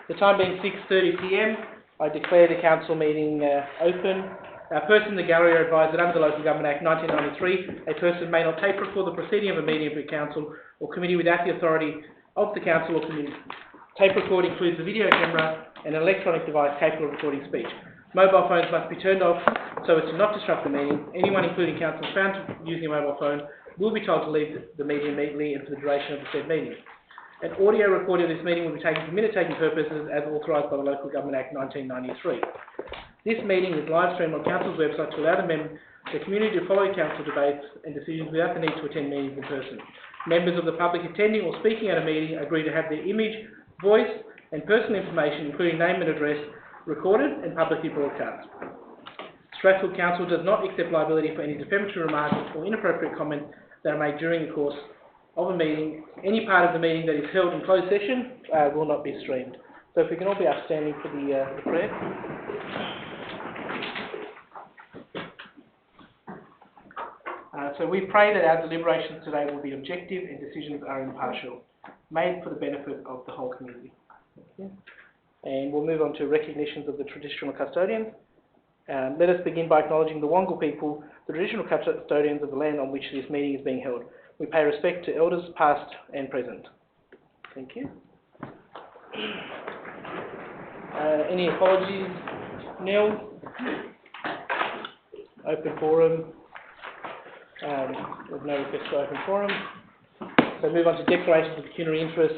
The time being 6:30 p.m, I declare the council meeting open. A person in the gallery are advised that under the Local Government Act 1993, a person may not tape record the proceeding of a meeting of a council or committee without the authority of the council or committee. Tape record includes a video camera and an electronic device capable of recording speech. Mobile phones must be turned off so as to not disrupt the meeting. Anyone, including councillors, found using a mobile phone will be told to leave the meeting immediately and for the duration of the said meeting. An audio recording of this meeting will be taken for minute-taking purposes as authorised by the Local Government Act 1993. This meeting is live streamed on Council's website to allow the community to follow Council debates and decisions without the need to attend meetings in person. Members of the public attending or speaking at a meeting agree to have their image, voice and personal information, including name and address, recorded and publicly broadcast. Strathfield Council does not accept liability for any defamatory remarks or inappropriate comments that are made during the course of a meeting. Any part of the meeting that is held in closed session will not be streamed. So if we can all be upstanding for the prayer. So we pray that our deliberations today will be objective and decisions are impartial, made for the benefit of the whole community. Okay. And we'll move on to recognitions of the traditional custodians. Let us begin by acknowledging the Wangal people, the traditional custodians of the land on which this meeting is being held. We pay respect to elders past and present. Thank you. Any apologies? Neil? Open forum. There's no request to open forum. So move on to declarations of pecuniary interest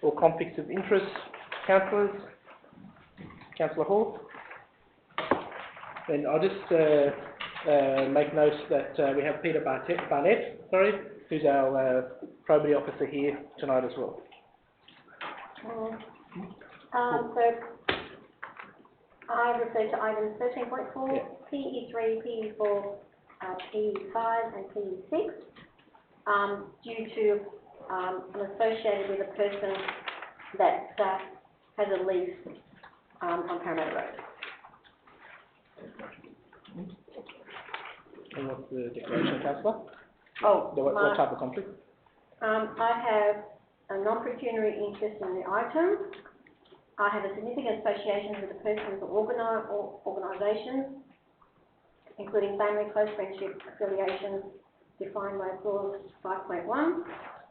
or conflicts of interest. Councillors? Councillor Hall? And I'll just make note that we have Peter Barnett, who's our probity officer here tonight as well. So I refer to items 13.4, yeah. PE3, PE4, PE5 and PE6 due to associated with a person that has a lease on Parramatta Road. And what's the declaration, Councillor? Oh, what type of conflict? I have a non-pecuniary interest in the item. I have a significant association with the persons or organisations, including family, close friendship, affiliations, defined by clause 5.1,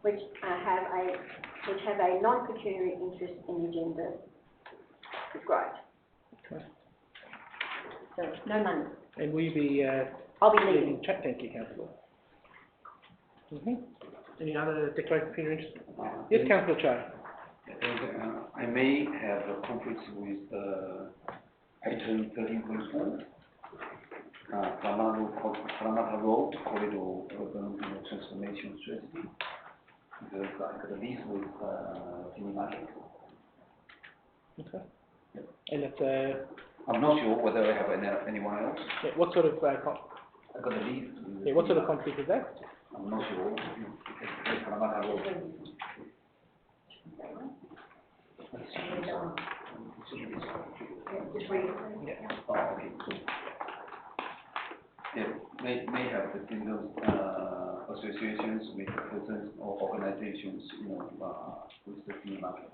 which have a non-pecuniary interest in the agenda described. Okay. So no money. And will you be? I'll be leaving. Thank you, Councillor. Any other declaration of pecuniary interest? Yes, Councillor Chai. I may have a conflict with item 13.4, Parramatta Road Corridor Urban Transformation Strategy, because I got a lease with Sydney Market. Okay. Yep. And it's I'm not sure whether I have anyone else. Yeah, what sort of I got a lease. Yeah, what sort of conflict is that? I'm not sure. It's Parramatta Road. Yeah. Oh, okay. Yeah, may have the single associations with persons or organizations, with the free market.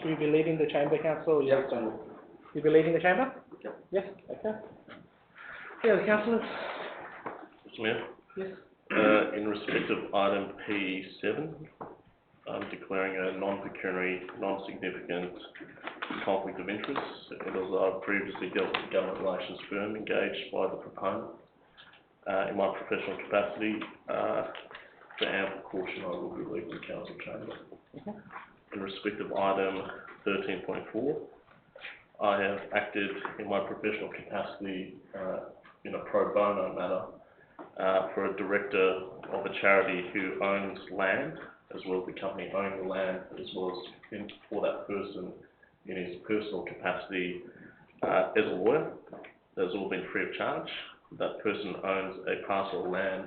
Will you be leading the chamber, Councillor? Yes. You'll be leading the chamber? Yep. Yes. Okay. Yeah, the councillors. Mr. Mayor? Yes. In respect of item P7, I'm declaring a non-pecuniary, non-significant conflict of interest. It was previously dealt with a government relations firm engaged by the proponent. In my professional capacity, for ample caution, I will be leaving the council chamber. Okay. In respect of item 13.4, I have acted in my professional capacity in a pro bono manner for a director of a charity who owns land, as well as the company owning the land, as well as for that person in his personal capacity as a lawyer. That's all been free of charge. That person owns a parcel of land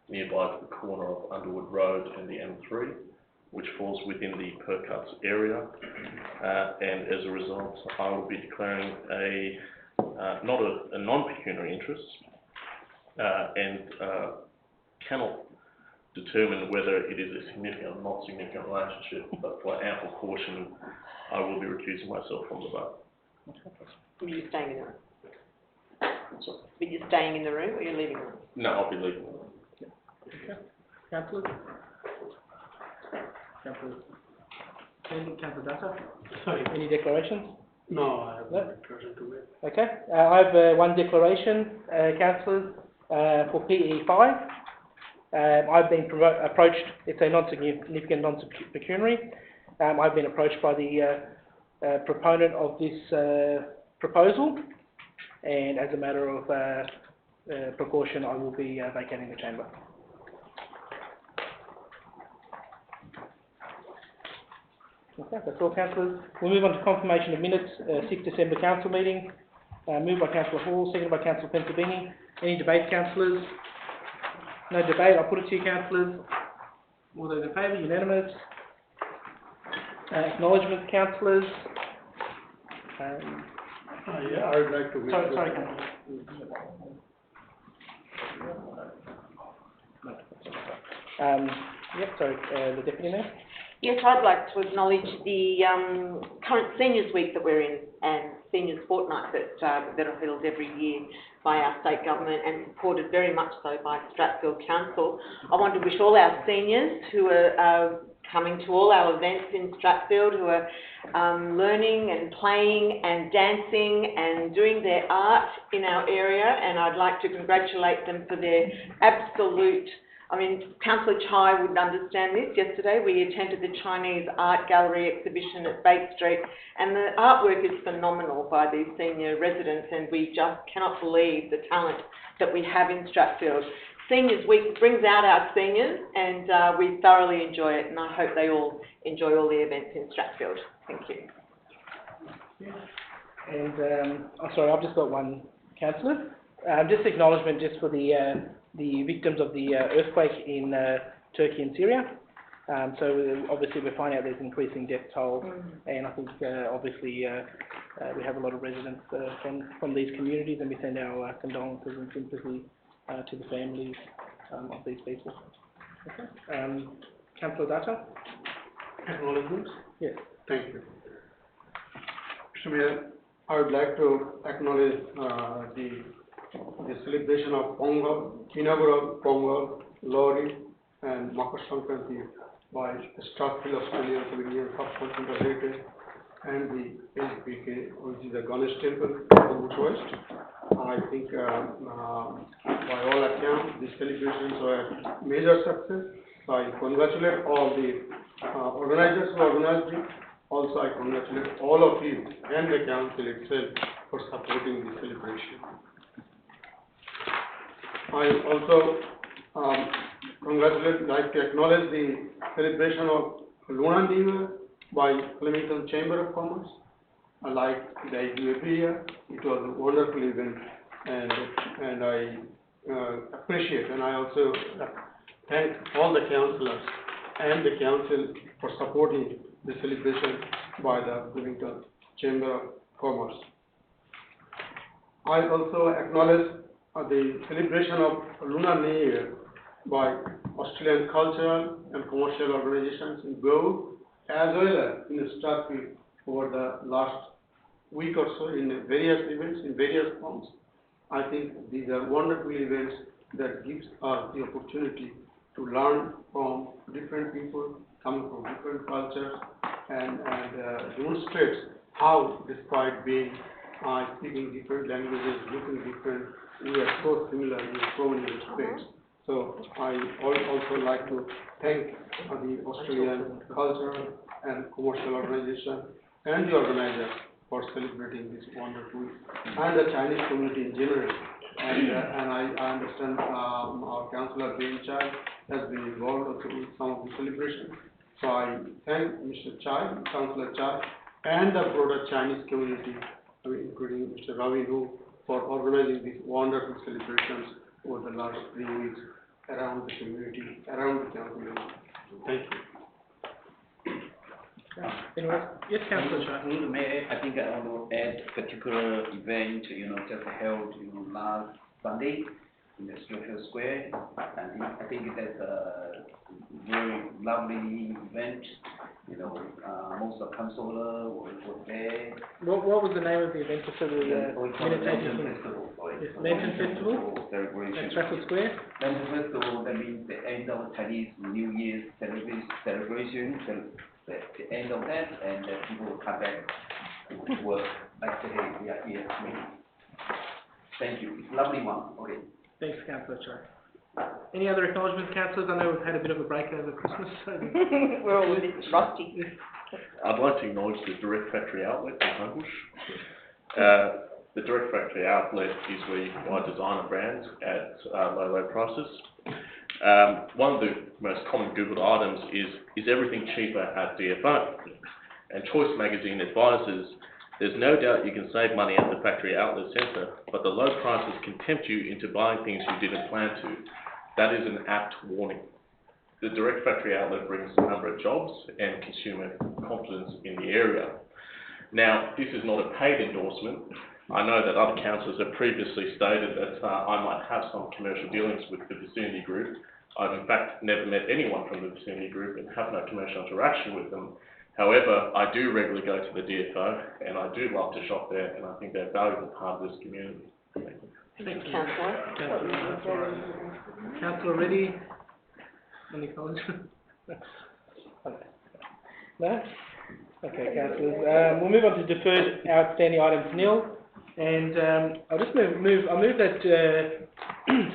nearby to the corner of Underwood Road and the M3, which falls within the Percuts area, and as a result, I will be declaring not a non-pecuniary interest, and cannot determine whether it is a significant or not significant relationship, but for ample caution, I will be recusing myself from the vote. Are you staying in the room? But you're staying in the room or you're leaving the room? No, I'll be leaving. Okay. Councillors? Councillors? Councillor Data? Sorry, Any declarations? no, I have No? no declaration to make. Okay, I have one declaration, councillors, for PE5. I've been approached, it's a non-significant, non-pecuniary. I've been approached by the proponent of this proposal, and as a matter of precaution, I will be vacating the chamber. Okay, that's all, councillors. We'll move on to confirmation of minutes, 6 December council meeting. Moved by Councillor Hall, seconded by Councillor Pentabini. Any debate, councillors? No debate, I'll put it to you, councillors. All those in favour, unanimous. Acknowledgements, councillors. Yeah, I would like to make. Sorry, councillor. Yep, sorry, the deputy mayor. Yes, I'd like to acknowledge the current Seniors Week that we're in and Seniors Fortnight that are held every year by our state government and supported very much so by Strathfield Council. I want to wish all our seniors who are coming to all our events in Strathfield, who are learning and playing and dancing and doing their art in our area, and I'd like to congratulate them for their absolute, I mean, Councillor Chai would understand this. Yesterday we attended the Chinese Art Gallery exhibition at Bake Street, and the artwork is phenomenal by these senior residents, and we just cannot believe the talent that we have in Strathfield. Seniors Week brings out our seniors, and we thoroughly enjoy it, and I hope they all enjoy all the events in Strathfield. Thank you. And, sorry, I've just got one, councillor. Just acknowledgement just for the victims of the earthquake in Turkey and Syria. So obviously we're finding out there's increasing death toll, and I think obviously we have a lot of residents from these communities, and we send our condolences and sympathy to the families of these people. Okay. Councillor Data? Acknowledgements? Yes. Thank you. Mr. Mayor, I would like to acknowledge the celebration of Pongal, Kinagura Pongal, Lori, and Makar Sankranti by Strathfield Australian Pavilion Subcontinental Heritage and the HBK, which is a Ganesh temple in the Bushwest. I think by all accounts, these celebrations were a major success. So I congratulate all the organizers who organized it. Also, I congratulate all of you and the council itself for supporting this celebration. I also like to acknowledge the celebration of Lunar New Year by Flemington Chamber of Commerce. I like the idea every year. It was a wonderful event, and I appreciate, and I also thank all the councillors and the council for supporting the celebration by the Flemington Chamber of Commerce. I also acknowledge the celebration of Lunar New Year by Australian cultural and commercial organizations in Goa, as well as in Strathfield over the last week or so in various events, in various forms. I think these are wonderful events that gives us the opportunity to learn from different people coming from different cultures and demonstrates how, despite being speaking different languages, looking different, we are so similar in so many respects. So I also like to thank the Australian Cultural and Commercial Organization and the organizers for celebrating this wonderful, and the Chinese community in general. And I understand our councillor Ben Chai has been involved also in some of the celebrations. So I thank Mr. Chai, Councillor Chai, and the broader Chinese community, including Mr. Ravi Nu, for organizing these wonderful celebrations over the last 3 weeks around the community, around the council. Thank you. Anyway, yes, Councillor Chai. Through the mayor, I think I want to add a particular event, just held, last Sunday, in the Social Square, and I think that's a very lovely event. You know, most of councillors were there. What was the name of the event for the minute taking? Festival. Yes, Lantern Festival Celebration. at Trafford Square. Lantern Festival, that means the end of Chinese New Year's celebration, the end of that, and people will come back to work. Like say, hey, we are here. Thank you. It's a lovely one. Okay. Thanks, Councillor Cho. Any other acknowledgements, councillors? I know we've had a bit of a break over Christmas, so We're all a bit rusty. I'd like to acknowledge the Direct Factory Outlet in Homebush. The Direct Factory Outlet is where you can buy designer brands at low prices. One of the most common Googled items is everything cheaper at DFO? And Choice Magazine advises there's no doubt you can save money at the factory outlet centre, but the low prices can tempt you into buying things you didn't plan to. That is an apt warning. The Direct Factory Outlet brings a number of jobs and consumer confidence in the area. Now, this is not a paid endorsement. I know that other councillors have previously stated that I might have some commercial dealings with the Vicinity Group. I've in fact never met anyone from the Vicinity Group and have no commercial interaction with them. However, I do regularly go to the DFO and I do love to shop there, and I think they're a valuable part of this community. Thank you. thank you. Councillor. Councillor Reddy, any acknowledgements? No? Okay, councillors. We'll move on to deferred outstanding items nil, and I'll just move that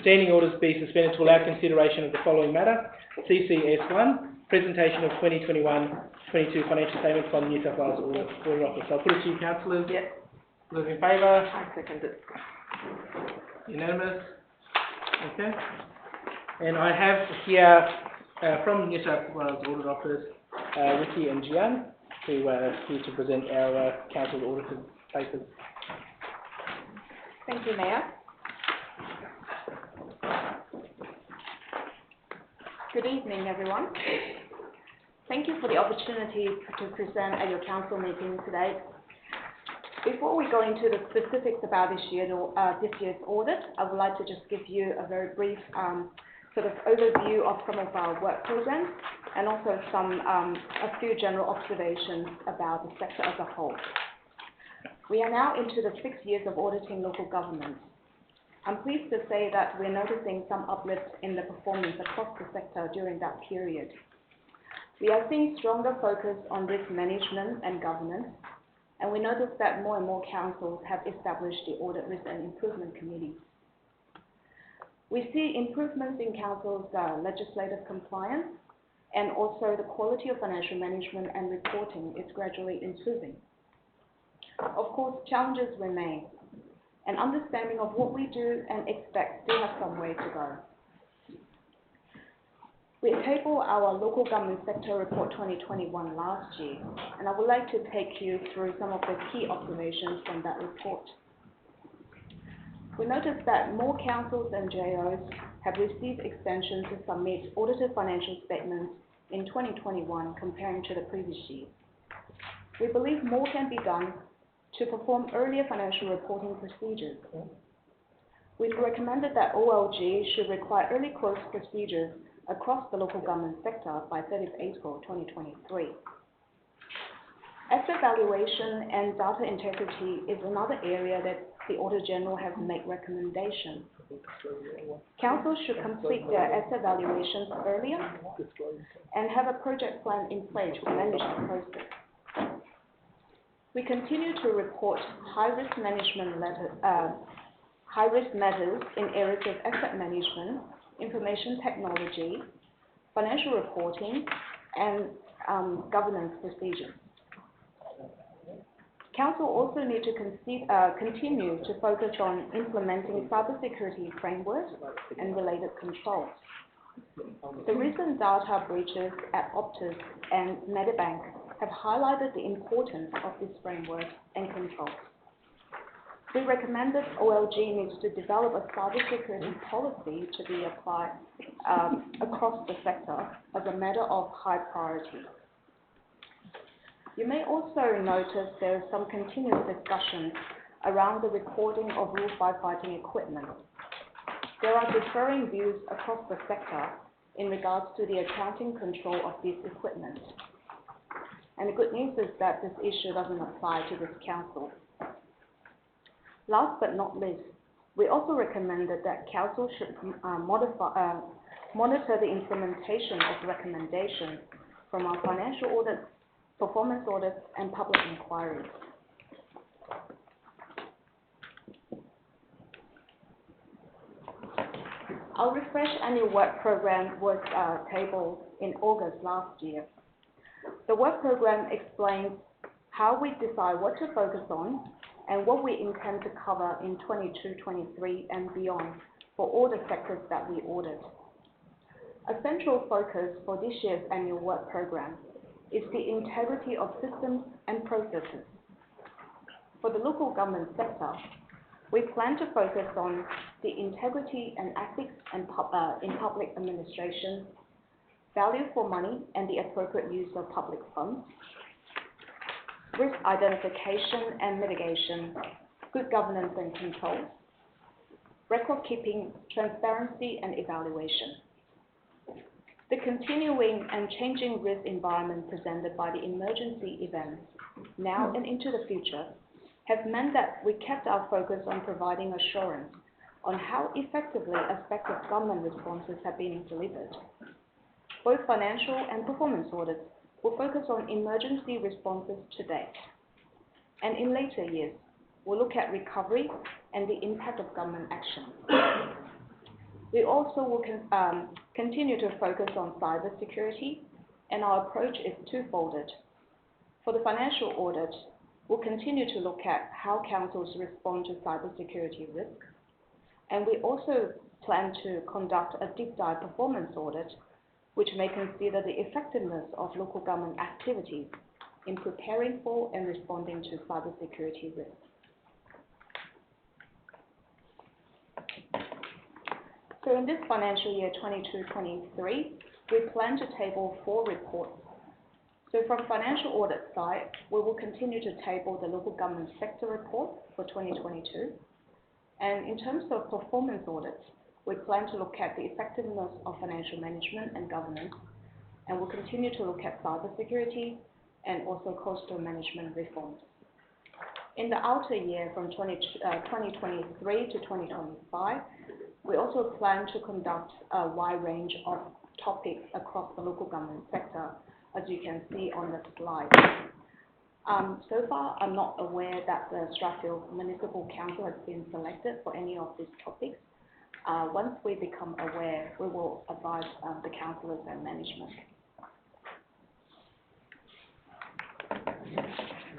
standing orders be suspended to allow consideration of the following matter. CCS1, presentation of 2021-22 financial statements from the New South Wales Auditor Office. I'll put it to you, councillors. Yep. Those in favour? I second it. Unanimous? Okay. And I have here from the New South Wales Audit Office, Ricky and Gian, who are here to present our council audited papers. Thank you, Mayor. Good evening, everyone. Thank you for the opportunity to present at your council meeting today. Before we go into the specifics about this year's audit, I would like to just give you a very brief sort of overview of some of our work programs and also a few general observations about the sector as a whole. We are now into the 6 years of auditing local government. I'm pleased to say that we're noticing some uplift in the performance across the sector during that period. We are seeing stronger focus on risk management and governance, and we notice that more and more councils have established the Audit Risk and Improvement Committee. We see improvements in councils' legislative compliance, and also the quality of financial management and reporting is gradually improving. Of course, challenges remain, and understanding of what we do and expect still have some way to go. We tabled our Local Government Sector Report 2021 last year, and I would like to take you through some of the key observations from that report. We noticed that more councils and JOs have received extensions to submit audited financial statements in 2021 comparing to the previous year. We believe more can be done to perform earlier financial reporting procedures. We've recommended that OLG should require early close procedures across the local government sector by 30th April 2023. Asset valuation and data integrity is another area that the Auditor General has made recommendations. Councils should complete their asset valuations earlier and have a project plan in place to manage the process. We continue to report high-risk matters in areas of asset management, information technology, financial reporting, and governance procedures. Council also need to continue to focus on implementing cybersecurity frameworks and related controls. The recent data breaches at Optus and Medibank have highlighted the importance of this framework and controls. We recommend that OLG needs to develop a cybersecurity policy to be applied across the sector as a matter of high priority. You may also notice there is some continuous discussion around the recording of rule firefighting equipment. There are differing views across the sector in regards to the accounting control of this equipment. And the good news is that this issue doesn't apply to this council. Last but not least, we also recommended that council should monitor the implementation of recommendations from our financial audits, performance audits, and public inquiries. Our Refresh Annual Work Program was tabled in August last year. The work program explains how we decide what to focus on and what we intend to cover in 22-23 and beyond for all the sectors that we audit. A central focus for this year's annual work program is the integrity of systems and processes. For the local government sector, we plan to focus on the integrity and ethics in public administration, value for money and the appropriate use of public funds, risk identification and mitigation, good governance and control, record keeping, transparency and evaluation. The continuing and changing risk environment presented by the emergency events now and into the future have meant that we kept our focus on providing assurance on how effectively effective government responses have been delivered. Both financial and performance audits will focus on emergency responses to date. And in later years, we'll look at recovery and the impact of government action. We also will continue to focus on cyber security, and our approach is twofolded. For the financial audit, we'll continue to look at how councils respond to cybersecurity risk, and we also plan to conduct a deep dive performance audit, which may consider the effectiveness of local government activities in preparing for and responding to cybersecurity risks. So in this financial year 22-23, we plan to table 4 reports. So from financial audit side, we will continue to table the local government sector report for 2022. And in terms of performance audits, we plan to look at the effectiveness of financial management and governance, and we'll continue to look at cybersecurity and also coastal management reforms. In the outer year from 2023 to 2025, we also plan to conduct a wide range of topics across the local government sector, as you can see on the slide. So far, I'm not aware that the Strathfield Municipal Council has been selected for any of these topics. Once we become aware, we will advise the councillors and management.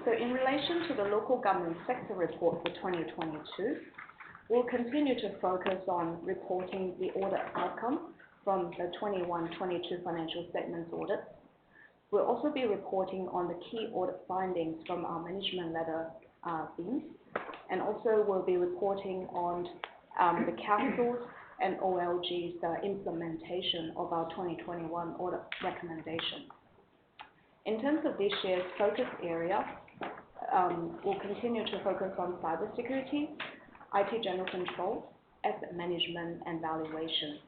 So in relation to the local government sector report for 2022, we'll continue to focus on reporting the audit outcome from the 21-22 financial statements audit. We'll also be reporting on the key audit findings from our management letter themes, and also we'll be reporting on the council's and OLG's implementation of our 2021 audit recommendations. In terms of this year's focus area, we'll continue to focus on cybersecurity, IT general control, asset management and valuation.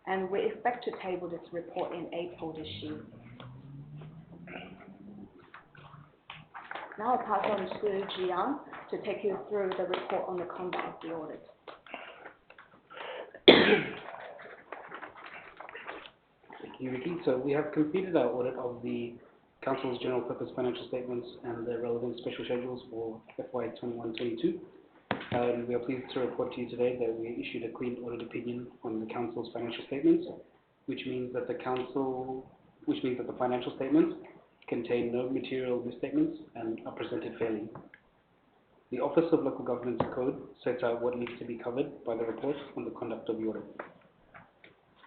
And we expect to table this report in April this year. Now I'll pass on to Jian to take you through the report on the conduct of the audit. Thank you, Vicky. So we have completed our audit of the Council's general purpose financial statements and the relevant special schedules for FY 21-22. We are pleased to report to you today that we issued a clean audit opinion on the Council's financial statements, which means that the financial statements contain no material misstatements and are presented fairly. The Office of Local Governance Code sets out what needs to be covered by the report on the conduct of the audit.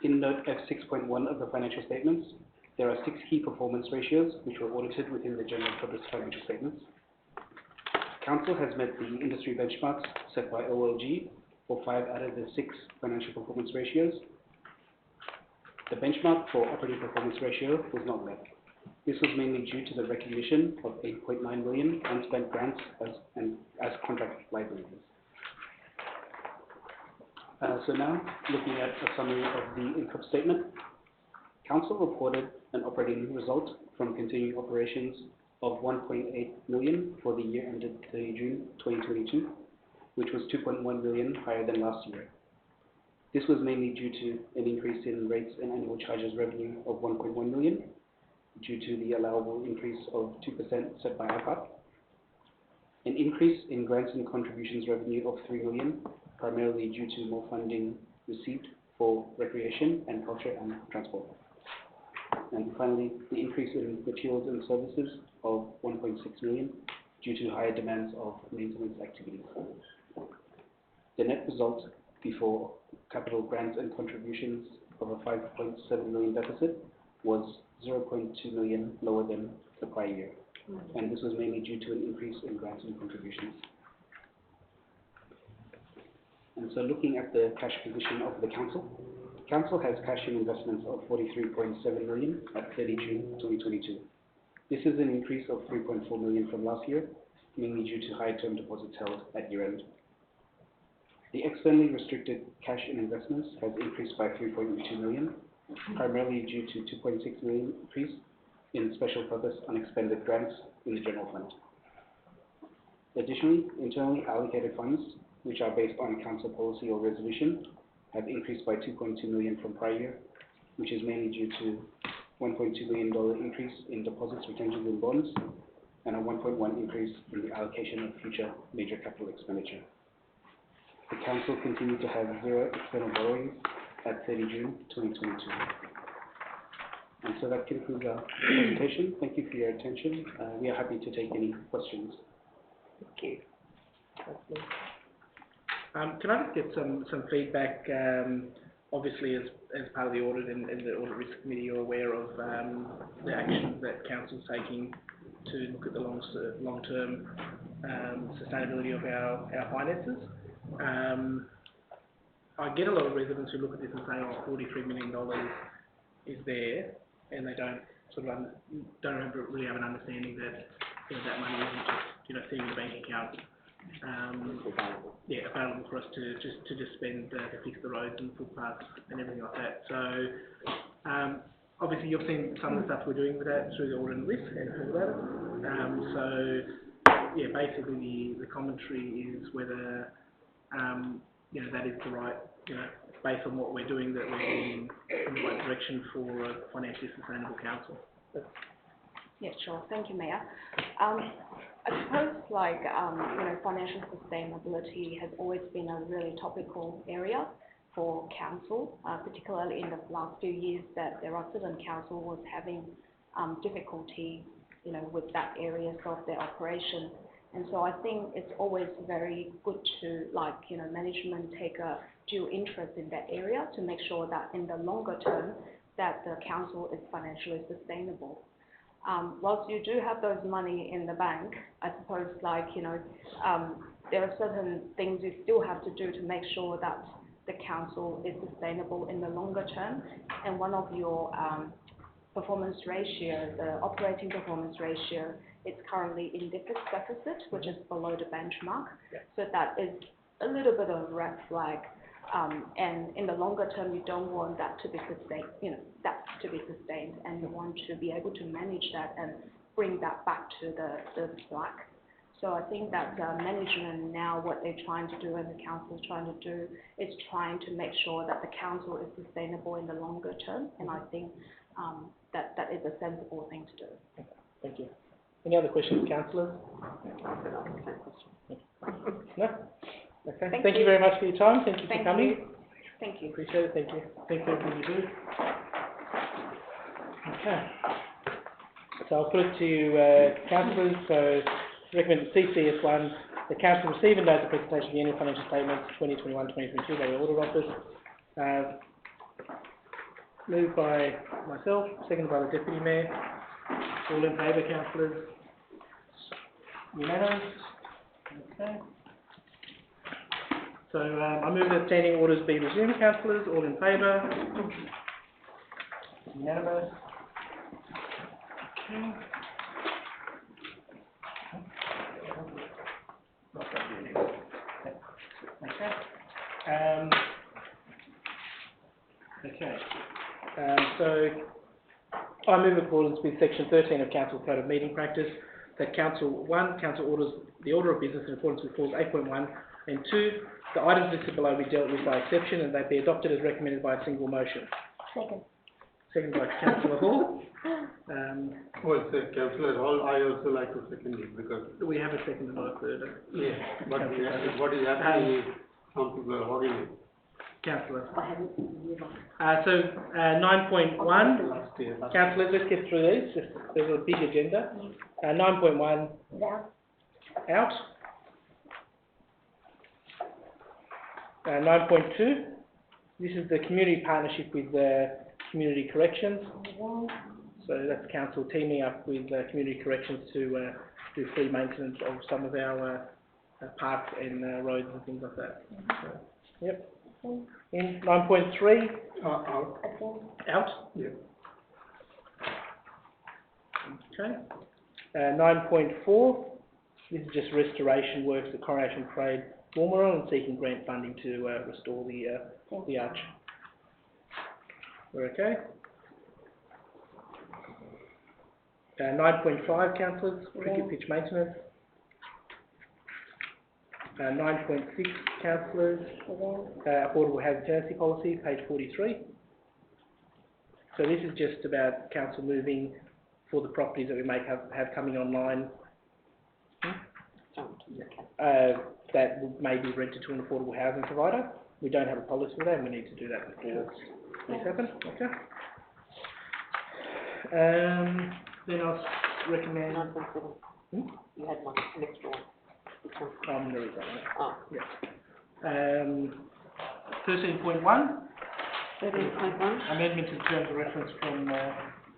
In note F6.1 of the financial statements, there are 6 key performance ratios which were audited within the general purpose financial statements. Council has met the industry benchmarks set by OLG for 5 out of the 6 financial performance ratios. The benchmark for operating performance ratio was not met. This was mainly due to the recognition of 8.9 million unspent grants as contract liabilities. So now, looking at a summary of the income statement, Council reported an operating result from continuing operations of 1.8 million for the year ended 30 June 2022, which was 2.1 million higher than last year. This was mainly due to an increase in rates and annual charges revenue of 1.1 million, due to the allowable increase of 2% set by IPAC, an increase in grants and contributions revenue of 3 million, primarily due to more funding received for recreation and culture and transport. And finally, the increase in materials and services of 1.6 million due to higher demands of maintenance activities. The net result before capital grants and contributions of a 5.7 million deficit was 0.2 million lower than the prior year, and this was mainly due to an increase in grants and contributions. And so looking at the cash position of the council, Council has cash and investments of 43.7 million at 30 June 2022. This is an increase of 3.4 million from last year, mainly due to high term deposits held at year end. The externally restricted cash and investments has increased by 3.2 million, primarily due to 2.6 million increase in special purpose unexpended grants in the general fund. Additionally, internally allocated funds, which are based on council policy or resolution, have increased by 2.2 million from prior year, which is mainly due to $1.2 million increase in deposits, retentions and bonds, and a 1.1 increase in the allocation of future major capital expenditure. The council continued to have 0 external borrowings at 30 June 2022. And so that concludes our presentation. Thank you for your attention. We are happy to take any questions. Thank you. Can I just get some feedback? Obviously, as part of the audit and the audit risk committee, you're aware of the actions that council's taking to look at the long-term sustainability of our finances. I get a lot of residents who look at this and say, "Oh, $43 million is there," and they don't really have an understanding that that money isn't just sitting in the bank account. Available for us to just spend to fix the roads and footpaths and everything like that. So obviously you've seen some of the stuff we're doing with that through the audit and risk and heard about it. Basically the commentary is whether that is the right, based on what we're doing, that we're heading in the right direction for a financially sustainable council. Yeah, sure. Thank you, Mayor. I suppose, financial sustainability has always been a really topical area for council, particularly in the last few years that there are certain council was having difficulty, with that areas of their operation. And so I think it's always very good to, management take a due interest in that area to make sure that in the longer term that the council is financially sustainable. Whilst you do have those money in the bank, I suppose there are certain things you still have to do to make sure that the council is sustainable in the longer term. And one of your performance ratio, the operating performance ratio, it's currently in deficit, which is below the benchmark. Yeah. So that is a little bit of a red flag. And in the longer term, you don't want that to be sustained, and you want to be able to manage that and bring that back to the black. So I think that management now, what they're trying to do and the council is trying to do is trying to make sure that the council is sustainable in the longer term, and I think that is a sensible thing to do. Okay, thank you. Any other questions, councillors? No? Okay. Thank you very much for your time. Thank you for coming. Thank you. Appreciate it. Thank you. Thanks for everything you do. Okay. So I'll put it to councillors. So recommend CCS1, the council receive and note the presentation of the annual financial statements 2021-2022 by the Audit Office. Moved by myself, seconded by the Deputy Mayor. All in favour, councillors? Unanimous? Okay. So I move that standing orders be resumed, councillors. All in favour? Unanimous? Okay. Okay. So I move in accordance with section 13 of Council Code of Meeting Practice that Council orders the order of business in accordance with clause 8.1 and 2. The items listed below be dealt with by exception and they be adopted as recommended by a single motion. Second. Second by Councillor Hall. Well, sir, Councillor Hall, I also like to second it because, We have a second and not a third. yeah, but what is happening is some people are hogging it. Councillor. I haven't, move on. 9.1. Last year. Councillors, let's get through these. There's a big agenda. 9.1 Without, out. 9.2. This is the community partnership with Community Corrections. So that's council teaming up with Community Corrections to do free maintenance of some of our parks and roads and things like that. So, yep. In 9.3, Out. out. Yeah. Okay. 9.4, this is just restoration works at Coronation Parade, Woomera, and seeking grant funding to restore the arch. We're okay. 9.5, councillors, cricket pitch maintenance. 9.6, councillors, affordable housing tenancy policy, page 43. So this is just about council moving for the properties that we may have coming online that may be rented to an affordable housing provider. We don't have a policy for that and we need to do that before this happens. Okay. Then I'll recommend... 9.7. You had one, an extra one. Which one? I'm going to read that one. Oh. Yeah. 13.1. 13.1. Amendment in terms of reference from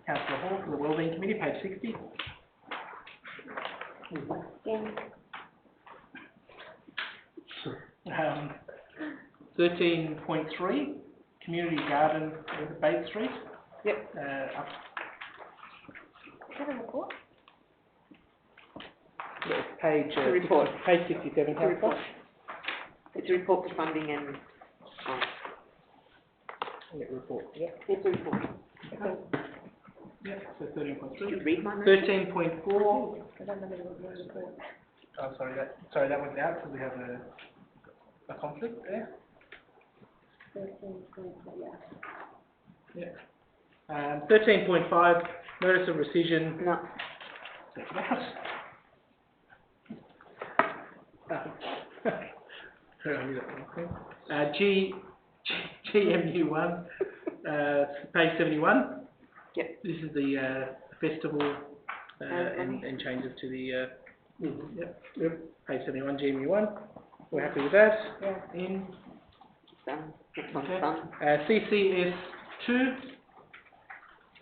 Councillor Hall for the Wellbeing Committee, page 60. 13.3, Community Garden at Bates Street. Yep. Up, is that a report? yeah, page, The report. page 67, Councillor. Report. It's a report for funding and, Yeah, report, yeah. it's a report. Yeah, so 13.3. Did you read my motion? 13.4. I don't know whether it was a report. Oh, sorry, that went out because we have a conflict there. 13.4, yeah. Yeah. 13.5, notice of rescission. No. Take it out. GMU1, page 71. Yep. This is the festival and changes to the yep. Page 71, GMU1. We're happy with that. Yeah. In Done. Next one's okay. done. CCS2.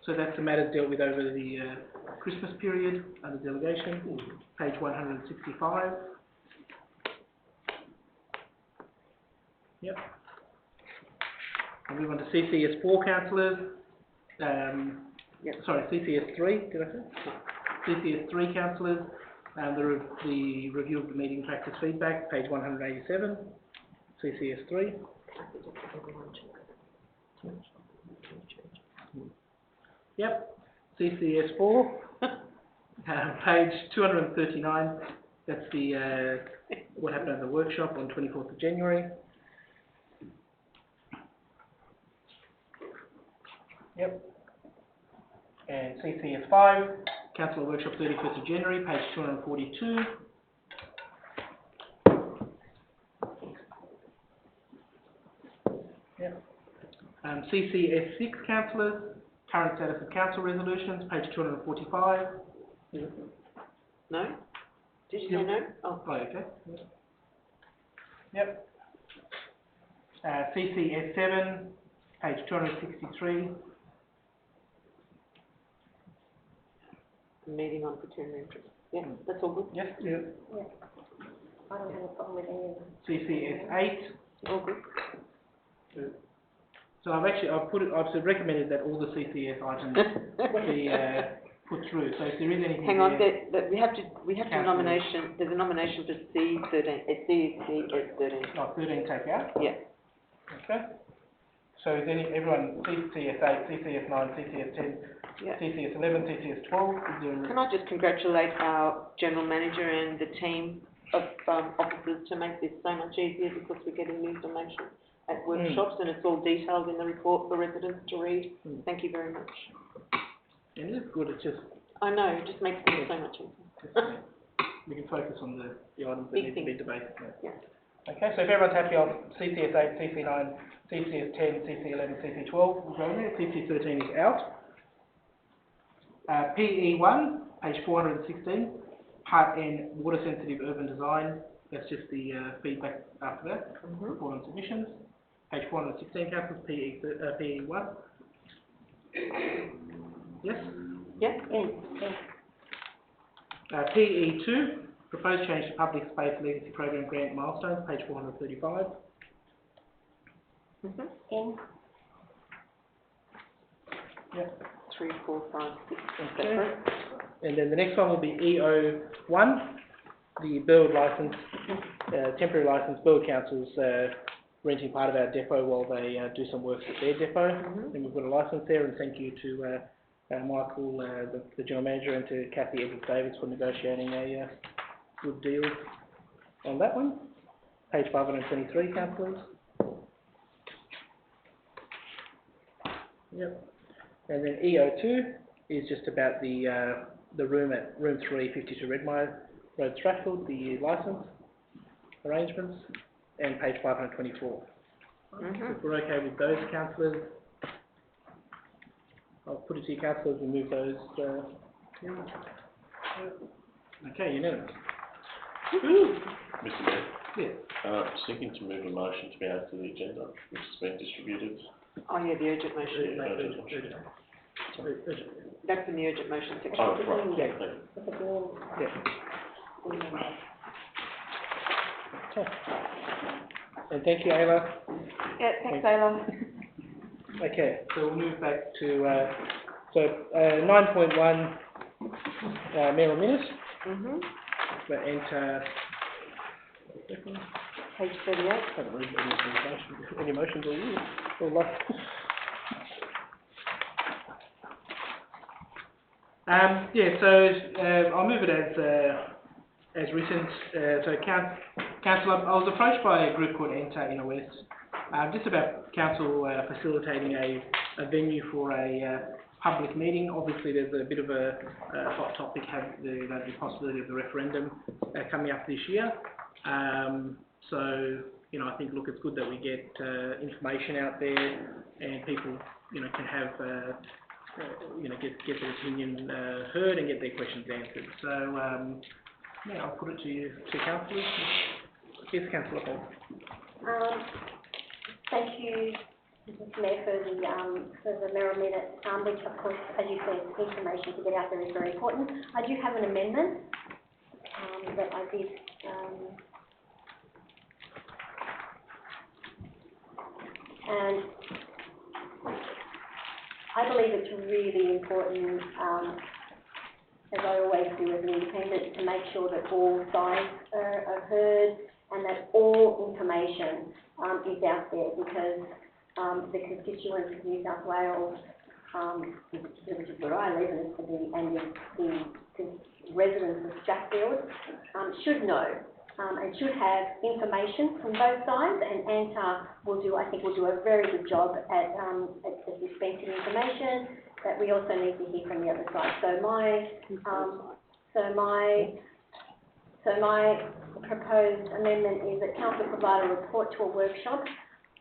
So that's the matters dealt with over the Christmas period under delegation. Page 165. Yep. I'll move on to CCS4, councillors. Yep. Sorry, CCS3, did I say? CCS3, councillors. The review of the meeting practice feedback, page 187. CCS3. Yep. CCS4. Page 239. That's the what happened at the workshop on 24th of January. Yep. And CCS5, Council Workshop 31st of January, page 242. Yep. CCS6, Councillors, current status of Council resolutions, page 245. No? Did you say Yep. no? Oh. Oh, okay. Yep. CCS7, page 263. Meeting on paternity interest. Yeah, that's all good. Yes. Yep. Yeah. I don't have a problem with any of them. CCS8. All good. So I've recommended that all the CCS items be put through. So if there is anything Hang on, there, we have to Councillor. nomination, there's a nomination for C13, CCS13. no, 13 take out. Yeah. Okay. So is everyone, CCS 8, CCS 9, CCS 10, Yeah. CCS 11, CCS 12, is there? Can I just congratulate our general manager and the team of officers to make this so much easier, because we're getting new information at workshops and it's all detailed in the report for residents to read. Thank you very much. And it is good, it's just, I know, it just makes things so much easier. we can focus on the items that Big need to be things. debated. Yeah. Okay, so if everyone's happy on CCS 8, CC 9, CCS 10, CC 11, CC 12, we'll go there. CC 13 is out. PE 1, page 416, Part N, water sensitive urban design. That's just the feedback after that. Report on submissions. Page 416, councillors, PE 1. Yes? Yeah? PE 2, proposed change to public space legacy program grant milestones, page 435. In, Yep. 3, 4, 5, 6, Okay. separate. And then the next one will be EO1, the Burwood licence, temporary licence, Burwood Council's renting part of our depot while they do some work at their depot. And we've got a licence there, and thank you to Michael, the General Manager, and to Kathy Edwards-Davids for negotiating a good deal on that one. Page 523, councillors. Yep. And then EO2 is just about the room at room 352 Redmire Road, Strathfield, the licence arrangements, and page 524. So if we're okay with those, councillors, I'll put it to you, councillors, and move those. Okay, unanimous. Mr. Mayor, Yeah. seeking to move a motion to be added to the agenda, which has been distributed. Oh, yeah, the urgent motion. That's in the urgent motion section. Oh, right, Yeah. thank you. with the green, Yeah. Okay. And thank you, Ayla. Yeah, thanks, Ayla. Okay, so we'll move back to 9.1 mayoral minutes. But enter. Page 38. I haven't read any motions or you? Or like. Yeah, so I'll move it as written. So council, I was approached by a group called Enter Inner West, just about council facilitating a venue for a public meeting. Obviously, there's a bit of a hot topic, the possibility of the referendum coming up this year. So, you know, I think, look, it's good that we get information out there and people, you know, can have, you know, get their opinion heard and get their questions answered. So, yeah, I'll put it to you, to councillors. Yes, Councillor Hall. thank you, Mr. Mayor, for the mayoral minute, which of course, as you said, information to get out there is very important. I do have an amendment, that I did, and I believe it's really important, as I always do as an independent, to make sure that all sides are heard and that all information is out there, because the constituents of New South Wales, in particular, which is where I live, and the residents of Strathfield, should know and should have information from both sides, and ANTA will do, I think, will do a very good job at dispensing information, that we also need to hear from the other side. So my proposed amendment is that council provide a report to a workshop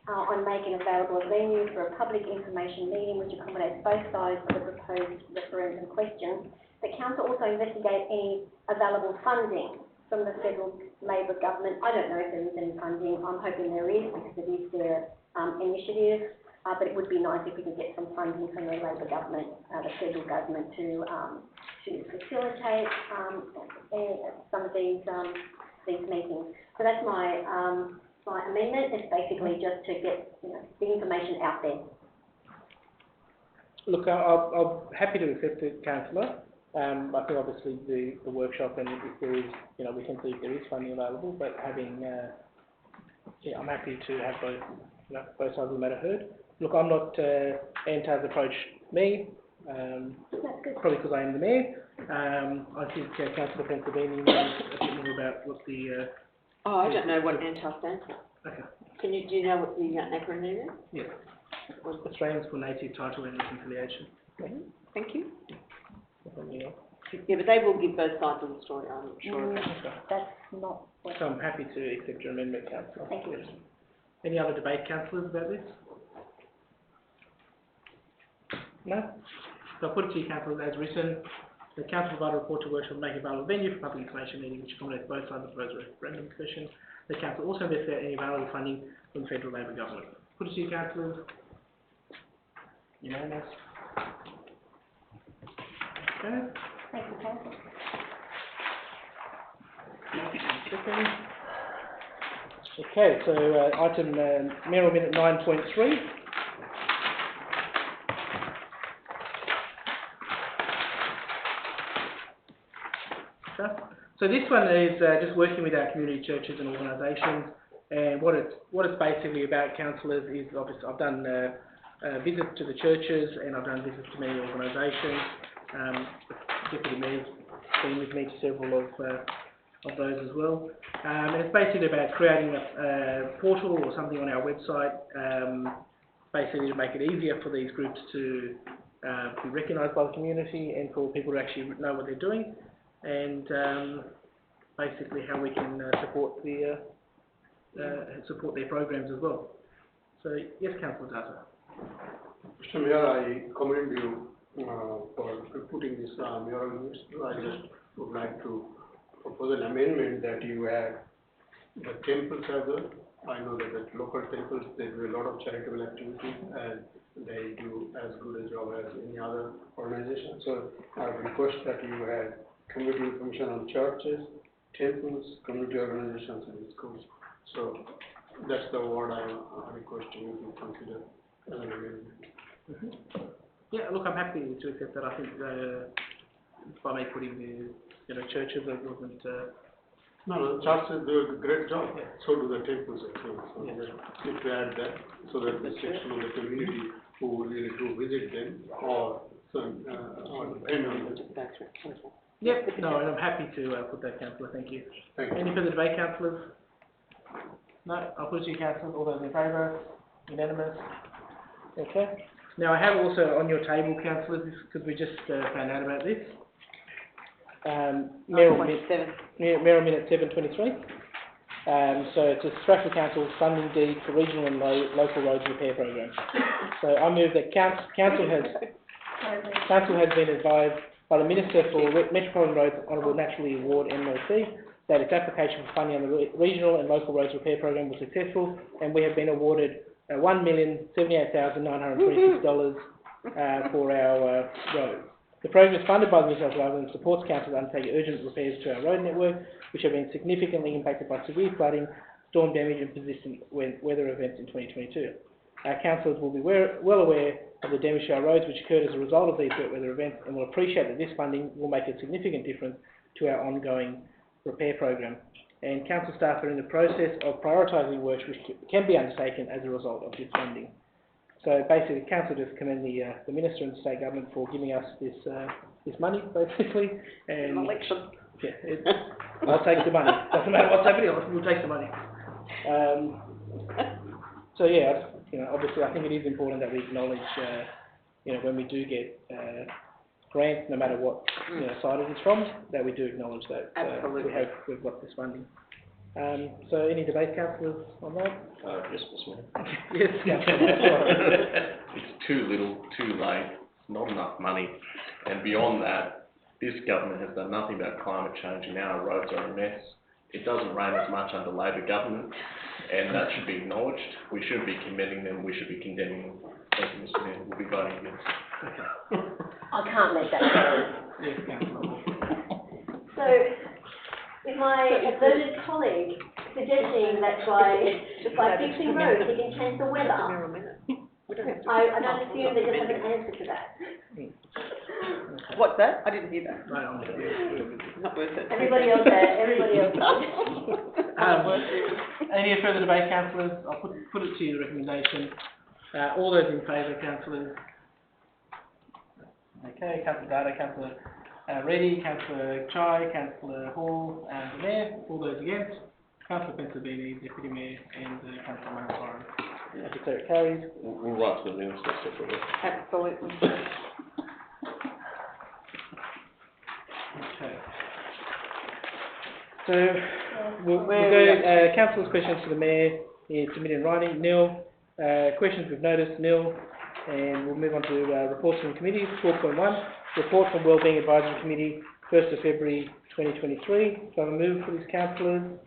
on making available a venue for a public information meeting which accommodates both sides of the proposed referendum question. The council also investigate any available funding from the federal Labor government. I don't know if there is any funding. I'm hoping there is, because it is their initiative. But it would be nice if we could get some funding from the Labor government, the federal government, to facilitate some of these meetings. So that's my my amendment. It's basically just to get, you know, the information out there. Look, I'm happy to accept it, councillor. I think obviously the workshop, and if there is, you know, we can see if there is funding available, but having, yeah, I'm happy to have both sides of the matter heard. look, I'm not, Antar's approached me, That's good. probably because I am the mayor. I think Councillor Pensabini knows a bit more about what the, Oh, I don't know what ANTAR stands for. okay, Do you know what the acronym is? yes, Australians for Native Title and Reconciliation. Thank you. Something else. Yeah, but they will give both sides of the story, I'm sure. Okay. That's not what, So I'm happy to accept your amendment, Councillor. Thank you. Any other debate, councillors, about this? No? So I'll put it to you, councillors, as written. The council provide a report to workshop make available venue for public information meeting which accommodates both sides of the proposed referendum discussion. The council also investigate any available funding from the federal Labor government. Put it to you, councillors. Unanimous? Okay. thank you, councillor. Second. Okay, so item mayoral minute 9.3. Okay. So this one is just working with our community churches and organisations, and what it's basically about, councillors, is obviously I've done visits to the churches and I've done visits to many organisations. The Deputy Mayor's been with me to several of those as well. And it's basically about creating a portal or something on our website, basically to make it easier for these groups to be recognised by the community and for people to actually know what they're doing, and basically how we can support their programs as well. So yes, Councillor Data. Mr. Mayor, I commend you for putting this mural list. I just would like to propose an amendment that you add the temples as well. I know that the local temples, they do a lot of charitable activities and they do as good a job as any other organization. So I would request that you add community information on churches, temples, community organizations and schools. So that's the word I am requesting you to consider as an amendment. Yeah, look, I'm happy to accept that. I think by me putting the churches, it wasn't. No, churches do a great job. Yeah. So do the temples actually. So Yeah. we need to add that so that the section of the community who really do visit them or some or depend on them. Yep. No, and I'm happy to put that, councillor. Thank you. Thank you. Any further debate, councillors? No, I'll put it to you, councillors. All those in favour? Unanimous? Okay. Now, I have also on your table, councillors, because we just found out about this, mayoral minute 723. So it's a Stratford Council funding deed for regional and local roads repair program. So I move that council has been advised by the Minister for Metropolitan Roads, Honourable Naturally Award MLC, that its application for funding on the regional and local roads repair program was successful, and we have been awarded $1,078,926 for our roads. The program is funded by the New South Wales and supports council to undertake urgent repairs to our road network, which have been significantly impacted by severe flooding, storm damage and persistent weather events in 2022. Our councillors will be well aware of the damage to our roads which occurred as a result of these wet weather events, and will appreciate that this funding will make a significant difference to our ongoing repair program. And council staff are in the process of prioritising works which can be undertaken as a result of this funding. So basically, council just commend the Minister and State Government for giving us this money, basically. And Election. yeah, I'll take the money. Doesn't matter what's happening, we'll take the money. So yeah, obviously, I think it is important that we acknowledge, when we do get grants, no matter what side it is from, that we do acknowledge that we've got this funding. So any debate, councillors, on that? Yes, Mr. Mayor. Yes, councillor. It's too little, too late, not enough money, and beyond that, this government has done nothing about climate change, and now our roads are a mess. It doesn't rain as much under Labor government, and that should be acknowledged. We shouldn't be commending them, we should be condemning them. Thank you, Mr. Mayor. We'll be voting against. I can't let that go. Yes, councillor. So, is my averted colleague suggesting that by fixing roads, he can change the weather? I don't assume they just have an answer to that. What's that? I didn't hear that. Right on there. Not worth it. Everybody else there, everybody else. Any further debate, councillors? I'll put it to you, the recommendation. All those in favour, councillors? Okay, Councillor Data, Councillor Reddy, Councillor Chai, Councillor Hall, and the Mayor. All those against? Councillor Pensabini, Deputy Mayor, and Councillor Mangaroran. I declare it carries. We'll write to the minister separately. Absolutely. Okay. So, we'll go, councillors' questions to the Mayor is submitted in writing, nil. Questions we've noticed, nil. And we'll move on to reports from committees. 4.1, report from Wellbeing Advisory Committee, 1st of February 2023. So I move for this, councillors.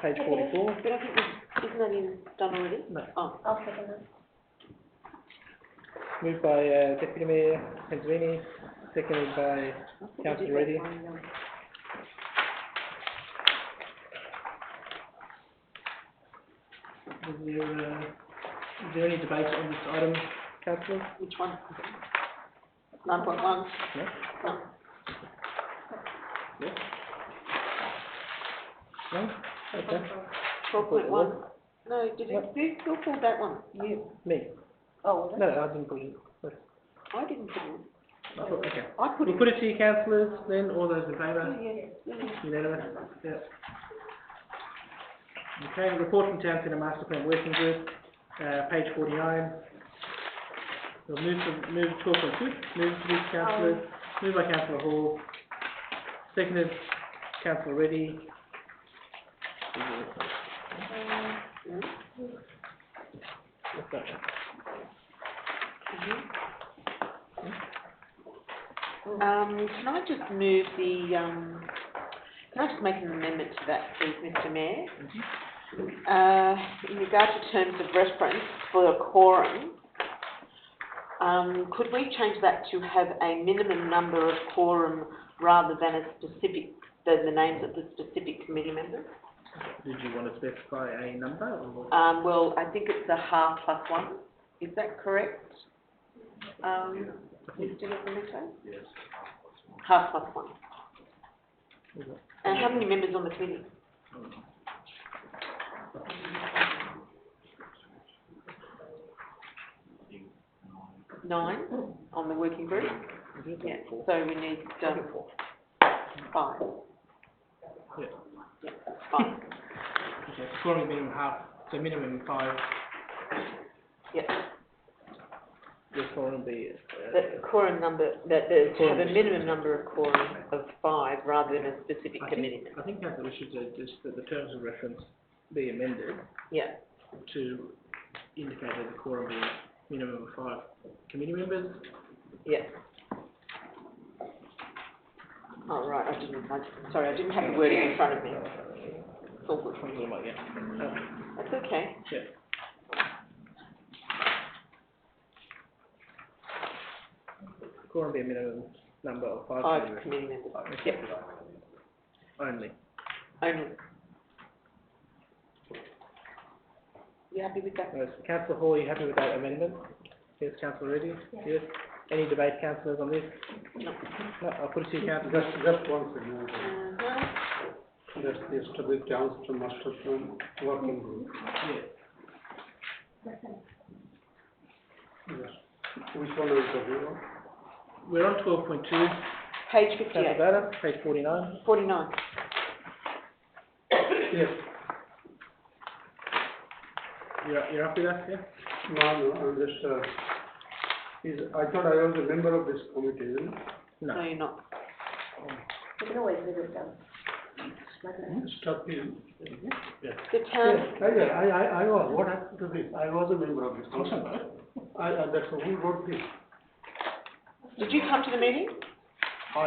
Page 44. But I think isn't that done already? No. Oh. I'll second that. Moved by Deputy Mayor Pensavini, seconded by Councillor Reddy. Is there any debate on this item, councillors? Which one? 9.1? No? No. Yes? No? Okay. 12.1? No, who pulled that one? You? Me? Oh, was it? No, I didn't put it. I didn't put it. Okay. I put We'll it. put it to you, councillors, then. All those in favour? Yeah. Unanimous? Yeah. Okay, report from Town Centre Master Plan Working Group, page 49. We'll move 12.2, move to this, councillors. Moved by Councillor Hall, seconded Councillor Reddy. What's that one? Can I just move the, can I just make an amendment to that, please, Mr Mayor? In regard to terms of reference for the quorum, could we change that to have a minimum number of quorum rather than a specific, the names of the specific committee members? Did you want to specify a number or? Well, I think it's a half plus one. Is that correct? Mr. Locomoto? Yes. Half plus one. And how many members on the committee? Nine on the working group? Yeah, so we need, 5. Yeah. Yeah, 5. Okay, quorum minimum half, so minimum 5. Yeah, The quorum be. the quorum number, to have a minimum number of quorum of 5 rather than a specific committee member. I think that we should just that the terms of reference be amended Yeah, to indicate that the quorum be minimum of 5 committee members. yeah. Oh, right, sorry, I didn't have the wording in front of me. It's all good. That's okay. Yeah. Quorum be a minimum number of 5 5 committee committee members. members. Yeah, Only. only. You happy with that? Councillor Hall, are you happy with that amendment? Yes, Councillor Reddy? Yes. Any debate, councillors, on this? No. No, I'll put it to you, councillor. Just one second. Uh-huh. That's the established council master plan working group. Yeah. Yes. Which one are you talking about? We're on 12.2, Page councillor 58, Data, page 49. 49. Yes. You're up with that, yeah? No, I'm just, I thought I was a member of this committee, isn't it? No, you're not. You can always visit them. Stuck in. The town, I was, what happened to this? I was a member of this committee. That's who wrote this. did you come to the meeting? I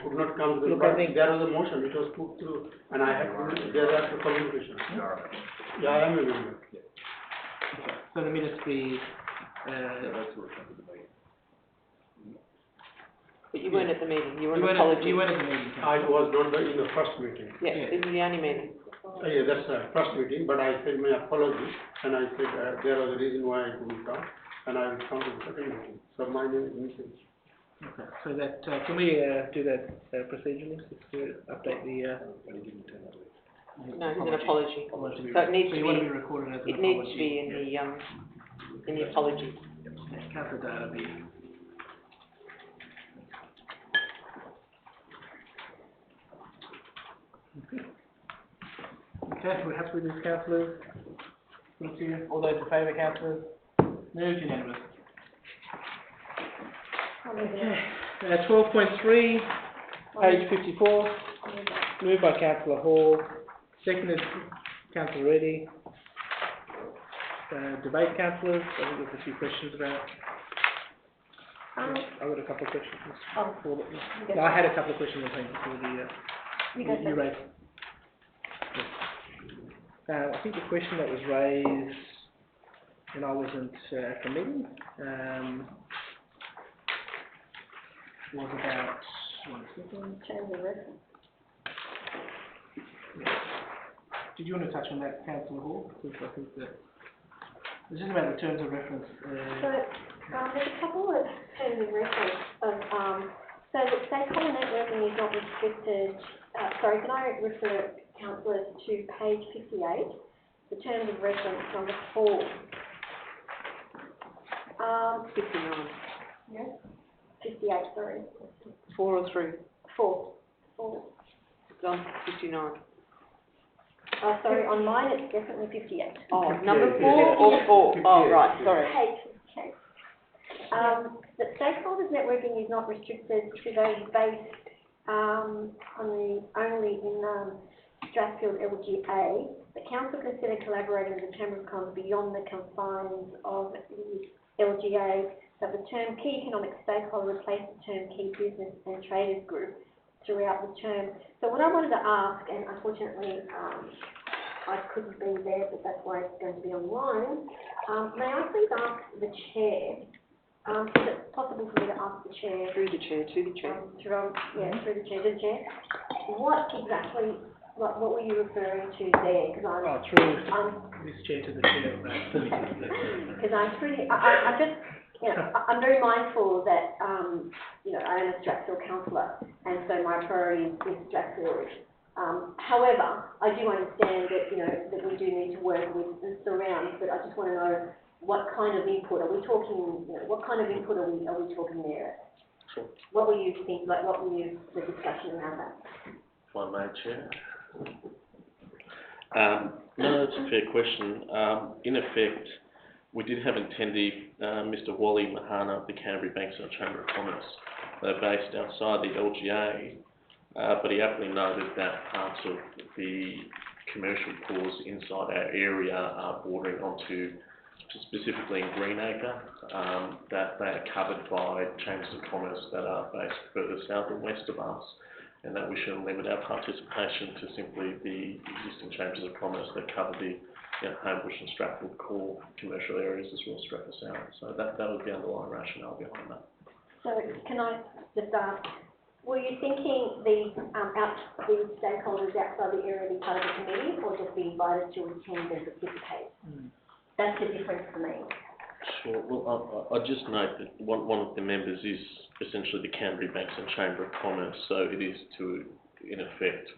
could not come to the, Look, I but think- there was a motion, it was put through, and I had to, there was a communication. Yeah, I am a member. So the minutes be, But you weren't at the meeting, you were on you apology. weren't at the meeting, I councillor. was not in the first meeting. Yeah, this is the only meeting. Yeah, that's the first meeting, but I said my apology, and I said there was a reason why I couldn't come, and I will come to the second meeting. So my name is Nitin. Okay, so that, can we do that procedurally, just to update the, No, it's an apology. I want it to be- So it needs so to you want to be, be recorded as an it needs to apology? be in the, in the apology. Councillor Darby. Okay, we're happy with this, councillors. Thank you. All those in favour, councillors? Moved, unanimous. Okay, 12.3, page 54, moved by councillor Hall, seconded councillor Reddy. Debate, councillors, I think there's a few questions about. I've got a couple of questions. No, I had a couple of questions, I think, before the, you raised. I think the question that was raised when I wasn't at the meeting, was about, 1 second. Terms of reference. Did you want to touch on that, councillor Hall? Because I think that, this is about the terms of reference. So, there's a couple of terms of reference of, so the stakeholder networking is not restricted, sorry, can I refer councillors to page 58, the terms of reference number 4. 59. Yes? 58, sorry. 4 or 3? 4. It's on 59. Sorry, on mine it's definitely 58. Oh, number 4 or 4? Oh, right, sorry. Page 58. The stakeholders networking is not restricted to those based only in Strathfield LGA. The council considered collaborating with the Chamber of Commerce beyond the confines of the LGA, that the term key economic stakeholder replaced the term key business and traders group throughout the term. So what I wanted to ask, and unfortunately I couldn't be there, but that's why it's going to be online, may I please ask the chair, is it possible for me to ask the chair? Through the chair, to the chair. Through the chair, to the chair. What exactly, what were you referring to there? Because I'm, through this chair to the chair of that committee. because I'm just, you know, I'm very mindful that, you know, I am a Strathfield councillor, and so my priority is Strathfield. However, I do understand that, you know, that we do need to work with the surrounds, but I just want to know what kind of input are we talking, you know, what kind of input are we talking there? Sure. What were you thinking, like, what were you, the discussion around that? If I may, Chair. No, that's a fair question. In effect, we did have attendee, Mr. Wally Mahana of the Canterbury Banks and Chamber of Commerce. They're based outside the LGA, but he aptly noted that parts of the commercial pools inside our area are bordering onto, specifically in Greenacre, that they are covered by chambers of commerce that are based further south and west of us, and that we should limit our participation to simply the existing chambers of commerce that cover the Homebush and Strathfield core commercial areas as well as Strathfield South. So that was the underlying rationale behind that. So can I just ask, were you thinking these stakeholders outside the area be part of the committee, or just be invited to attend and participate? That's the difference for me. Sure. Well, I just note that one of the members is essentially the Canterbury Banks and Chamber of Commerce, so it is to, in effect,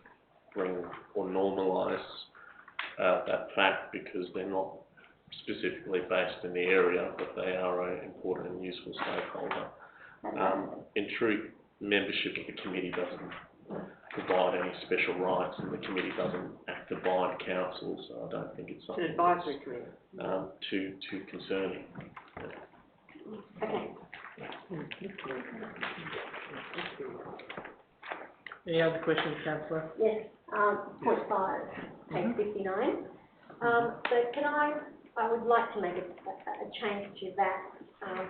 bring or normalise that fact, because they're not specifically based in the area, but they are an important and useful stakeholder. In truth, membership of the committee doesn't provide any special rights, and the committee doesn't act to bind council, so I don't think it's something It's an advisory committee. too concerning. Okay. Any other questions, councillor? Yes, point 5, page 59. So I would like to make a change to that,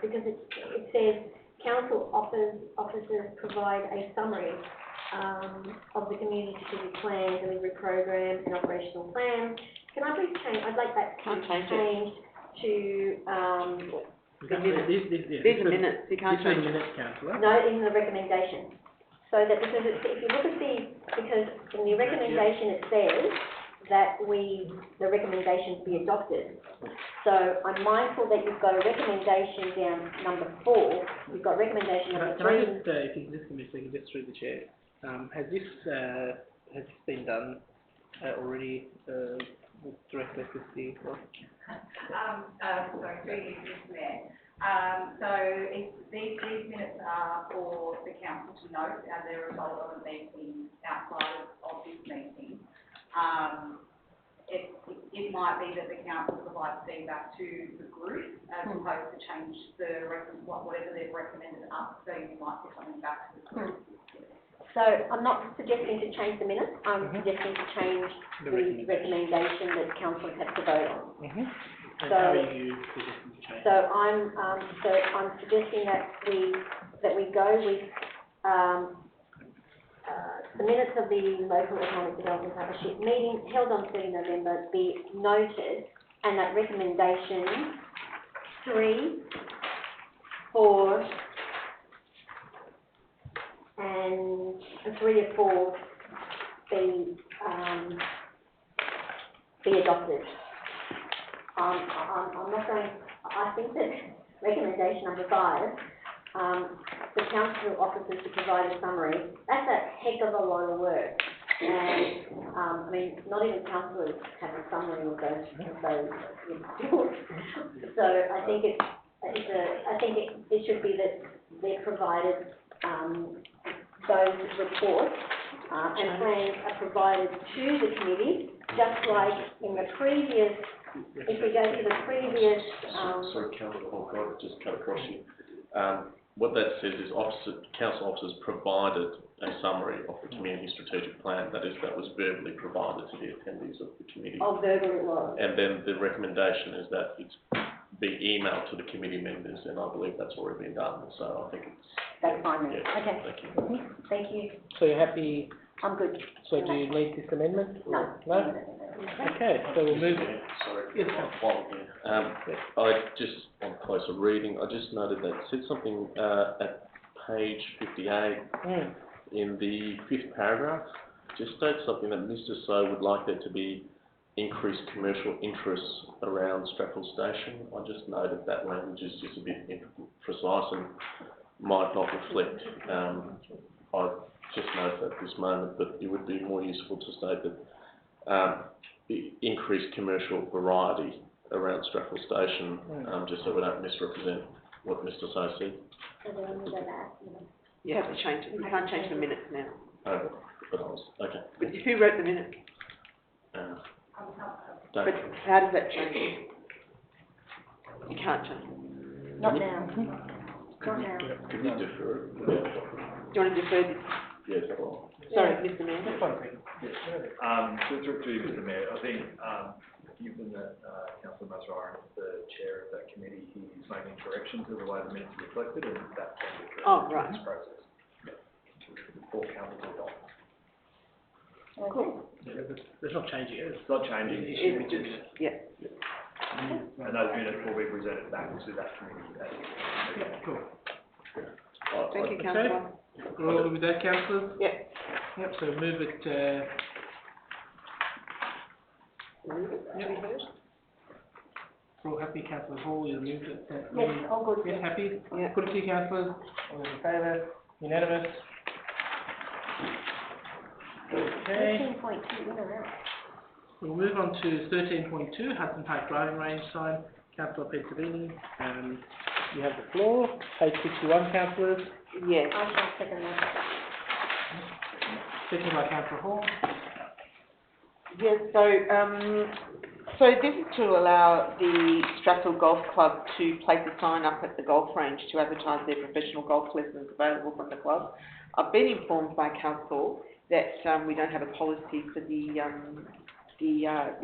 because it says council officers provide a summary of the community strategic plan, delivery program and operational plan. Can I please change, I'd like that to change to, These are minutes, you can't change it. minutes, councillor. no, in the recommendation. So that, because if you look at because in the recommendation it says that the recommendations be adopted. So I'm mindful that you've got a recommendation down number 4, you've got recommendation number 3. Can I just, if you can just give me a second, just through the chair, has this been done already, Director Christie. Sorry, through you, Mr. Mayor. So if these minutes are for the council to note as a result of a meeting outside of this meeting, it might be that the council provides feedback to the group as opposed to change whatever they've recommended up, so you might be coming back to the group. So I'm not suggesting to change the minutes, I'm suggesting to change the recommendation that council has to vote on. And So- how are you suggesting to change? So I'm suggesting that we go with, the minutes of the local economic development partnership meeting held on 30 November be noted, and that recommendation 3, 4, and 3 or 4 be adopted. I'm not going, I think that recommendation number 5, the council officers to provide a summary, that's a heck of a lot of work. And, I mean, not even councillors have a summary of those reports. So I think it should be that they're provided, those reports, and plans are provided to the committee, just like in the previous, if we go to the previous, Sorry, Councillor, oh God, just cut across you. What that says is council officers provided a summary of the community strategic plan, that was verbally provided to the attendees of the committee. oh, verbal it was. And then the recommendation is that it's be emailed to the committee members, and I believe that's already been done, so I think it's... That's fine then. Yeah, Okay. thank you. Thank you. So you're happy, I'm good. so do you need this amendment? No. No? Okay, so we'll move, Sorry, Yes, while I just, on closer reading, I just noted that it said something at page 58 in the 5th paragraph, just states something that Mr. So would like there to be increased commercial interest around Strathfield Station. I just noted that language is just a bit imprecise and might not reflect. I just note at this moment that it would be more useful to state that the increased commercial variety around Strathfield Station, just so we don't misrepresent what Mr. So said. You have to change it, you can't change the minutes now. But I was, okay. But who wrote the minutes? Don't, But how does that change it? You can't change it. Not now. Not now. could we defer? Do you want to defer this? Yes, I will. Sorry, Mr. Mayor. just one second. To you, Mr. Mayor, I think, given that, Councillor Masraran is the chair of that committee, he's making corrections to the way the minutes are reflected, and that can be corrected Oh, in right. this process. For council to adopt. Cool. There's not changing it. It's not changing, It's just, yeah. and those minutes will be presented back to that committee. Cool. Thank you, Okay. Councillor. We're all good with that, councillors? Yeah. Yep, so move it, we're all happy, councillor Hall, you moved it, Yes, all good. yes, happy? Yeah. Put it to you, councillors, all those in favour, unanimous? Okay, 13.2 in or out? we'll move on to 13.2, Hudson Park Driving Range sign, councillor Pezzavini, you have the floor, page 61, councillors, Yes. I shall second that. second by councillor Hall. Yes, so this is to allow the Strathfield Golf Club to place a sign up at the golf range to advertise their professional golf lessons available from the club. I've been informed by council that we don't have a policy for the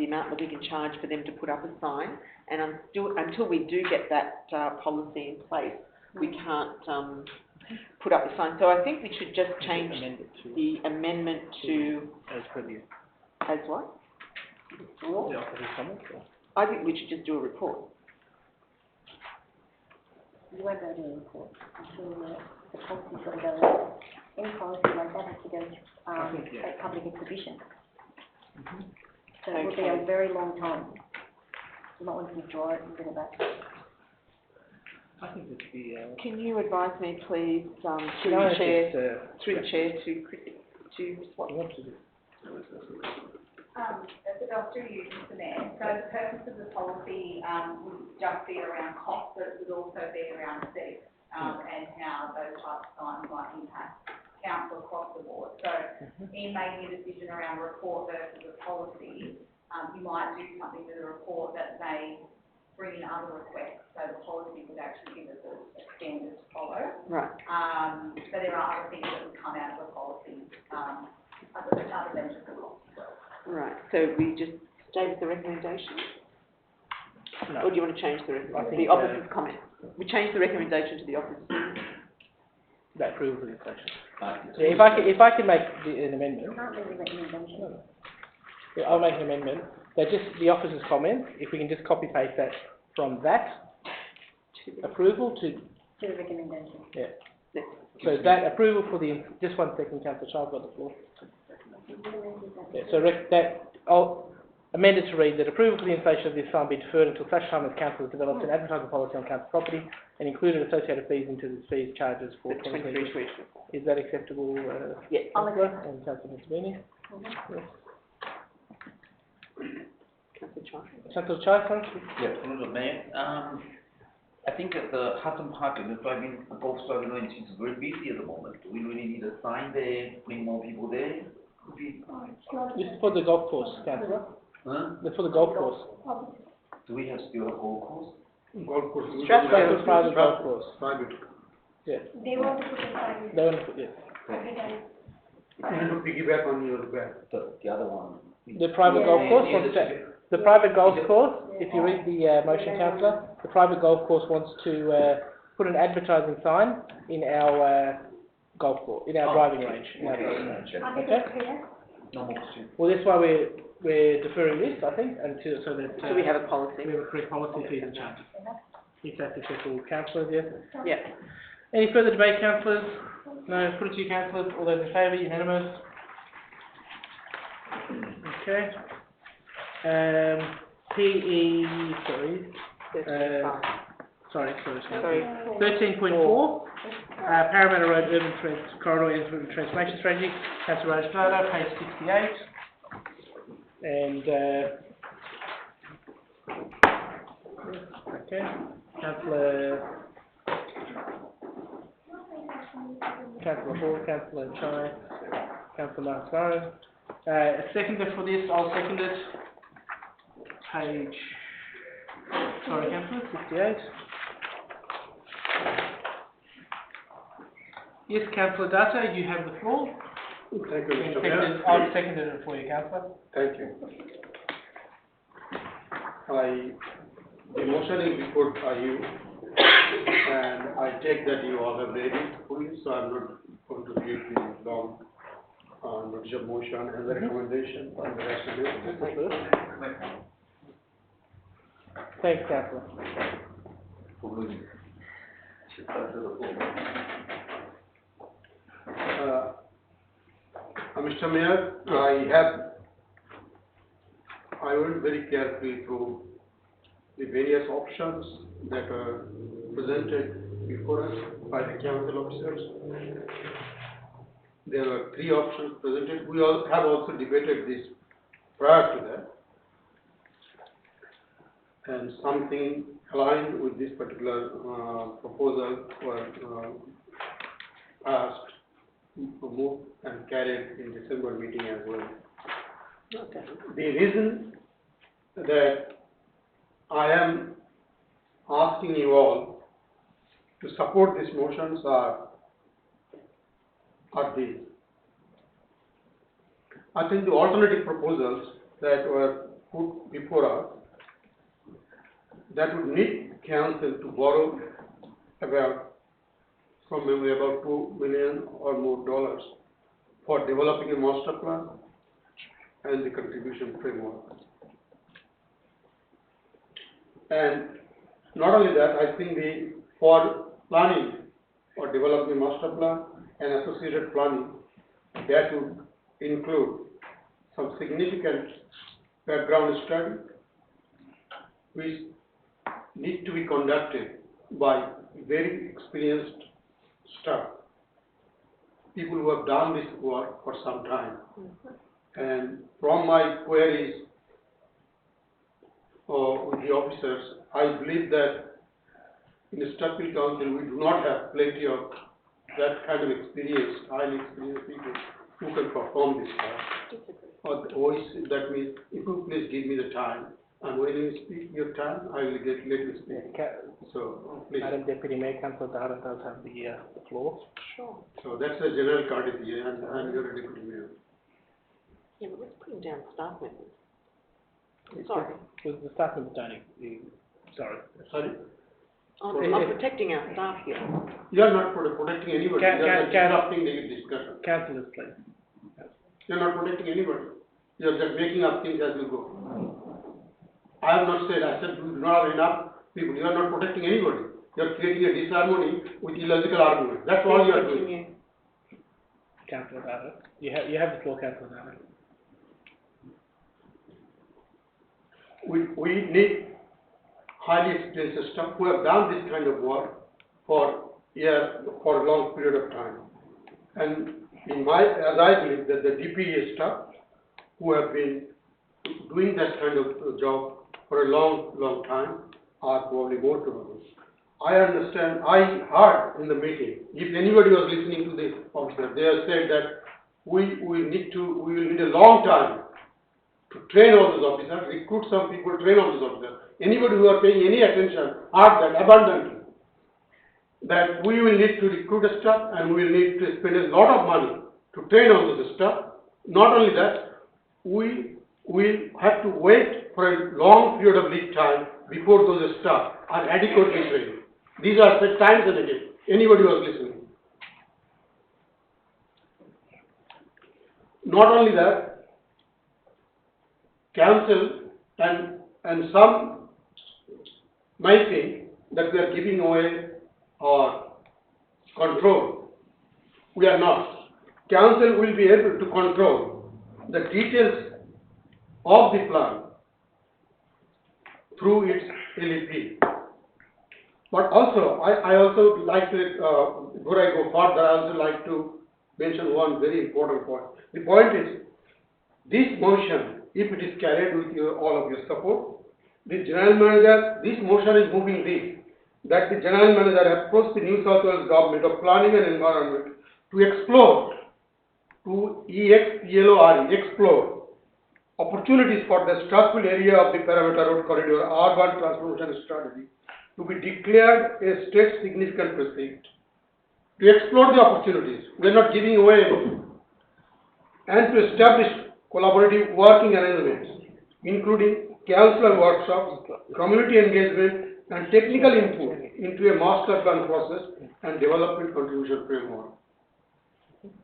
amount that we can charge for them to put up a sign, and until we do get that policy in place, we can't put up a sign. So I think we should just change Amend it to, the amendment to, as per the, as what? the officer's comments, or? I think we should just do a report. You won't go to the report until the policy's got to go out. Any policy like that has to go to, I think, yeah. a public exhibition. Mhm. So it will be a very long time. You might want to draw it and bring it back. I think it should be, Can you advise me, please, through no, the it's, chair, through the chair to what? you want to do, I'll do you, Mr Mayor. So the purpose of the policy, would just be around cost, but it would also be around aesthetics, and how those types of signs might impact council across the board. So in making a decision around a report versus a policy, you might do something with a report that may bring in other requests, so the policy would actually give us a standard to follow. Right. So there are other things that would come out of a policy, other than just the cost as well. Right, so we just stay with the recommendation? No. Or do you want to change the, I think, the officer's comment? We change the recommendation to the officer. That approval of the inflation. But Yeah, if I can make an amendment, Can't do the recommendation. yeah, I'll make an amendment, that just the officer's comment, if we can just copy paste that from that approval to, To the recommendation. yeah. Yes. So that approval for the, just one second, councillor Child got the floor. Yeah, so I'll amend it to read that approval for the inflation of this fund be deferred until such time as council has developed an advertising policy on council property and included associated fees into the fees charges for The 23. Is that acceptable, Yes. councillor and councillor Mr. Yes. Councillor Chai. Councillor Chai, sorry? yeah, through the mayor, I think that the Hudson Park and the driving, the golf driving range is very busy at the moment. Do we really need a sign there, bring more people there? Could be, This is for the golf course, councillor. huh? This is for the golf course. Do we have still a golf course? Golf course. Stratford private golf course. Private. Yeah, They want to put a sign. they want to put, yeah. You to piggyback on your back. The other one. The private golf course wants to, the private golf course, if you read the motion, councillor, the private golf course wants to put an advertising sign in our golf course, in our driving range. In our driving range. Okay? No more questions. Well, that's why we're deferring this, I think, until, so that So we have a policy? we have a correct policy, fees and charges. If that's acceptable, councillors, yes? Yeah. Any further debate, councillors? No, put it to you, councillors, all those in favour, unanimous? Okay. PE, sorry, Sorry. 13.4, Parramatta Road Urban Corridor Transformation Strategy, Councillor Rajnada, page 68. And, okay, Councillor Hall, Councillor Chai, Councillor Masaru. Seconder for this, I'll second it. Page, sorry, Councillor, 68. Yes, Councillor Data, you have the floor. Thank you, Mr. Mayor. I've seconded it for you, Councillor. Thank you. The motion is before you, and I take that you all have read it fully, so I'm not going to read the long notice of motion and the recommendation and the rest of it. Thanks, Councillor. Mr. Mayor, I went very carefully through the various options that are presented before us by the council officers. There were 3 options presented. We all have also debated this prior to that. And something aligned with this particular proposal was passed, moved and carried in December meeting as well. Okay. The reason that I am asking you all to support these motions are these. I think the alternative proposals that were put before us, that would need council to borrow from memory about $2 million or more dollars for developing a master plan and the contribution framework. And not only that, I think for planning or developing a master plan and associated planning, that would include some significant background study, which need to be conducted by very experienced staff, people who have done this work for some time. And from my queries with the officers, I believe that in the Strathfield Council, we do not have plenty of that kind of experience, highly experienced people who can perform this task. Or the voice, that means, if you please give me the time, and when you speak your time, I will let you speak. So, please. Madam Deputy Mayor, Councillor Dara does have the floor. Sure. So that's a general courtesy, and you're a deputy mayor. Yeah, but let's put him down staff members. Sorry. The staff members don't, sorry. Sorry? I'm protecting our staff here. You are not protecting anybody, you are just interrupting the discussion. Councillors, please. You are not protecting anybody. You are just making up things as you go. I have not said, I said you do not have enough people. You are not protecting anybody. You are creating a disharmony with illogical arguments. That's all you are doing. Councillor Dara, you have the floor, Councillor Dara. We need highly experienced staff who have done this kind of work for a long period of time. And as I believe that the DPE staff who have been doing that kind of job for a long time are probably more capable. I understand, I heard in the meeting, if anybody was listening to the officer, they have said that we will need a long time to train all those officers, recruit some people, train all those officers. Anybody who are paying any attention heard that abundantly. That we will need to recruit a staff and we will need to spend a lot of money to train all those staff. Not only that, we will have to wait for a long period of lead time before those staff are adequately trained. These are said times and again. Anybody who was listening. Not only that, council and some might think that we are giving away our control. We are not. Council will be able to control the details of the plan through its LEP. But also, I also like to, before I go further, I also like to mention one very important point. The point is, this motion, if it is carried with all of your support, the general manager, this motion is moving this, that the general manager approach the New South Wales Government of Planning and Environment to explore, to explore opportunities for the Strathfield area of the Parramatta Road Corridor urban transformation strategy to be declared a state significant precinct. To explore the opportunities, we are not giving away anything, and to establish collaborative working arrangements, including council workshops, community engagement, and technical input into a master plan process and development contribution framework.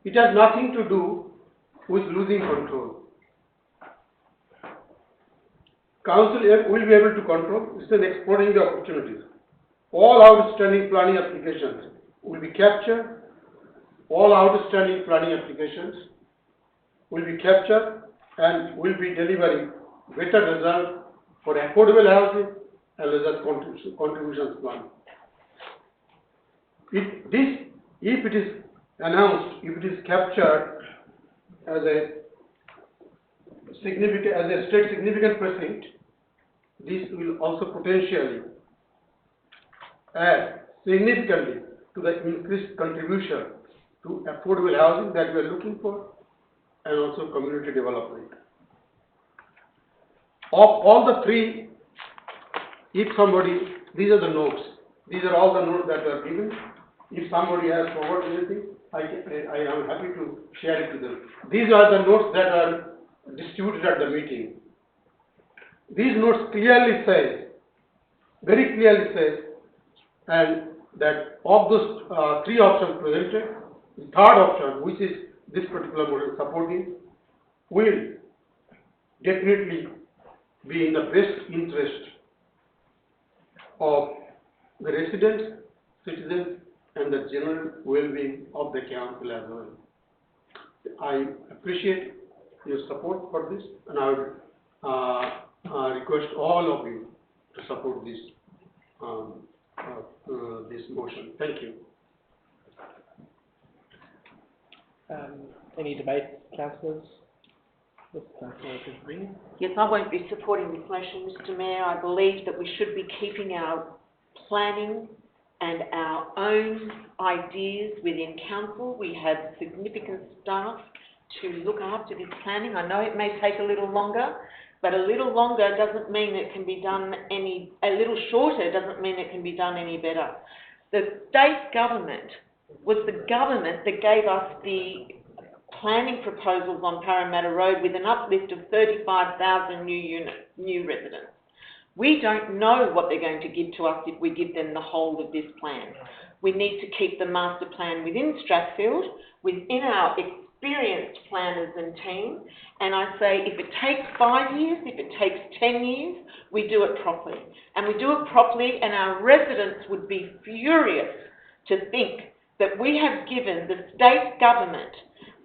It has nothing to do with losing control. Council will be able to control, instead exploring the opportunities. All outstanding planning applications will be captured. All outstanding planning applications will be captured and will be delivering better results for affordable housing as well as contributions plan. If it is announced, if it is captured as a state significant precinct, this will also potentially add significantly to the increased contribution to affordable housing that we are looking for, and also community development. Of all the three, if somebody, these are the notes, these are all the notes that are given. If somebody has forwarded anything, I am happy to share it to them. These are the notes that are distributed at the meeting. These notes clearly say, very clearly says, and that of those three options presented, the third option, which is this particular model supporting, will definitely be in the best interest of the residents, citizens, and the general well-being of the council as well. I appreciate your support for this, and I would request all of you to support this this motion. Thank you. Any debate, councillors? Yes, I won't be supporting this motion, Mr Mayor. I believe that we should be keeping our planning and our own ideas within council. We have significant staff to look after this planning. I know it may take a little longer, but a little longer doesn't mean it can be done a little shorter doesn't mean it can be done any better. The state government was the government that gave us the planning proposals on Parramatta Road with an uplift of 35,000 new residents. We don't know what they're going to give to us if we give them the whole of this plan. We need to keep the master plan within Strathfield, within our experienced planners and team, and I say if it takes 5 years, if it takes 10 years, we do it properly. And we do it properly, and our residents would be furious to think that we have given the state government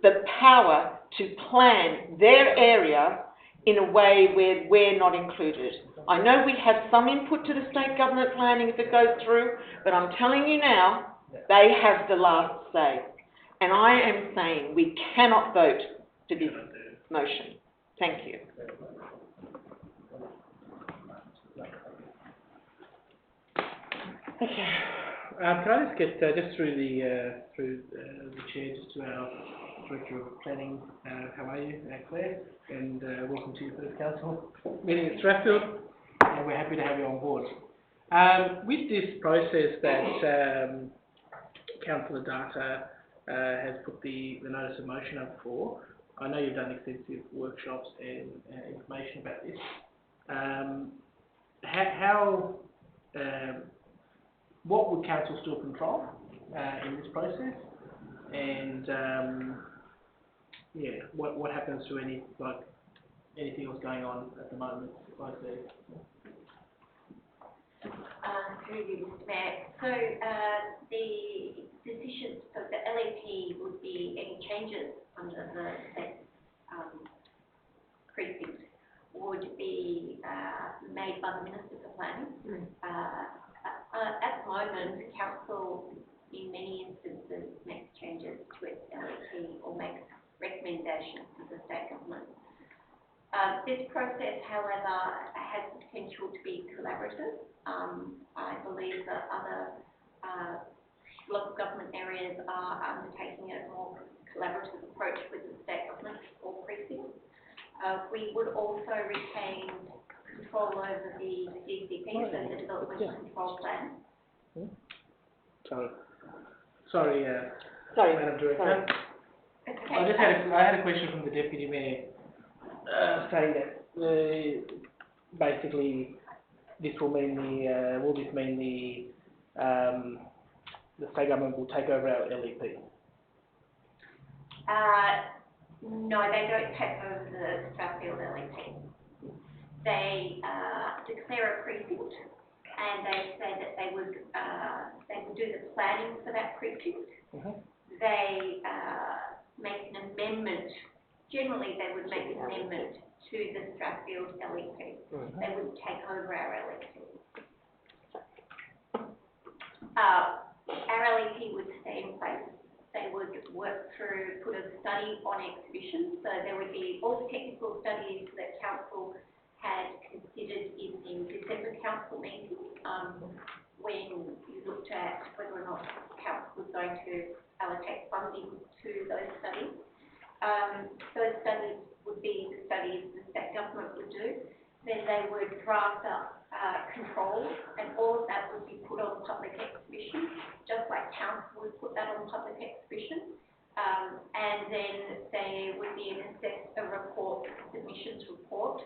the power to plan their area in a way where we're not included. I know we have some input to the state government planning if it goes through, but I'm telling you now, they have the last say. And I am saying we cannot vote for this motion. Thank you. Okay. Can I just get just through the chair just to our Director of Planning. How are you, Claire? And welcome to your first council meeting at Strathfield. And we're happy to have you on board. With this process that Councillor Data has put the notice of motion up for, I know you've done extensive workshops and information about this. What would council still control in this process? And yeah, what happens to anything else going on at the moment, like the through you, Mr. Mayor. So the decisions, so the LEP would be any changes under the precinct would be made by the Minister for Planning. At the moment, the council in many instances makes changes to its LEP or makes recommendations to the state government. This process, however, has the potential to be collaborative. I believe that other local government areas are undertaking a more collaborative approach with the state government or precincts. We would also retain control over the DCPs and the Development Control Plan. Sorry, Madam Director. Okay. I had a question from the Deputy Mayor saying that basically this will mean the state government will take over our LEP? No, they don't take over the Strathfield LEP. They declare a precinct, and they say that they would do the planning for that precinct. They make an amendment. Generally, they would make an amendment to the Strathfield LEP. They wouldn't take over our LEP. Our LEP would stay in place. They would work through, put a study on exhibitions. So there would be all the technical studies that council had considered in the December council meeting when you looked at whether or not council was going to allocate funding to those studies. Those studies would be the studies the state government would do. Then they would draft up controls, and all of that would be put on public exhibition, just like council would put that on public exhibition. And then they would be assessed a report, submissions report,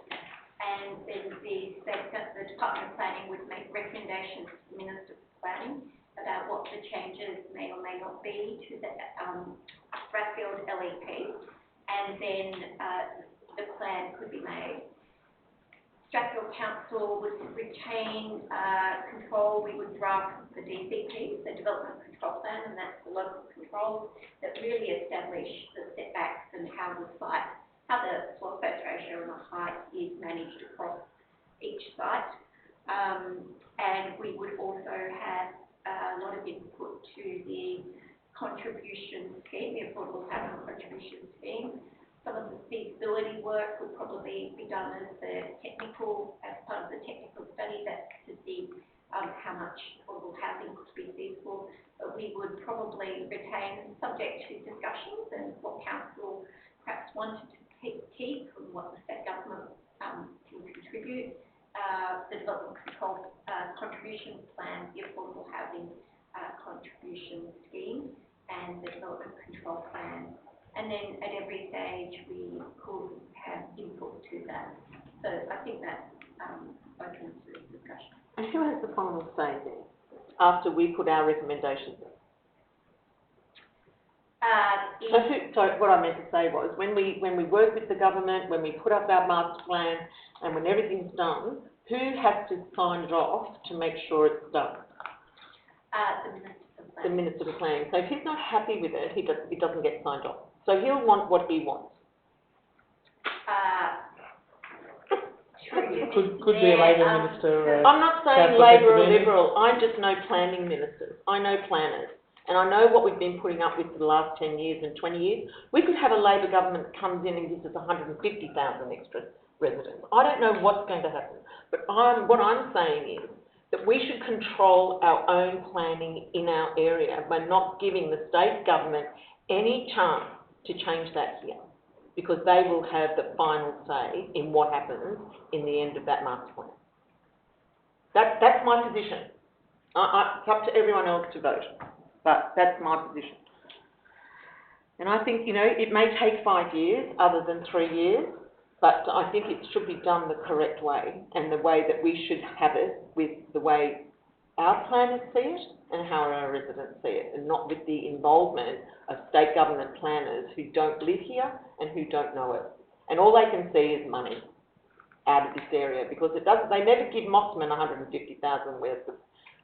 and then the Department of Planning would make recommendations to the Minister for Planning about what the changes may or may not be to the Strathfield LEP, and then the plan could be made. Strathfield Council would retain control. We would draft the DCP, the Development Control Plan, and that's the local controls that really establish the setbacks and how the site, how the soil surface ratio and the height is managed across each site. And we would also have a lot of input to the contribution scheme, the affordable housing contribution scheme. Some of the feasibility work would probably be done as part of the technical study to see how much affordable housing could be feasible. But we would probably retain, subject to discussions and what council perhaps wanted to keep and what the state government can contribute, the development control contribution plan, the affordable housing contribution scheme, and the development control plan. And then at every stage we could have input to that. So I think that's open to discussion. And who has the final say then, after we put our recommendations in? So what I meant to say was, when we work with the government, when we put up our master plan, and when everything's done, who has to sign it off to make sure it's done? The Minister for Planning. So if he's not happy with it, it doesn't get signed off. So he'll want what he wants. Could be a Labor minister. I'm not saying Councillor Labor or Pennsylvania. Liberal. I just know planning ministers. I know planners. And I know what we've been putting up with for the last 10 years and 20 years. We could have a Labor government that comes in and gives us 150,000 extra residents. I don't know what's going to happen. But what I'm saying is that we should control our own planning in our area by not giving the state government any chance to change that here, because they will have the final say in what happens in the end of that master plan. That's my position. It's up to everyone else to vote, but that's my position. And I think, it may take 5 years other than 3 years, but I think it should be done the correct way, and the way that we should have it with the way our planners see it and how our residents see it, and not with the involvement of state government planners who don't live here and who don't know it. And all they can see is money out of this area, because they never give Mossman 150,000 worth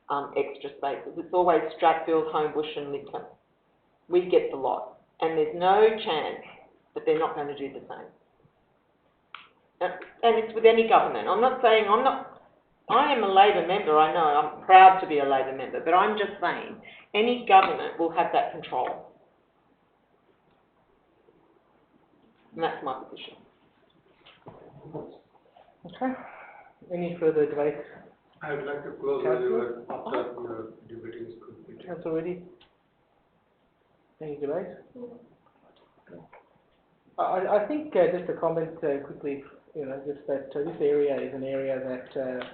of extra spaces. It's always Strathfield, Homebush and Lidcombe. We get the lot, and there's no chance that they're not going to do the same. And it's with any government. I am a Labor member, I know, I'm proud to be a Labor member, but I'm just saying, any government will have that control. And that's my position. Okay. Any further debate? I would like to close the debate after your debating is completed. Councillor Reddy? Any debate? I think just a comment quickly, just that this area is an area that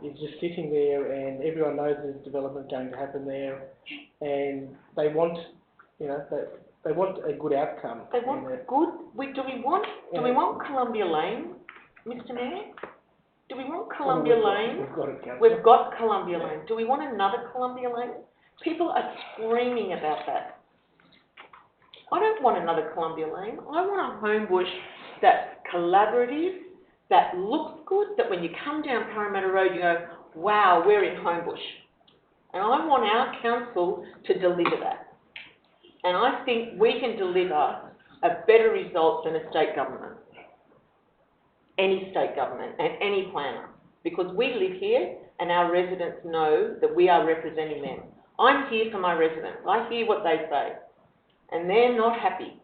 is just sitting there, and everyone knows there's development going to happen there, and they want, they want a good outcome. They want good. Do we want Columbia Lane, Mr. Mayor? Do we want Columbia Lane? We've got Columbia Lane. Do we want another Columbia Lane? People are screaming about that. I don't want another Columbia Lane. I want a Homebush that's collaborative, that looks good, that when you come down Parramatta Road you go, wow, we're in Homebush. And I want our council to deliver that. And I think we can deliver a better result than a state government. Any state government and any planner. Because we live here and our residents know that we are representing them. I'm here for my residents. I hear what they say. And they're not happy.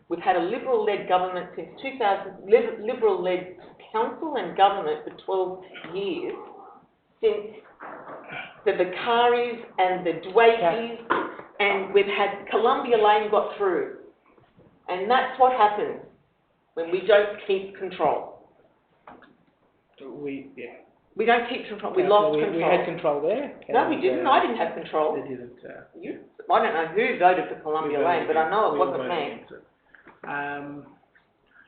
We've had a Liberal-led government since 2000, Liberal-led council and government for 12 years, since the Vicaris and the Dwakis, and we've had Columbia Lane got through. And that's what happens when we don't keep control. We don't keep control. We lost control. We had control there. No, we didn't. I didn't have control. They didn't. I don't know who voted for Columbia Lane, but I know it wasn't me.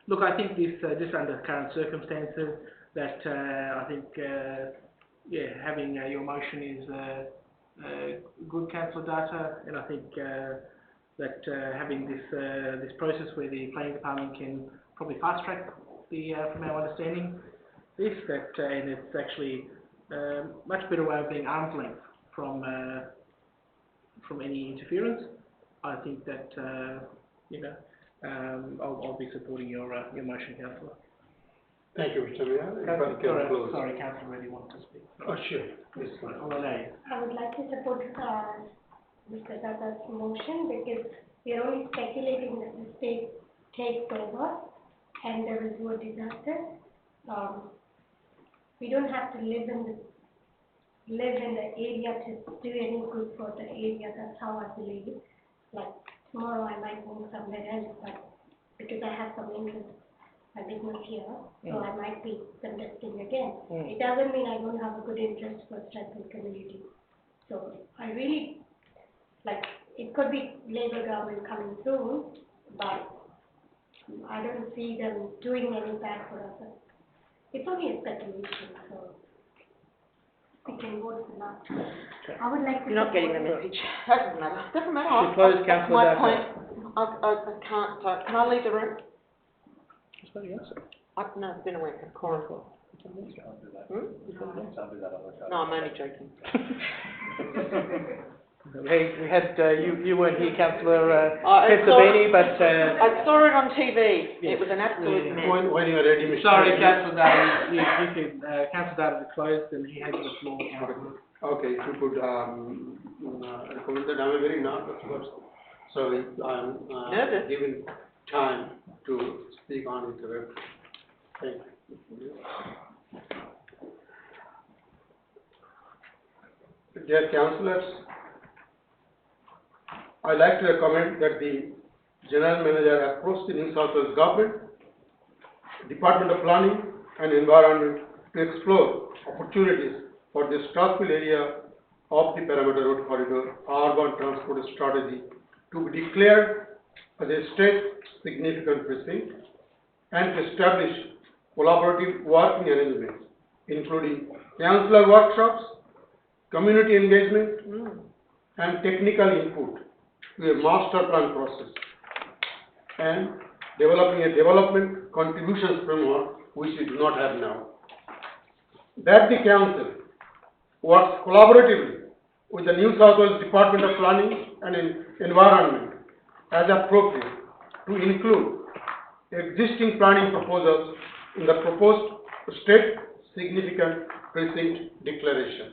Look, I think this, just under current circumstances, that I think, having your motion is good, Councillor Data, and I think that having this process where the planning department can probably fast track the, from our understanding, and it's actually much better way of being arm's length from any interference. I think that I'll be supporting your motion, Councillor. Thank you, Mr. Mayor. Sorry, Councillor Reddy wants to speak. Oh, sure. Yes, I'll allow you. I would like to support Mr. Tata's motion, because we are only speculating that the state takes over and there is a disaster, we don't have to live in the area to do any good for the area. That's how I believe it. Like tomorrow I might move somewhere else, but because I have some interest, my business here, so I might be contesting again. It doesn't mean I don't have a good interest for Strathfield community. So I really, like, it could be Labour government coming soon, but I don't see them doing any bad for us. It's only a speculation, so we can vote for that. I would like to. You're not getting the message. That doesn't matter. Should close That's Councillor my Data. point. I can't, can I leave the room? No, it's been a week, quorum. No, I'm only joking. We had, you weren't here, Councillor I Pensavini, but I saw it on TV. Yes. It was an absolute mess. When you are ready, Mr. sorry, Chairman. Councillor Data, you can, Councillor Data closed and he has the floor, Councillor. Okay, if you could, recommend that, I'm a very nervous person, so I'm, Nervous? giving time to speak on it. Thank you. Dear councillors, I'd like to recommend that the General Manager approach the New South Wales Government, Department of Planning and Environment to explore opportunities for the Strathfield area of the Parramatta Road Corridor urban transport strategy to be declared as a state significant precinct and to establish collaborative working arrangements, including councillor workshops, community engagement, and technical input to a master plan process, and developing a development contributions framework which we do not have now. That the council works collaboratively with the New South Wales Department of Planning and Environment as appropriate to include existing planning proposals in the proposed state significant precinct declaration.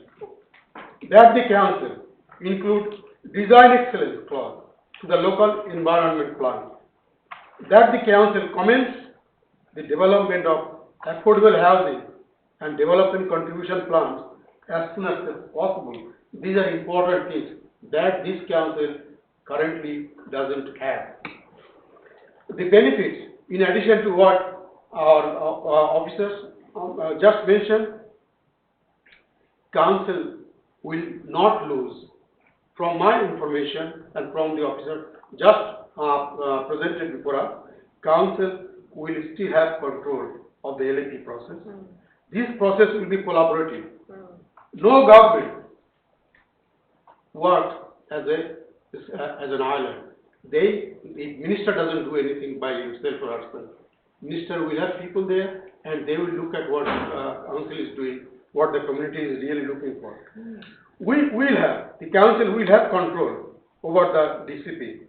That the council include design excellence clause to the local environment plan. That the council commence the development of affordable housing and development contribution plans as soon as possible. These are important things that this council currently doesn't have. The benefits, in addition to what our officers just mentioned, council will not lose. From my information and from the officer just presented before us, council will still have control of the LAP process. This process will be collaborative. No government works as an island. The minister doesn't do anything by himself or herself. Minister will have people there and they will look at what council is doing, what the community is really looking for. The council will have control over the DCP.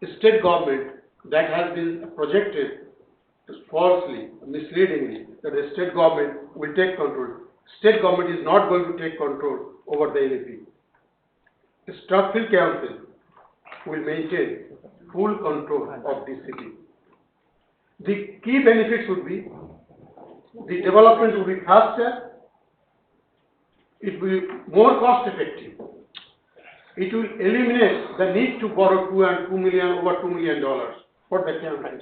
The state government that has been projected falsely, misleadingly, that the state government will take control. State government is not going to take control over the LAP. The Strathfield Council will maintain full control of DCP. The key benefits would be the development will be faster, it will be more cost effective, it will eliminate the need to borrow over $2 million for the council.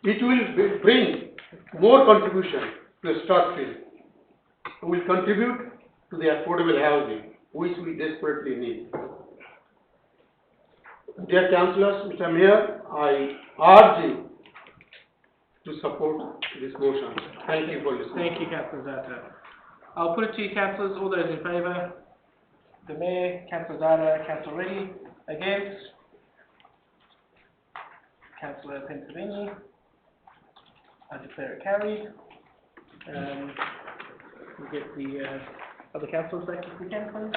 It will bring more contribution to Strathfield. It will contribute to the affordable housing which we desperately need. Dear councillors, Mr. Mayor, I urge you to support this motion. Thank you for listening. Thank you, Councillor Data. I'll put it to you, councillors. All those in favour? The Mayor, Councillor Data, Councillor Reddy. Against? Councillor Pensavini. I declare it carried. We'll get the other councillors back if we can, please.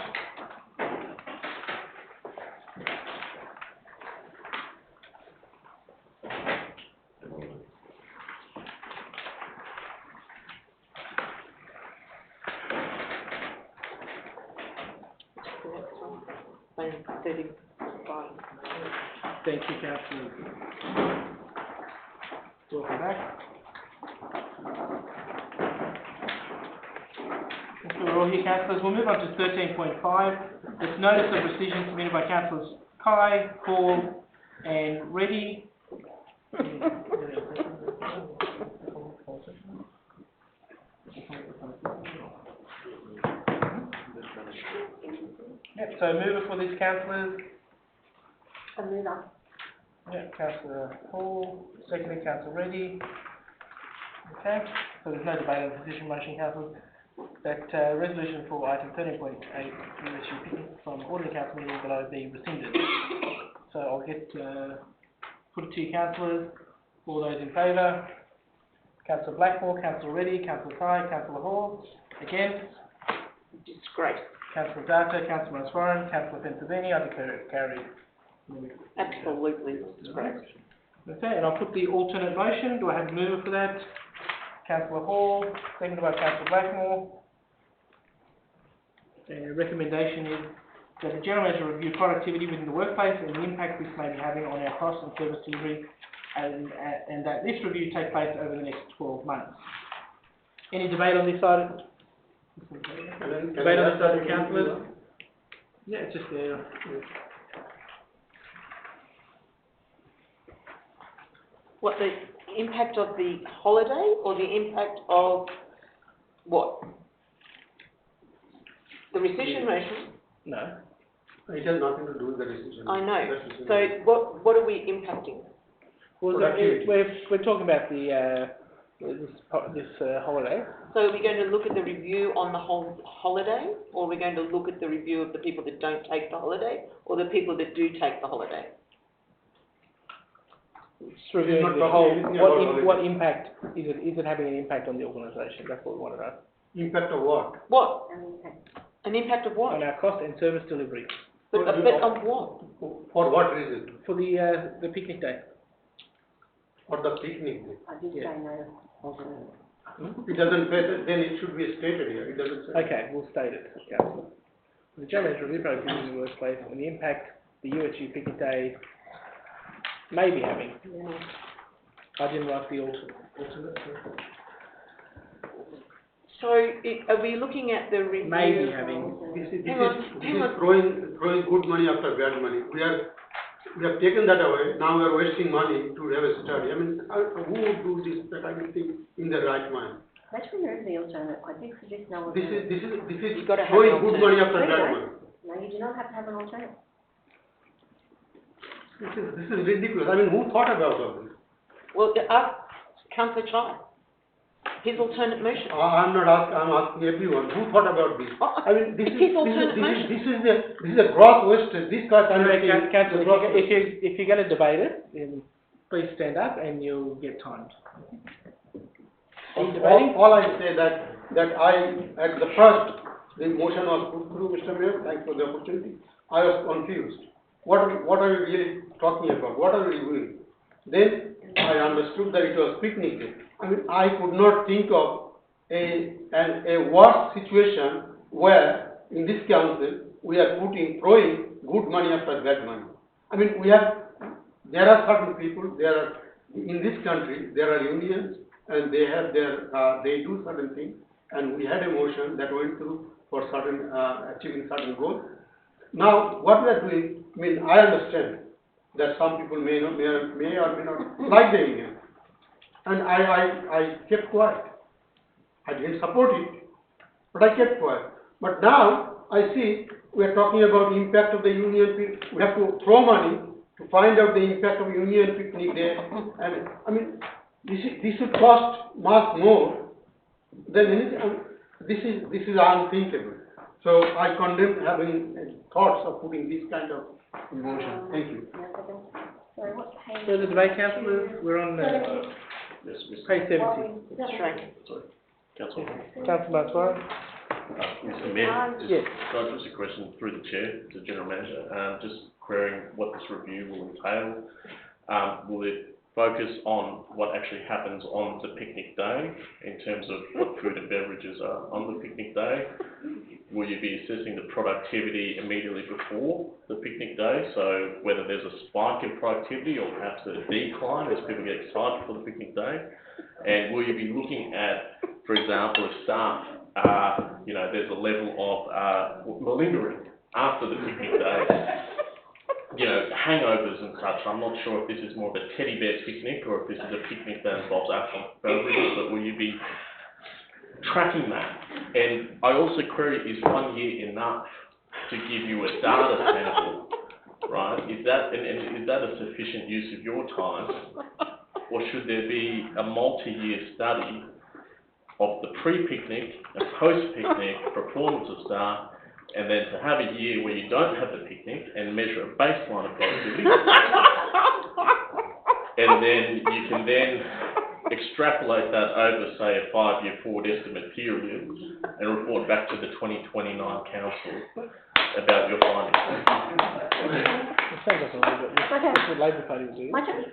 Next one, 35. Thank you, councillors. Welcome back. Okay, we're all here, councillors. We'll move on to 13.5. It's notice of rescission submitted by councillors Kai, Hall and Reddy. Yep, so mover for these councillors. A mover. Yeah, councillor Hall, secondly councillor Reddy. Okay, so there's no debate on the decision motion, councillors. That resolution for item 13.8, USU picnic from ordinary council meeting below be rescinded. So I'll get, put it to you, councillors. All those in favour? Councillor Blackmore, councillor Reddy, councillor Kai, councillor Hall. Against? Disgrace. Councillor Data, councillor Maswaran, councillor Pensavini, I declare it carried. Absolutely disgrace. Okay, and I'll put the alternate motion. Do I have a mover for that? Councillor Hall, seconded by councillor Blackmore. The recommendation is that the general manager review productivity within the workplace and the impact this may be having on our cost and service delivery, and that this review take place over the next 12 months. Any debate on this item? Debate on this item, councillors? Yeah, it's just there. What, the impact of the holiday or the impact of what? The rescission motion? No. It has nothing to do with the decision. I know. That's the So decision. what are we impacting? Well, Productivity. we're talking about the this holiday. So are we going to look at the review on the whole holiday, or are we going to look at the review of the people that don't take the holiday, or the people that do take the holiday? It's reviewing not the talking whole, anything about holiday. what impact is it having an impact on the organisation? That's what we want to know. Impact of what? What? An impact. An impact of what? On our cost and service delivery. But on what? For what reason? For the picnic day. For the picnic day. I did Yeah. say no. It doesn't say that, then it should be stated here, it doesn't say. Okay, we'll state it, councillor. The general manager review productivity in the workplace and the impact the USU picnic day may be having. I didn't write the alternate. So are we looking at the review? May be having. This is Hang on. throwing good money after bad money. We have taken that away, now we are wasting money to have a study. I mean, who would do this, that I would think in the right mind? Let's remove the alternate. I did suggest no This alternate. is You've got to have throwing an good alternate. money after No, you bad don't. money. No, you do not have to have an alternate. This is ridiculous. I mean, who thought about all this? Well, ask councillor Chai. His alternate motion. I'm not asking, I'm asking everyone, who thought about this? I mean, It's his alternate motion. this is a gross wastage, this kind of thing. Councillor, is gross if you're going to debate it, then please stand up and you'll get timed. Are you debating? All I say that I, at the first, the motion was put through, Mr. Mayor, thanks for the opportunity. I was confused. What are we really talking about? What are we doing? Then I understood that it was picnic day. I mean, I could not think of a worse situation where in this council we are throwing good money after bad money. I mean, there are certain people, in this country, there are unions and they have they do certain things, and we had a motion that went through for achieving certain goals. Now, what we are doing, I mean, I understand that some people may or may not like the union, and I kept quiet. I didn't support it, but I kept quiet. But now I see we are talking about impact of the union. We have to throw money to find out the impact of union picnic day, and I mean, this should cost much more than anything. I mean, this is unthinkable. So I condemn having thoughts of putting this kind of motion. Thank you. Sorry, what page? Further debate, councillors? We're on Yes, page 70. Councillor. Councillor Maswaran? Mr. Mayor, Yes. just a question through the chair to the general manager, just querying what this review will entail. Will it focus on what actually happens on the picnic day in terms of what food and beverages are on the picnic day? will you be assessing the productivity immediately before the picnic day? So whether there's a spike in productivity or perhaps a decline as people get excited for the picnic day? And will you be looking at, for example, if staff there's a level of malingering after the picnic day, hangovers and such. I'm not sure if this is more of a teddy bear picnic or if this is a picnic that involves alcohol beverages, but will you be tracking that? And I also query, is 1 year enough to give you a data sample, right? Is that a sufficient use of your time? Or should there be a multi-year study of the pre-picnic and post-picnic performance of staff, and then to have a year where you don't have the picnic and measure a baseline of productivity, and then you can then extrapolate that over, say, a 5-year forward estimate period and report back to the 2029 council about your findings. It sounds like a Labor, that's what Labor Party will do. My turn?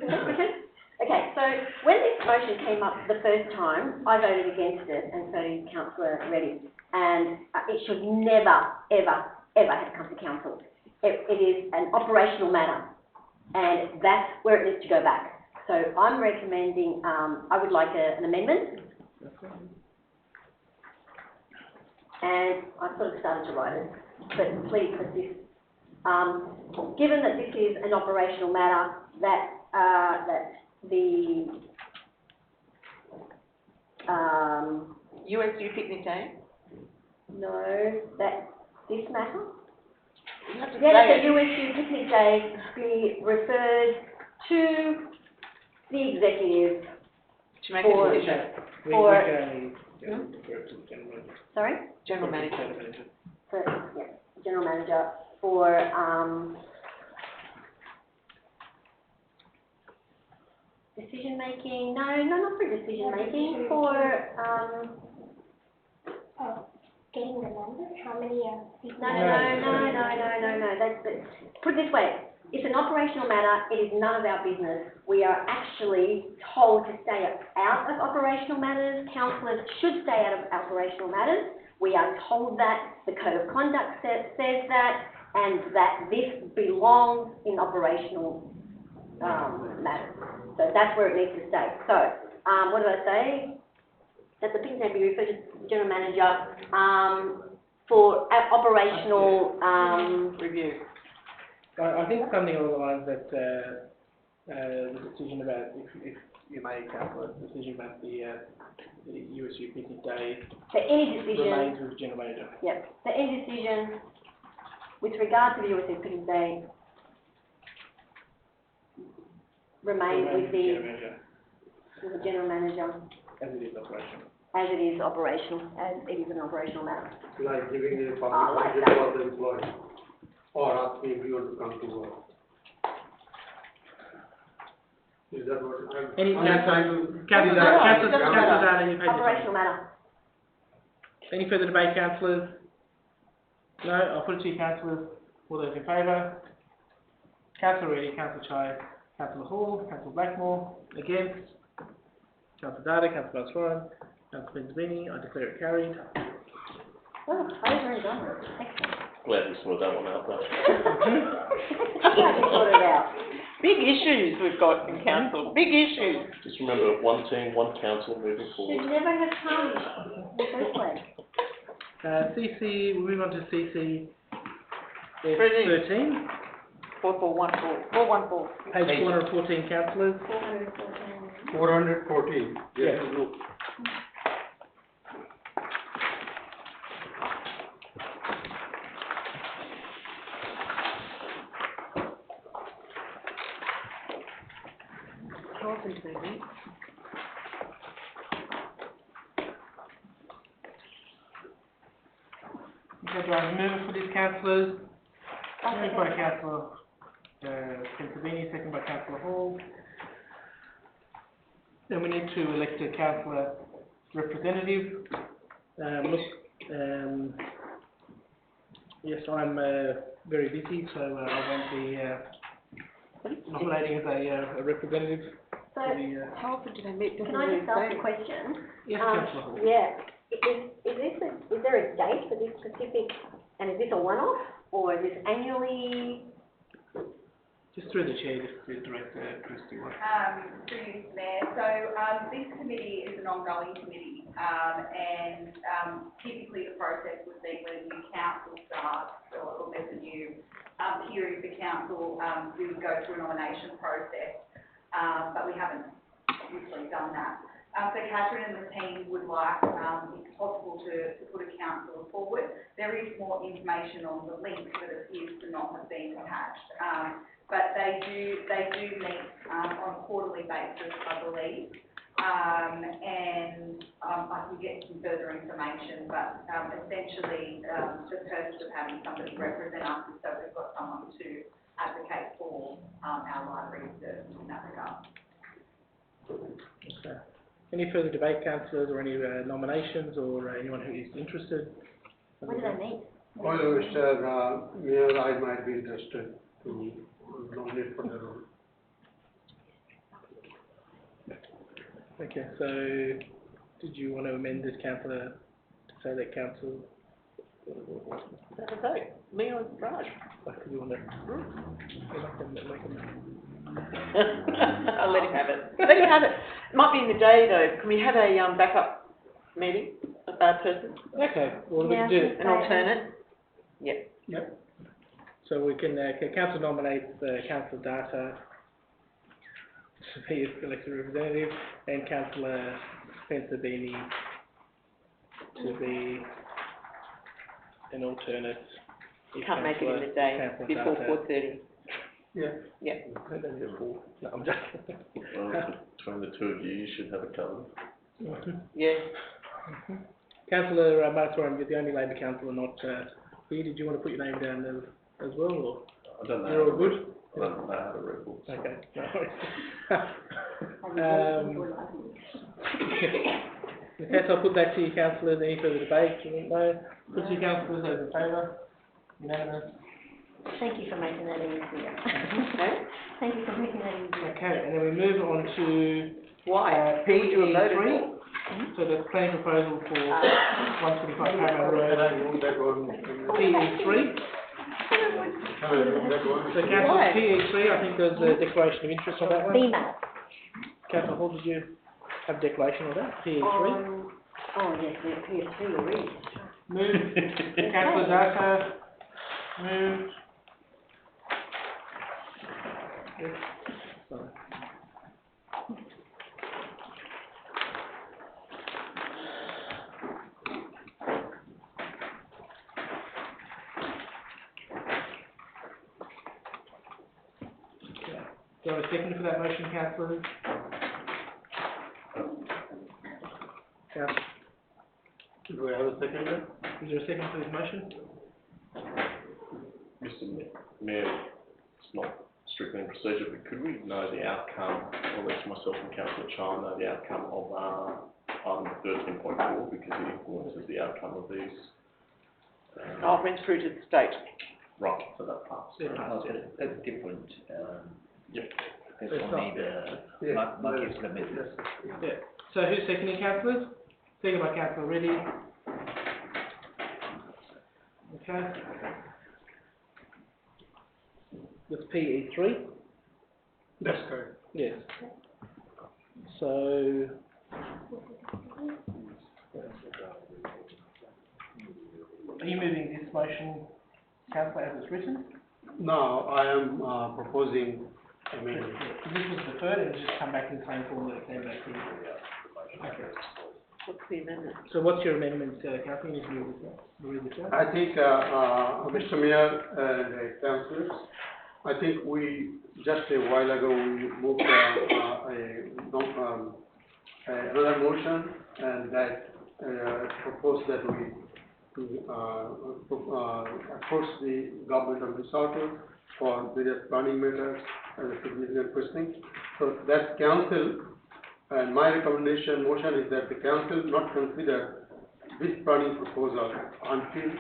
Okay, so when this motion came up the first time, I voted against it, and so did Councillor Reddy. And it should never, ever, ever have come to council. It is an operational matter, and that's where it needs to go back. So I'm recommending, I would like an amendment. And I've sort of started to write it, but please persist. Given that this is an operational matter, that the USU picnic day? no, that this matter? You have to Yeah, say the it. USU picnic day be referred to the executive To make for- a decision. We For- can only refer to the general manager. sorry? General manager. For, yeah, general manager for, decision making, no, not for decision making, for, Getting the numbers, how many people? no, that's, put it this way, it's an operational matter, it is none of our business. We are actually told to stay out of operational matters, councillors should stay out of operational matters. We are told that, the code of conduct says that, and that this belongs in operational, matters. So that's where it needs to stay. So, what did I say? That the picnic be referred to the general manager, for operational, Review. I think something along the lines that, the decision about, if you may, councillor, the decision about the USU picnic day for any decision. remains with the general manager. Yep, so any decision with regard to the USU picnic day remains with general manager, the general manager as it is operational. as it is operational, as it is an operational matter. Like giving a Ah, like public that. holiday for the employee, or asking everyone to come to work. Is that what I'm? Any, I'm just trying to. councillor No, no, it doesn't Councillor matter. Dana, you've had your time. Operational matter. Any further debate, councillors? No, I'll put it to you, councillors. All those in favour? Councillor Reddy, Councillor Chai, Councillor Hall, Councillor Blackmore, against? Councillor Dada, Councillor Bass-Foran, Councillor Benzabini, I declare it carried. Oh, I was already done. Excellent. Glad we sorted that one out though. I can sort it out. Big issues we've got in council, big issues. Just remember, one team, one council moving Should forward. never have come in the first place. CC, we'll move on to CC. Brilliant. 13, 414. page 414, councillors. 414. 414, yes, Yeah. no. How often do they meet? Okay, do I have a mover for these councillors? I'll Moved second by it. councillor, Benzabini, second by councillor Hall. Then we need to elect a councillor representative. Yes, I'm, very busy, so, I won't be, nominating as a representative So, for the, How often do they meet? can I just ask a question? yes, councillor Hall. Yeah, is there a date for this specific, and is this a one-off, or is this annually? Just through the chair, just to direct Christy. Through you, Mr. Mayor. So, this committee is an ongoing committee, and, typically the process would be when a new council starts, or there's a new, period for council, we would go through a nomination process, but we haven't usually done that. So Catherine and the team would like, if possible, to put a councillor forward. There is more information on the link that appears to not have been attached. But they do meet, on a quarterly basis, I believe. And, I can get some further information, but, essentially, the purpose of having somebody represent us is so we've got someone to advocate for, our library service in that regard. Okay. Any further debate, councillors, or any nominations, or anyone who is interested? When do they meet? Well, Mr. Mayor, I might be interested to nominate for the role. Okay, so did you want to amend this, councillor, to say that council? Have a vote, me or Raj? Like, do you want to? I'll let him have it. Let him have it. Might be in the day though. Can we have a backup meeting, a person, Okay, well, we can do. an alternate? Yeah. Yep. So we can council nominate Councillor Data to be his elected representative, and Councillor Spencer Beanie to be an alternate. if Can't make it in the day Councillor before Data- 4:30. Yeah. Yeah. I don't know, before. No, I'm joking. Well, between the two of you, you should have it covered. Yeah. Councillor Martoram, you're the only Labor councillor not here. Did you want to put your name down as well, or? I don't know. You're all good? I don't know how to read books. Okay, no worries. Okay, so I'll put that to you, councillors. Any further debate? No? Put to you, councillors, those in favour? Unanimous? Thank you for making that easier. Okay. Thank you for making that easier. Okay, and then we move on to Why? PE Would you have voted 3. for? So the planning proposal for 125 Paramount Road, That one. PE 3. So councillor, Why? PE 3, I think there's a declaration of interest on that one. Female. Councillor Hall, did you have a declaration on that? PE 3? Oh, yes, we're PS3 already. Moved. Councillor Data. Moved. Yes. Sorry. Do I have a second for that motion, councillors? Councillor, Do we have a second? is there a second for this motion? Mr. Mayor, it's not strictly in procedure, but could we know the outcome, or at least myself and Councillor Chine know the outcome of item 13.4, because it influences the outcome of these. Oh, it went through to the state. Right, so that passed. Yeah, passed, yeah. That's different, Yep. that's It's only Yeah. the market premises. Yeah. So who's seconding, councillors? Second by councillor Reddy. Okay. That's PE 3? That's correct. Yes. So. Are you moving this motion, councillor, as it's written? Now, I am proposing amendment. This was deferred and it's just come back in the same form that it came back in. Okay. What's the amendment? So what's your amendment, councillor? You need to read this out. I think, Mr. Mayor and councillors, I think we, just a while ago, we moved another motion, and that proposed that we approach the government of New South Wales for various planning matters and significant questioning. So that council, and my recommendation motion is that the council not consider this planning proposal until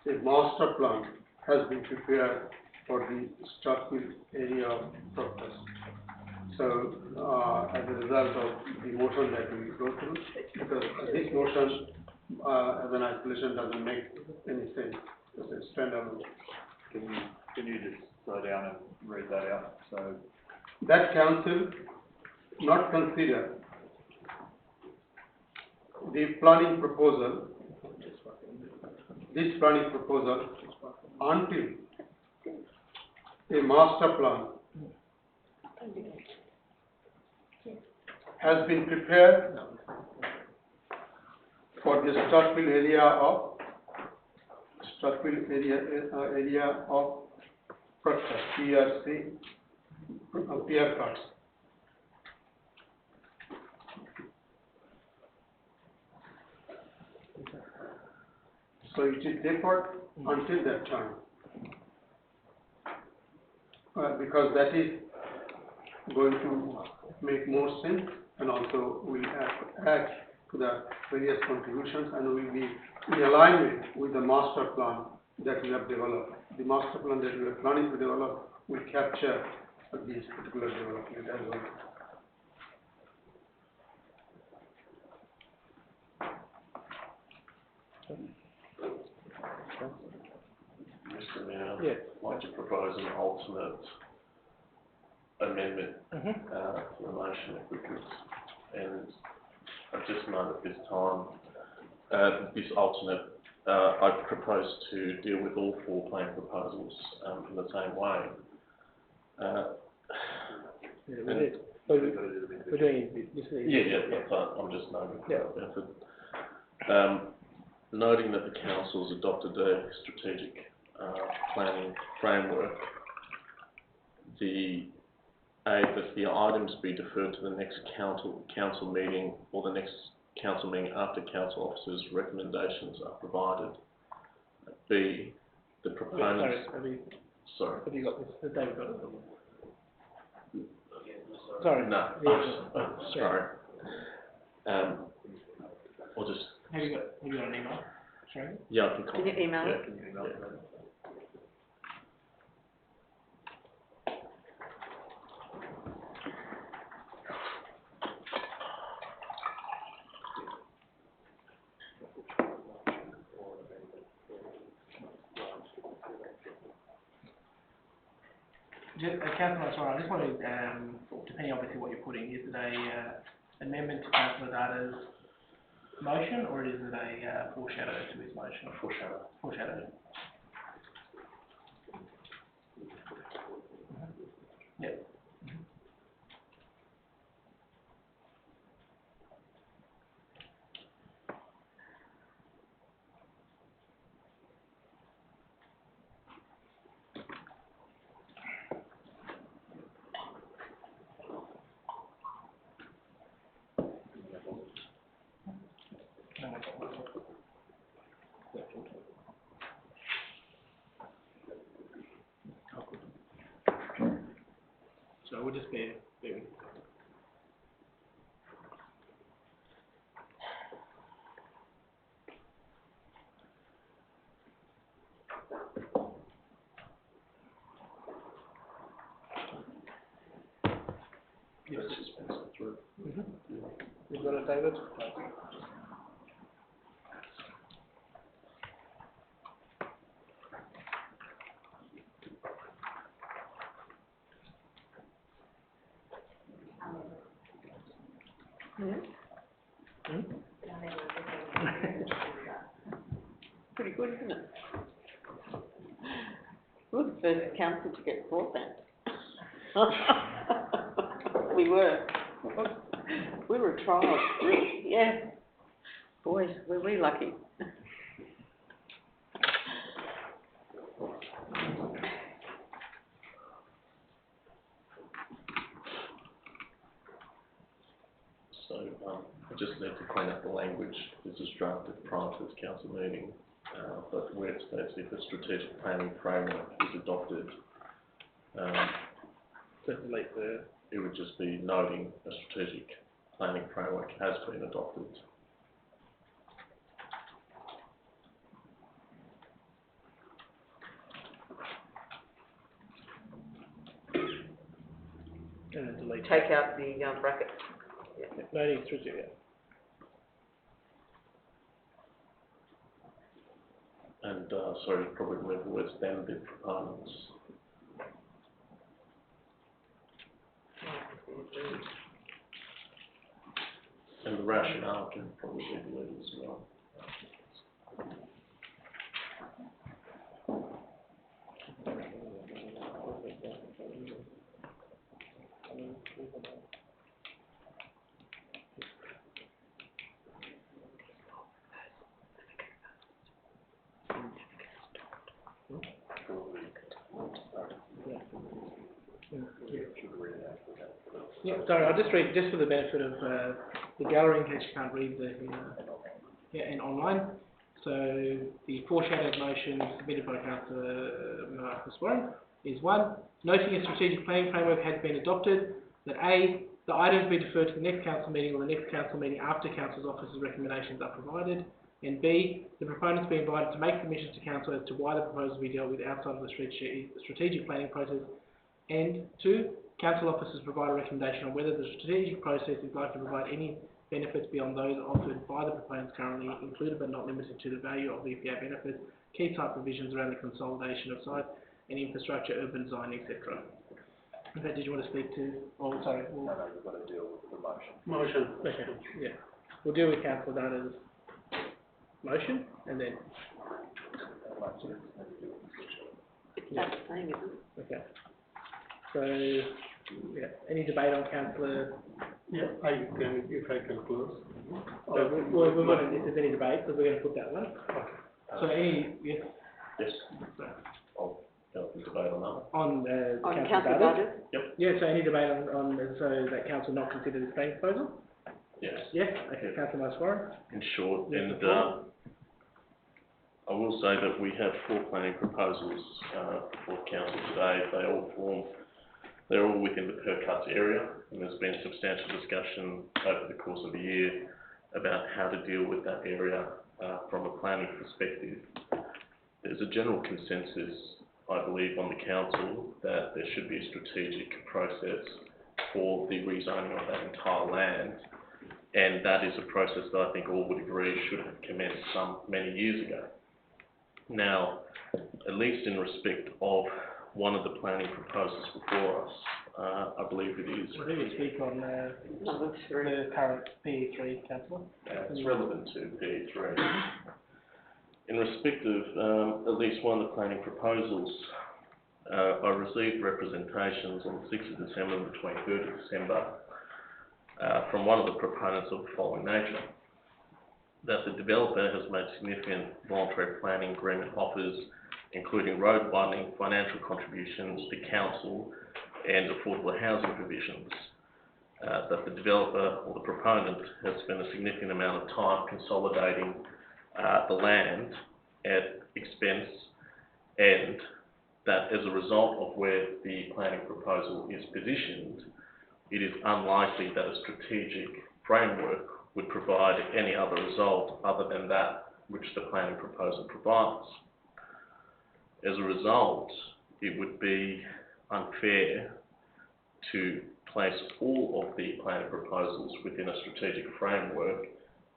a master plan has been prepared for the Strathfield area purpose. So, as a result of the motion that we go through, because this motion as an isolation doesn't make any sense, as a standalone. Can you just slow down and read that out? So, That council not consider the planning proposal, this planning proposal, until a master plan has been prepared for the Strathfield area of PRC, PR cards. So it is deferred until that time. Because that is going to make more sense, and also will add to the various contributions, and will be in alignment with the master plan that we have developed. The master plan that we are planning to develop will capture this particular development as well. Mr. Mayor, Yeah. I'd like to propose an alternate amendment to the motion if we could. And I just note at this time, this alternate, I propose to deal with all 4 plan proposals in the same way. Yeah, we did. We're doing this. I'm just noting for the benefit. Noting that the council's adopted a strategic planning framework, that the items be deferred to the next council meeting, or the next council meeting after council officers' recommendations are provided. B, the proponents... Sorry. Have you got this? David got it? Sorry. No, sorry. I'll just... Have you got an email? Sorry? Yeah, I can Can you email it? can you email it? Councillor, sorry, I just wanted, depending obviously what you're putting, is it a amendment to Councillor Data's motion, or is it a foreshadow to his motion? A foreshadow. Foreshadow. Yep. So we'll just be Yes, just pass it through. You've got it, David? Pretty good, isn't it? We're the first council to get broadband. We were. We were a trial, really, yeah. Boy, were we lucky. So, I just need to clean up the language. This is drafted prior to this council meeting, but where it states if a strategic planning framework is adopted, Delete the... it would just be noting a strategic planning framework has been adopted. And then delete. Take out the brackets. No need to, yeah. and, sorry, probably remove the words "then the proponents." And the rationale can probably be deleted as well. Yeah, sorry, I'll just read, just for the benefit of the gallery in case you can't read the, and online. So the foreshadowed motion submitted by Councillor Marcus Warren is 1, noting a strategic planning framework has been adopted, that A, the items be deferred to the next council meeting or the next council meeting after council's office's recommendations are provided, and B, the proponents be invited to make submissions to council as to why the proposal be dealt with outside of the strategic planning process, and 2, council officers provide a recommendation on whether the strategic process is likely to provide any benefits beyond those offered by the proponents currently included but not limited to the value of EPA benefits, key type provisions around the consolidation of sites and infrastructure, urban design, etc. In fact, did you want to speak to, oh, sorry. No, we've got to deal with the motion. Motion. Okay, yeah. We'll deal with Councillor Data's motion and then, It's about the same, isn't it? okay. So, yeah, any debate on Councillor? Yeah, I can, if I can close. So we're going to, if there's any debate, so we're going to put that one. So any, yes? Yes. So, I'll go for debate on that one. on On Councillor council Data? budget? Yeah, so any debate on so that council not consider this planning proposal? Yes. Yes, okay, Councillor Marcus Warren? In short, Yes, and the floor. I will say that we have 4 planning proposals for council today. They're all within the per cuts area, and there's been substantial discussion over the course of the year about how to deal with that area from a planning perspective. There's a general consensus, I believe, on the council that there should be a strategic process for the rezoning of that entire land, and that is a process that I think all would agree should have commenced many years ago. Now, at least in respect of one of the planning proposals before us, I believe it is. Who will speak on Number 3. the current PE3, Councillor? It's relevant to PE3. In respect of at least one of the planning proposals, I received representations on the 6th of December and the 23rd of December from one of the proponents of the following nature: that the developer has made significant voluntary planning agreement offers, including road widening, financial contributions to council and affordable housing provisions. That the developer or the proponent has spent a significant amount of time consolidating the land at expense, and that as a result of where the planning proposal is positioned, it is unlikely that a strategic framework would provide any other result other than that which the planning proposal provides. As a result, it would be unfair to place all of the planning proposals within a strategic framework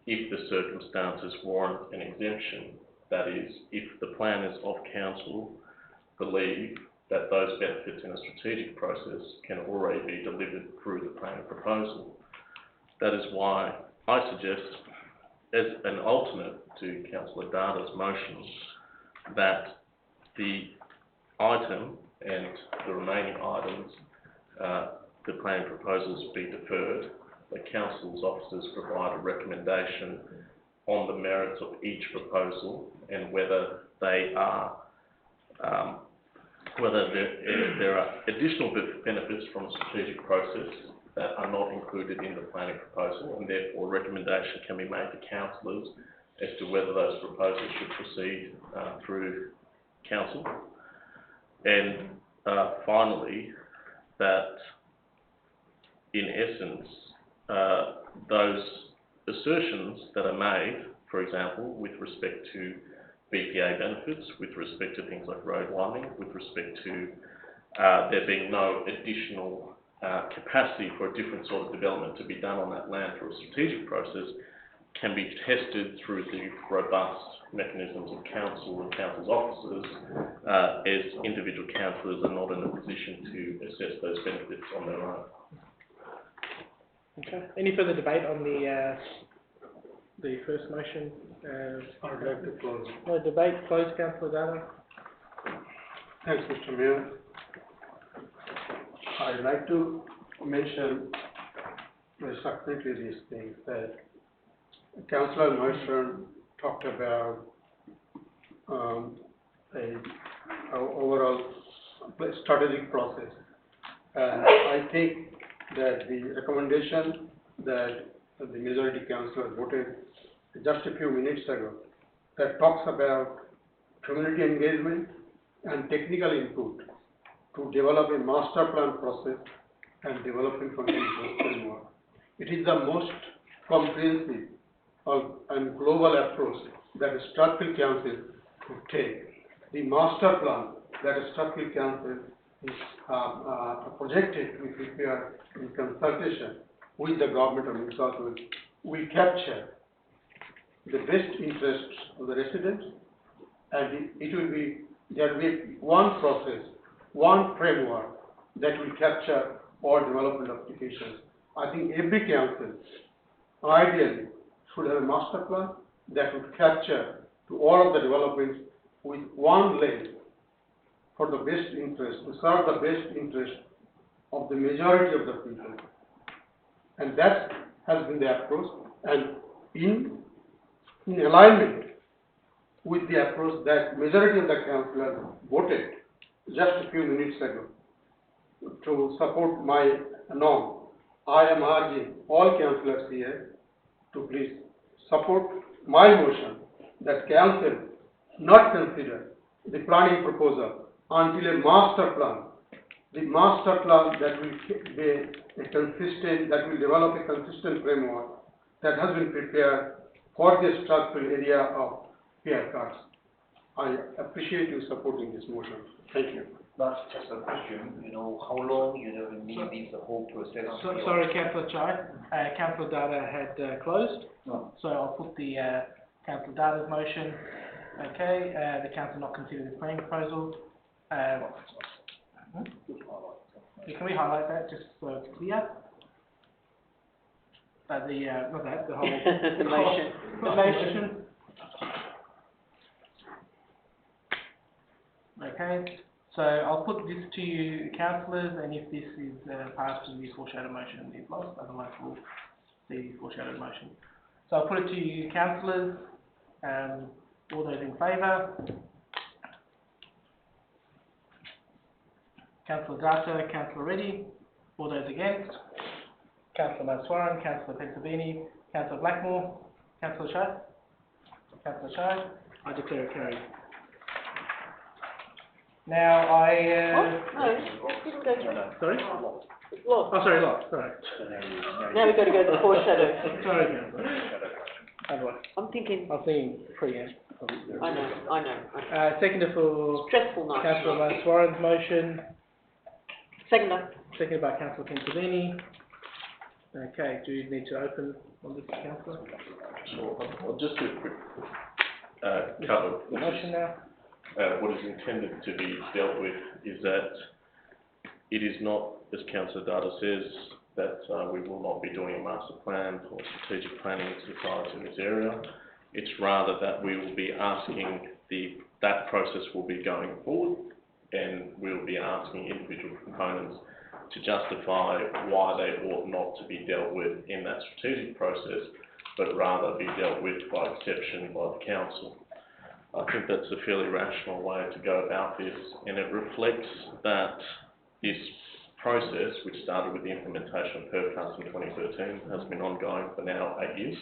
if the circumstances warrant an exemption. That is, if the planners of council believe that those benefits in a strategic process can already be delivered through the planning proposal. That is why I suggest, as an alternate to Councillor Data's motion, that the item and the remaining items, the planning proposals be deferred, that council's officers provide a recommendation on the merits of each proposal and whether they are, whether there are additional benefits from a strategic process that are not included in the planning proposal, and therefore a recommendation can be made to councillors as to whether those proposals should proceed through council. And finally, that in essence, those assertions that are made, for example, with respect to BPA benefits, with respect to things like road widening, with respect to there being no additional capacity for a different sort of development to be done on that land through a strategic process, can be tested through the robust mechanisms of council and council's officers, as individual councillors are not in a position to assess those benefits on their own. Okay. Any further debate on the first motion? I would like to close. No debate, close, Councillor Data. Thanks, Mr. Mayor. I'd like to mention very succinctly these things that Councillor Moishran talked about a overall strategic process. And I think that the recommendation that the majority councillor voted just a few minutes ago, that talks about community engagement and technical input to develop a master plan process and development funding framework. It is the most comprehensive and global approach that Strathfield Council could take. The master plan that Strathfield Council is projected to be prepared in consultation with the government of New South Wales will capture the best interests of the residents, and there will be one process, one framework that will capture all development applications. I think every council ideally should have a master plan that would capture to all of the developments with one lens for the best interest, to serve the best interest of the majority of the people. And that has been the approach, and in alignment with the approach that majority of the councillors voted just a few minutes ago to support my norm. I am urging all councillors here to please support my motion that council not consider the planning proposal until a master plan, the master plan that will be a consistent, that will develop a consistent framework that has been prepared for the Strathfield area of PR cards. I appreciate you supporting this motion. Thank you. That's just a question, how long will need this whole process? Sorry, Councillor Chai. Councillor Data had closed. No. So I'll put the Councillor Data's motion. Okay, the council not consider the planning proposal. Can we highlight that just so it's clear? Not that, the whole... The motion. The motion. Okay, so I'll put this to you, councillors, and if this is passed, the foreshadowed motion is lost, otherwise we'll see the foreshadowed motion. So I'll put it to you, councillors. All those in favour? Councillor Data, Councillor Reddy. All those against? Councillor Maswaran, Councillor Pensavini, Councillor Blackmore, Councillor Shah? Councillor Shah? I declare it carried. Now No, didn't go through. Sorry? Law. Oh, sorry, lot, sorry. Now we've got to go to the foreshadow. Sorry, Councillor. I'm thinking, I was thinking preempt. I know. Seconded for Stressful night. Councillor Maswaran's motion, Seconder. seconded by Councillor Pensavini. Okay, do you need to open on this, Councillor? Sure. I'll just do a quick cover. The motion now. What is intended to be dealt with is that it is not, as Councillor Data says, that we will not be doing a master plan or strategic planning exercise in this area. It's rather that we will be asking that process will be going forward, and we'll be asking individual components to justify why they ought not to be dealt with in that strategic process, but rather be dealt with by exception by the council. I think that's a fairly rational way to go about this, and it reflects that this process, which started with the implementation of PERCAS in 2013, has been ongoing for now 8 years.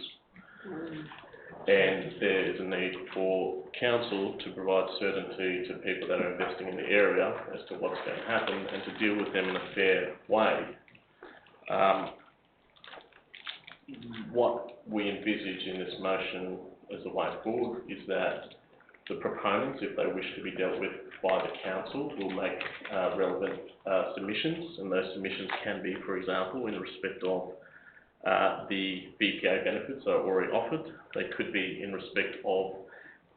And there is a need for council to provide certainty to people that are investing in the area as to what's going to happen and to deal with them in a fair way. What we envisage in this motion as a way forward is that the proponents, if they wish to be dealt with by the council, will make relevant submissions, and those submissions can be, for example, in respect of The BPA benefits are already offered. They could be in respect of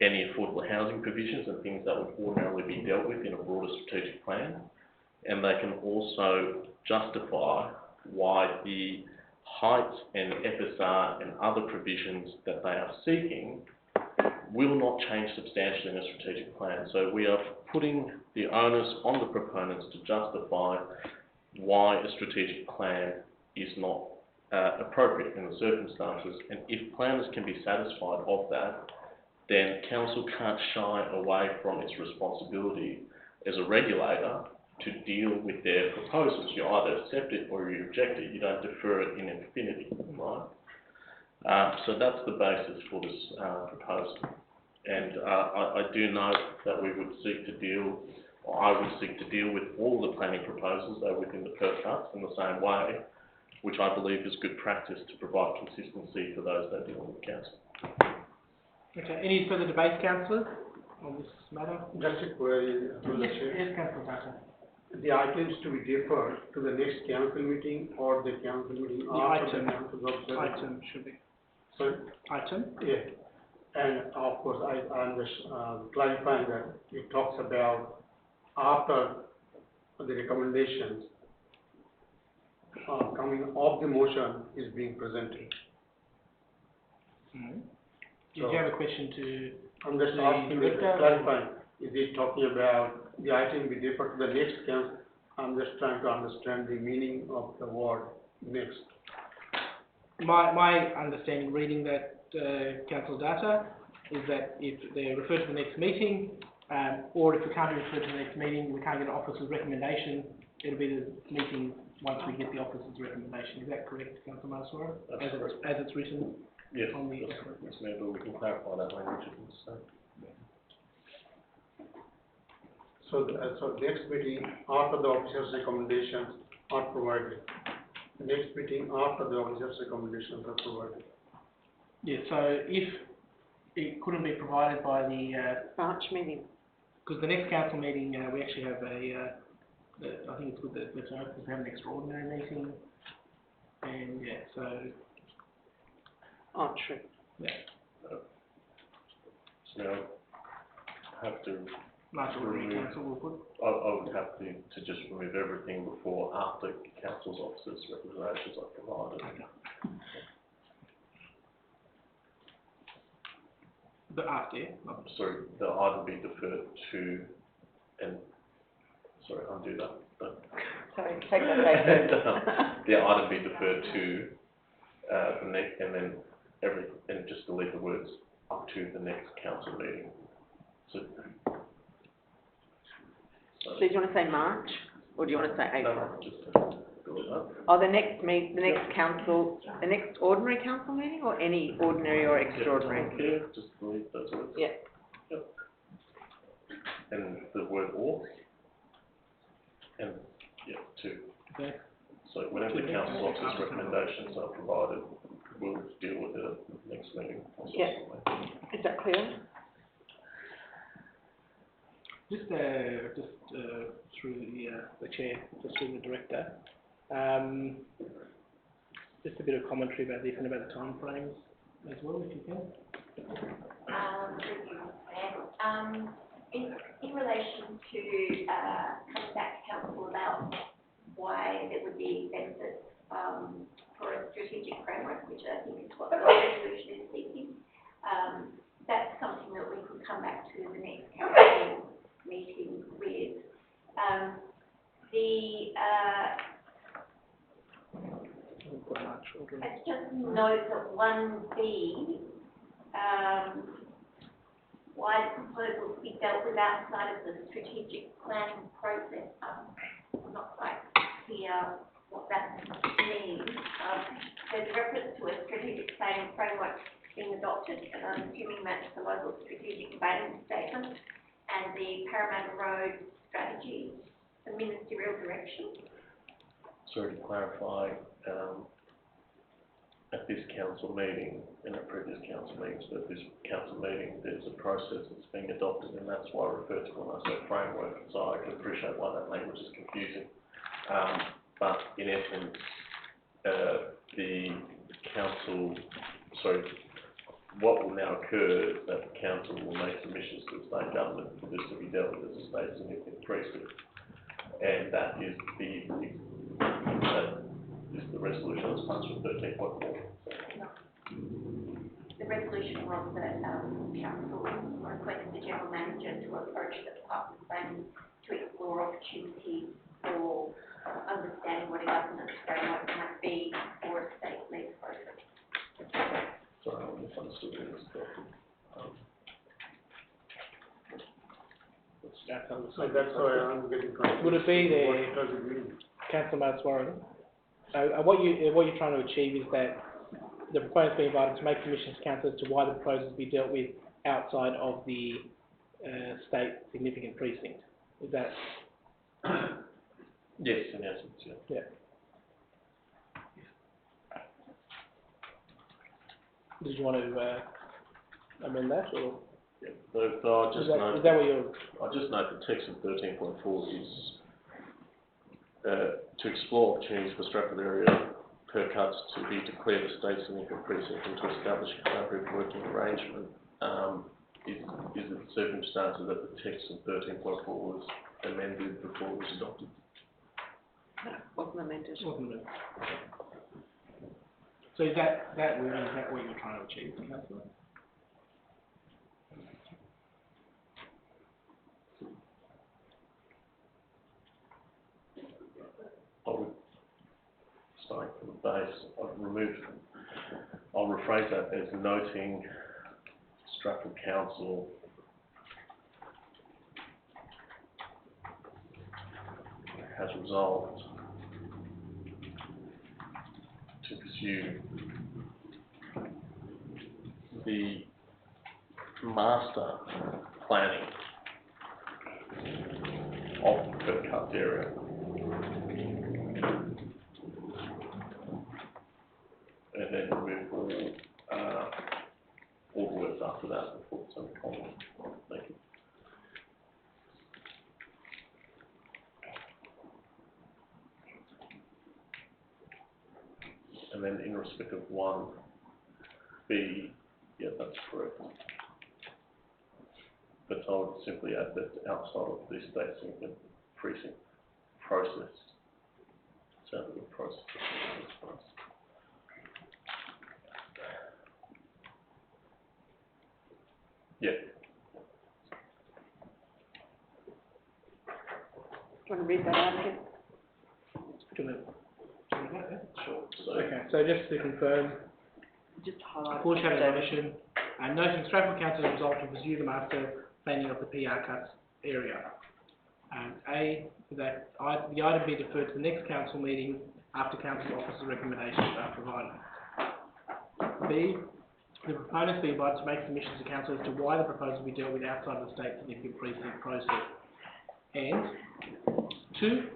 any affordable housing provisions and things that would ordinarily be dealt with in a broader strategic plan. And they can also justify why the heights and FSR and other provisions that they are seeking will not change substantially in a strategic plan. So we are putting the onus on the proponents to justify why a strategic plan is not appropriate in the circumstances. And if planners can be satisfied of that, then council can't shy away from its responsibility as a regulator to deal with their proposals. You either accept it or you reject it. You don't defer it in infinity, right? So that's the basis for this proposal. And I do note that we would seek to deal, or I would seek to deal with all the planning proposals that are within the per cuts in the same way, which I believe is good practice to provide consistency for those that deal with council. Okay, any further debate, councillors, on this matter? Just a query to the chair. Yes, councillor Tata. The items to be deferred to the next council meeting or the council meeting after the council's observation? Item should be. Sorry? Item? Yeah. And of course, I'm just clarifying that it talks about after the recommendations coming off the motion is being presented. Mm-hmm. Did you have a question to? I'm just the asking, director? clarifying, is it talking about the item be deferred to the next council? I'm just trying to understand the meaning of the word next. My understanding, reading that council data, is that if they're referred to the next meeting, or if we can't be referred to the next meeting, we can't get an officer's recommendation, it'll be the meeting once we get the officer's recommendation. Is that correct, councillor Maswara? As it's written? Yes, on the yes, maybe we can clarify that language if it's So next meeting after the officer's recommendations are provided. The next meeting after the officer's recommendations are provided. Yeah, so if it couldn't be provided by the, March meeting. because the next council meeting, we actually have I think it's good that let's have an extraordinary meeting, and yeah, so, Oh, true. yeah, so I have to, March ordinary council will put. I would have to just remove everything before, after council's officers' recommendations are provided. Okay. But after, yeah, not Sorry, they'll either be deferred to, and, sorry, undo that, but. Sorry, take that back. They'll either be deferred to, the next, and then and just delete the words up to the next council meeting. So So do you want to say March, or do you want to say April? no, just delete that. Oh, the next ordinary council meeting, or any ordinary or extraordinary? Yeah, just delete those words. Yeah. Yep. And the word or, and, yeah, to. okay. So whenever the council's officers' recommendations are provided, we'll deal with it at the next meeting. Yeah. Is that clear? Just through the chair, just through the director, just a bit of commentary about this and about the timeframes as well, if you can. In relation to, coming back to council about why there would be benefits, for a strategic framework, which I think is what the resolution is seeking, that's something that we could come back to the next council meeting with. I just note that 1B, why the proposals be dealt with outside of the strategic planning process. I'm not quite clear what that means. There's a reference to a strategic planning framework being adopted, and I'm assuming that's the local strategic planning statement and the Parramatta Road strategy, the ministerial direction. Sorry to clarify, at this council meeting, and at previous council meetings, but this council meeting, there's a process that's being adopted, and that's why I refer to when I say framework, so I can appreciate why that language is confusing. But in essence, the what will now occur is that the council will make submissions to the state government for this to be dealt with as a state significant precinct. And that is the resolution as passed from 13.4. The resolution was that, council requests the general manager to approach the Department of Planning to explore opportunities for understanding what a governance framework might be for a state-led process. Sorry, I misunderstood this. So that's why I'm getting confused. Would it be there, What does it mean? Councillor Matswaran? What you're trying to achieve is that the proponents be invited to make submissions to council as to why the proposals be dealt with outside of the state significant precinct. Is that? Yes, in essence, yeah. Yeah. Did you want to amend that, or Yeah, so I'll just note. is that what you're? I'll just note the text of 13.4 is to explore opportunities for Stratford area per cuts to be declared a state significant precinct and to establish a collaborative working arrangement. Is the circumstances that the text of 13.4 was amended before it was adopted? No, wasn't amended. So is that wording, is that what you're trying to achieve, councillor? I would, starting from the base, I'll rephrase that as noting Stratford Council has resolved to pursue the master planning of the Perth Cuts area. And then move all the words after that before it's on the column. Thank you. And then in respect of 1B, yeah, that's correct. But I would simply add that outside of the state significant precinct process, so the process. Yeah. Do you want to read that out again? Sure. So, Okay, so just to confirm, Just highlight. foreshadowing the motion, and noting Stratford Council has resolved to pursue the master planning of the PR cuts area. A, that the item be deferred to the next council meeting after council officer's recommendations are provided. B, the proponents be invited to make submissions to council as to why the proposal be dealt with outside of the state significant precinct process. And 2,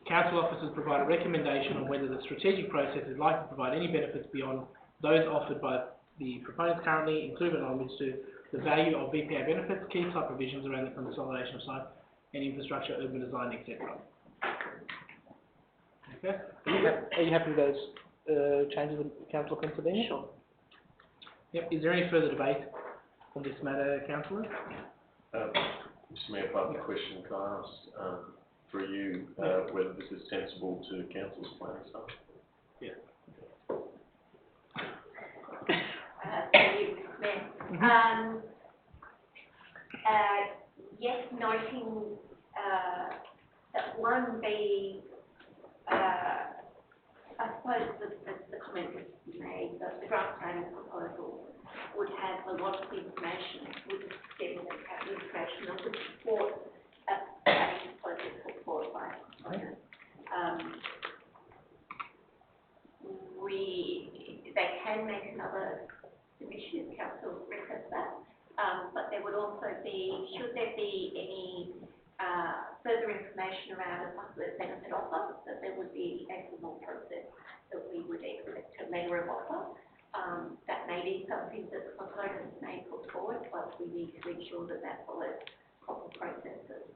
council officers provide a recommendation on whether the strategic process is likely to provide any benefits beyond those offered by the proponents currently, including elements to the value of VPA benefits, key type provisions around the consolidation of site and infrastructure, urban design, etc. Okay. Are you happy with those changes that councillor Considine? Sure. Yep. Is there any further debate on this matter, councillors? Mr. Mayor, if I have a question, can I ask for you whether this is sensible to council's planning staff? Yeah. Thank you, Mayor. Yes, noting that 1B, I suppose the comment was made that the draft planning proposal would have a lot of information, would get information that would support a planning proposal put forward by a proponent. They can make another submission if council requests that. But there would also be, should there be any further information around a public benefit offer, that there would be a formal process that we would expect a letter of offer. That may be something that the proponents may put forward, but we need to ensure that that follows proper processes.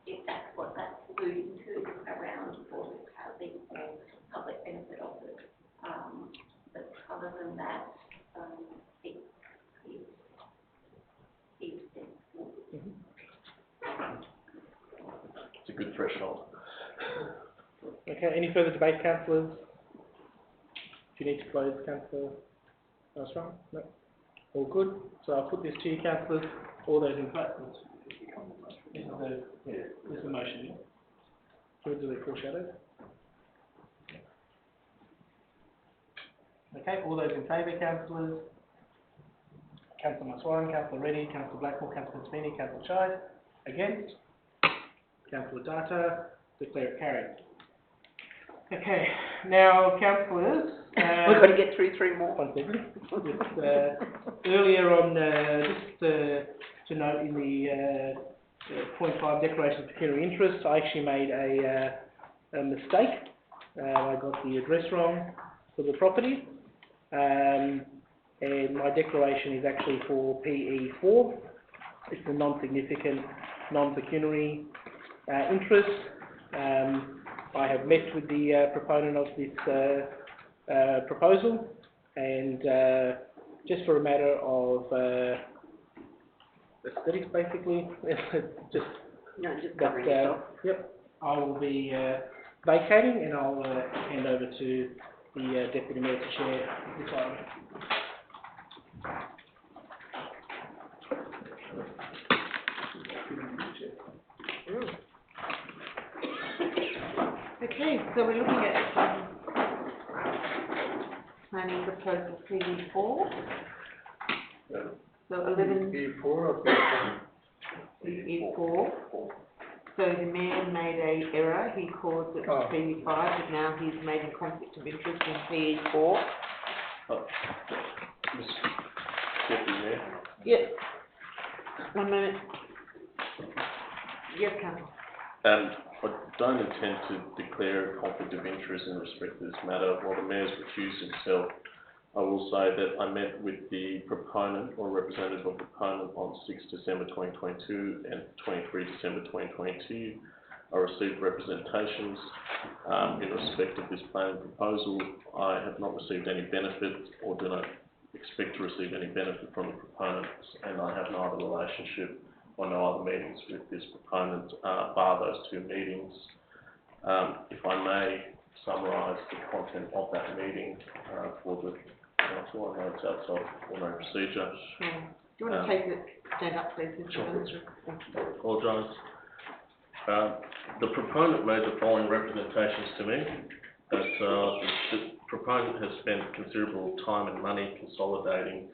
If that's what that's alluding to around affordable housing or public benefit offers. other than that, it's It's a good threshold. Okay, any further debate, councillors? Do you need to close, councillor Armstrong? No? All good? So I'll put this to you, councillors. All those in favour? This is the motion, yeah? Do we do it foreshadowed? Okay, all those in favour, councillors? Councillor Maswaran, Councillor Reddy, Councillor Blackmore, Councillor Spini, Councillor Chai. Against? Councillor Data. Declare it carried. Okay, now, councillors. We've got to get through three more. One second. Just, earlier on, to note in the point 5 declaration of pecuniary interest, I actually made a mistake. I got the address wrong for the property, and my declaration is actually for PE4. It's a non-significant, non-pecuniary interest. I have met with the proponent of this proposal, and just for a matter of aesthetics, basically, just covering yourself. Yep, I will be vacating, and I'll hand over to the Deputy Mayor to chair this item. Okay, so we're looking at planning proposal PE4. So 11 P4 or P5? PE4. So the mayor made a error. He caused it PE5, but now he's made a conflict of interest in PE4. Deputy Mayor. Yes. 1 minute. Yes, Councillor. I don't intend to declare a conflict of interest in respect to this matter. While the Mayor's recused himself, I will say that I met with the proponent or representative of the proponent on 6 December 2022 and 23 December 2022. I received representations in respect of this planning proposal. I have not received any benefit or do not expect to receive any benefit from the proponents, and I have no other relationship or no other meetings with this proponent, bar those 2 meetings. If I may summarise the content of that meeting for the council, I know it's outside ordinary procedure. Do you want to take it, stand up please, Mr. Sure. Minister? Thank you. Apologise. The proponent made the following representations to me, that the proponent has spent considerable time and money consolidating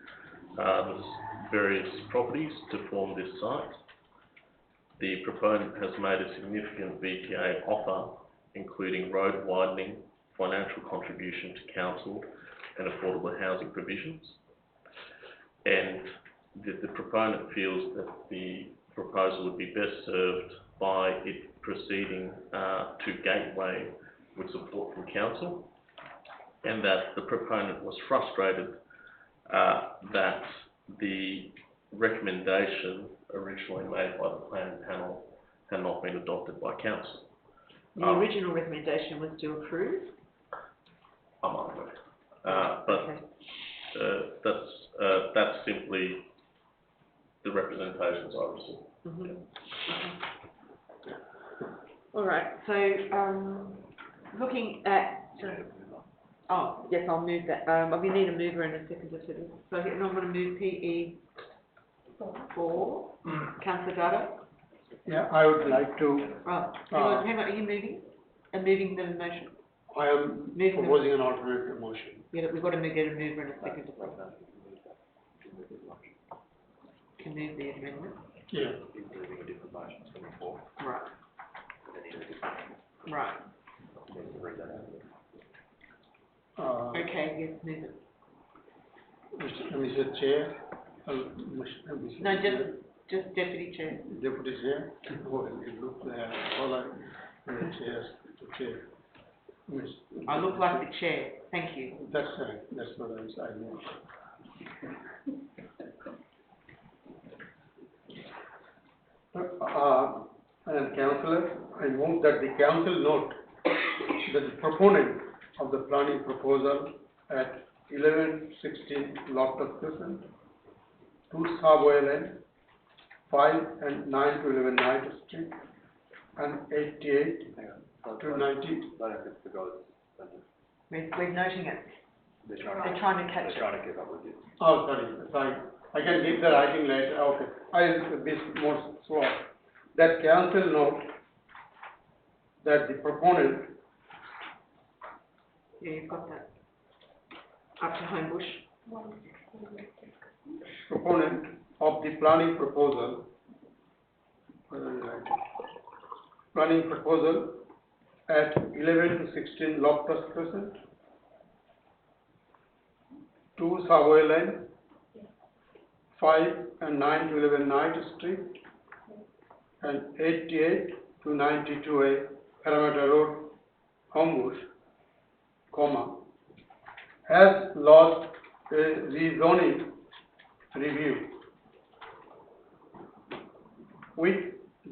the various properties to form this site. The proponent has made a significant VPA offer, including road widening, financial contribution to council and affordable housing provisions. And the proponent feels that the proposal would be best served by it proceeding to Gateway with support from council, and that the proponent was frustrated that the recommendation originally made by the planning panel had not been adopted by council. The original recommendation was to approve? I'm unaware. That's simply the representations I received. Mm-hmm. All right, so looking at, oh, yes, I'll move that. We need a mover and a seconder to this. So I'm going to move PE4. Councillor Dada? Yeah, I would like to, Oh, hang on, are you moving? And moving the motion? I am proposing an alternate motion. Yeah, we've got to get a mover and a seconder. Can move the amendment? Yeah. Right. Right. Okay, yes, move it. Mr. Chair, No, just Deputy Chair. Deputy Chair, it looks all I, Chair. I look like the Chair, thank you. That's right, that's what I meant. And councillor, I move that the council note that the proponent of the planning proposal at 1116 Loftus Crescent, 2 Savoy Lane, 5 and 9 to 11 Knight Street, and 88 to 90. We're noting it. They're They're trying to catch it. trying to keep up with you. Oh, sorry, I can give the writing later, okay. I'll be more slow. That council note that the proponent, Yeah, you've got that. Up to Homebush. proponent of the planning proposal, planning proposal at 11 to 16 Loftus Crescent, 2 Savoy Lane, 5 and 9 to 11 Knight Street, and 88 to 92A Parramatta Road, Homebush, has lost a rezoning review with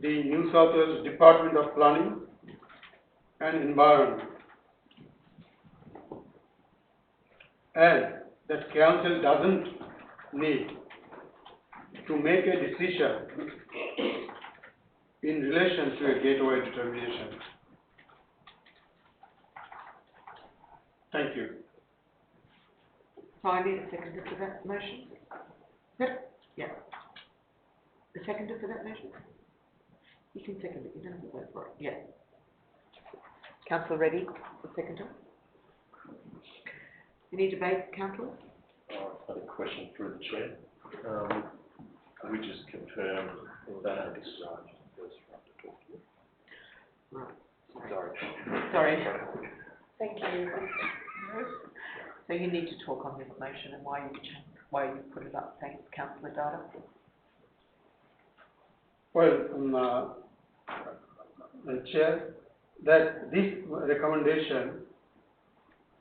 the New South Wales Department of Planning and Environment, and that council doesn't need to make a decision in relation to a gateway determination. Thank you. So I need a seconder for that motion? Yep. Yeah. A seconder for that motion? You can second it, you don't have to vote for it. Yeah. Councillor Reddy, the seconder. Any debate, councillor? I had a question through the chair. Could we just confirm that Right. Sorry. Thank you. So you need to talk on this motion and why you put it up. Thanks, councillor Data. Well, Chair, that this recommendation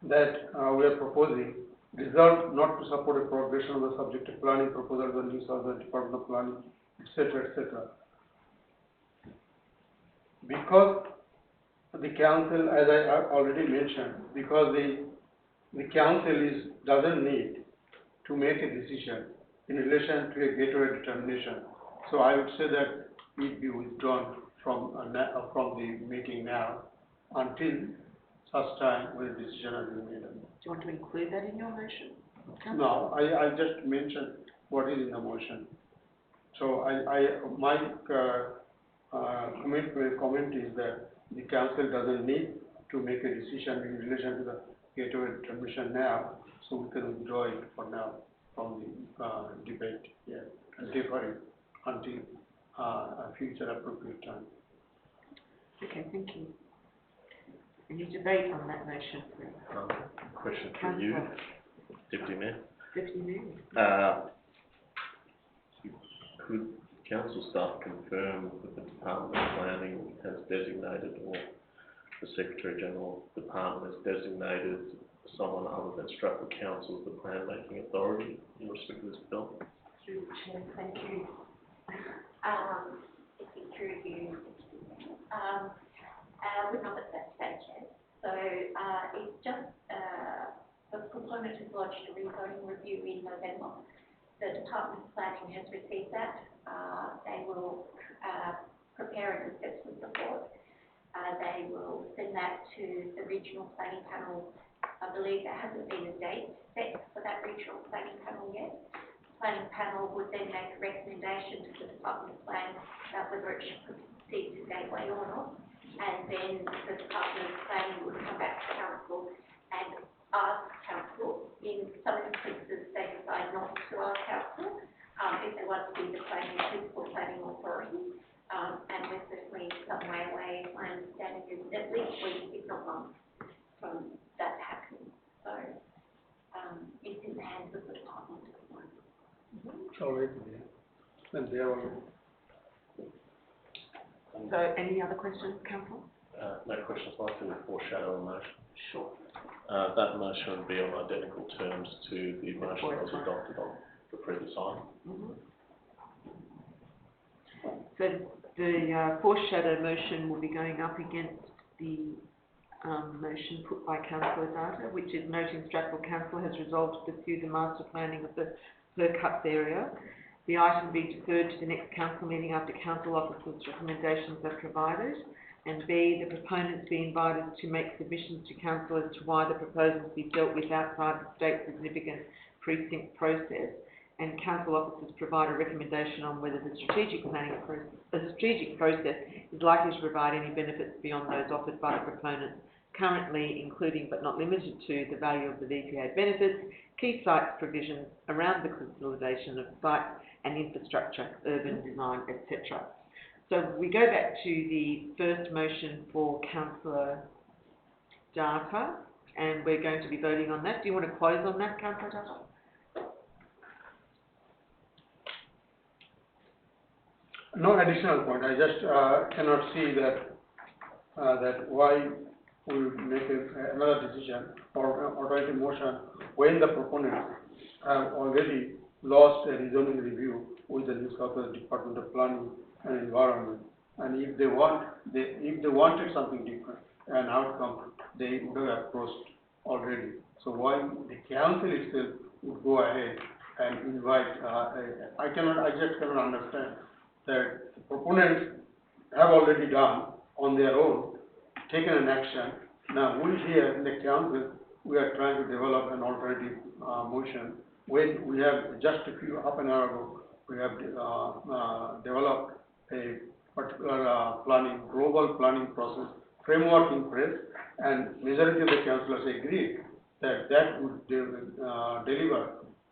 that we are proposing resolved not to support a progression of the subject of planning proposal by the New South Wales Department of Planning, etc., etc. Because the council, as I already mentioned, because the council doesn't need to make a decision in relation to a gateway determination. So I would say that it be withdrawn from the meeting now until such time when a decision has been made. Do you want to include that in your motion? No, I just mentioned what is in the motion. So my comment is that the council doesn't need to make a decision in relation to the gateway determination now, so we can withdraw it for now from the debate here and defer it until a future appropriate time. Okay, thank you. Any debate on that motion? question for you, Deputy Mayor. Deputy Mayor? Could council staff confirm that the Department of Planning has designated, or the Secretary General of the Department has designated someone other than Stratford Council as the plan making authority in respect to this bill? Through the chair, thank you. It's been reviewed. We're not at that stage yet. So, it's just, the proponent has lodged a rezoning review in November. The Department of Planning has received that. They will, prepare an assessment report. They will send that to the regional planning panel. I believe there hasn't been a date set for that regional planning panel yet. The planning panel would then make a recommendation to the Department of Planning about whether it should proceed to gateway or not. And then the Department of Planning would come back to council and ask council. In some instances, they decide not to ask council, if they want to be the principal planning authority. And we're certainly some way away. My understanding is at least weeks, if not months, from that happening. So, it's in the hands of the Department of Planning. Already, and they are. So, any other questions, council? No questions, I'd like to foreshadow a motion. Sure. That motion would be on identical terms to the motion that was adopted on the previous item. So the foreshadow motion will be going up against the motion put by councillor Data, which is noting Strathfield Council has resolved to pursue the master planning of the Per Cuts area. The item be deferred to the next council meeting after council officers' recommendations are provided. And B, the proponents be invited to make submissions to council as to why the proposals be dealt with outside the state significant precinct process. And council officers provide a recommendation on whether the strategic process is likely to provide any benefits beyond those offered by the proponents currently, including but not limited to the value of the VPA benefits, key sites provisions around the consolidation of sites and infrastructure, urban design, etc. So we go back to the first motion for councillor Data, and we're going to be voting on that. Do you want to close on that, councillor Data? No additional point, I just cannot see that why we make another decision or alternative motion when the proponents have already lost a rezoning review with the New South Wales Department of Planning and Environment. And if they wanted something different, an outcome, they would have approached already. So why the council itself would go ahead and invite, I just cannot understand that the proponents have already done on their own, taken an action. Now we here in the council, we are trying to develop an alternative motion. When we have just half an hour ago, we have developed a particular global planning process framework in place, and majority of the councillors agreed that that would deliver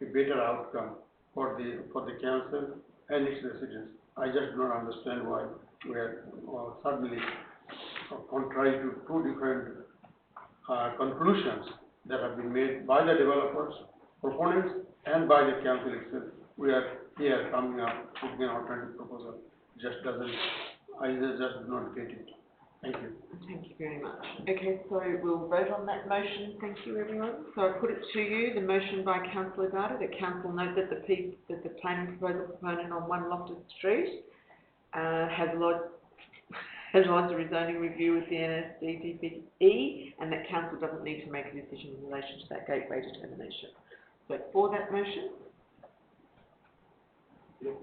a better outcome for the council and its residents. I just don't understand why we are suddenly contrary to two different conclusions that have been made by the developers, proponents, and by the council itself. We are here coming up with an alternative proposal. I just do not get it. Thank you. Thank you very much. Okay, so we'll vote on that motion. Thank you, everyone. So I put it to you, the motion by councillor Data, that council note that the planning proposal proponent on 1 Loftus Street has lodged a rezoning review with the NSDDPE, and that council doesn't need to make a decision in relation to that gateway determination. So for that motion? Yep.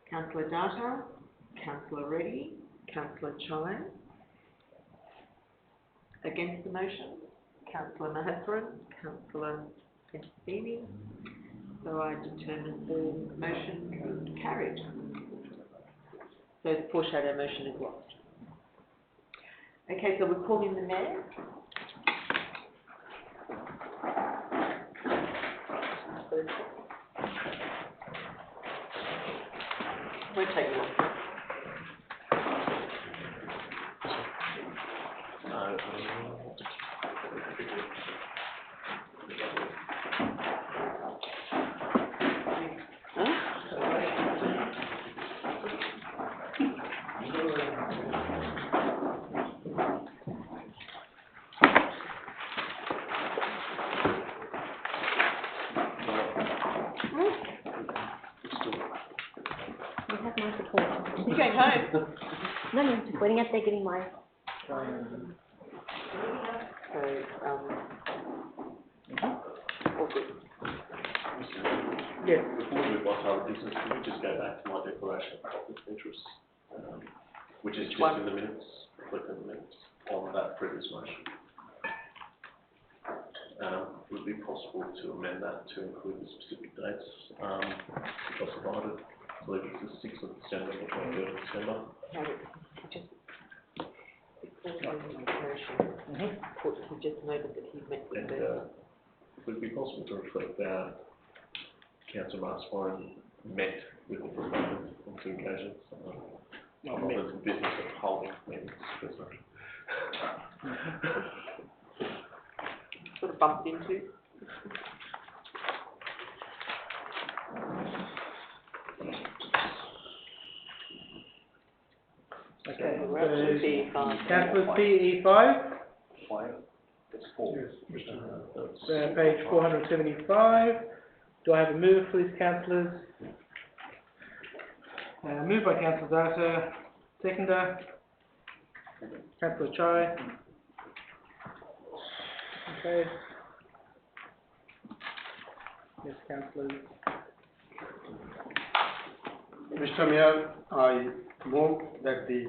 Councillor Data, Councillor Reddy, Councillor Chine. Against the motion, Councillor Maheswaran, Councillor Penticini. So I determine the motion is carried. So the foreshadow motion is lost. Okay, so we're calling the mayor. We'll take it off. You have my support. You're going home. No, just waiting up there getting my. So, all good. Yes. Before we move on to other business, can we just go back to my declaration of conflict of interest, which is just in the minutes, click in the minutes on that previous motion. Would it be possible to amend that to include the specific dates, which I provided? I believe it's the 6th of December and the 23rd of December. Just before we move on to the motion, he just noted that he met with And the. would it be possible to reflect that Councillor Maheswaran met with the proponent on 2 occasions? Not the business of holding meetings, Sort of bumped into. Okay. We're up to B5. Councillor PE5, Yes. page 475. Do I have a move, please, councillors? Moved by councillor Data, seconder. Councillor Chai. Okay. Yes, councillors. Mr. Mayor, I move that the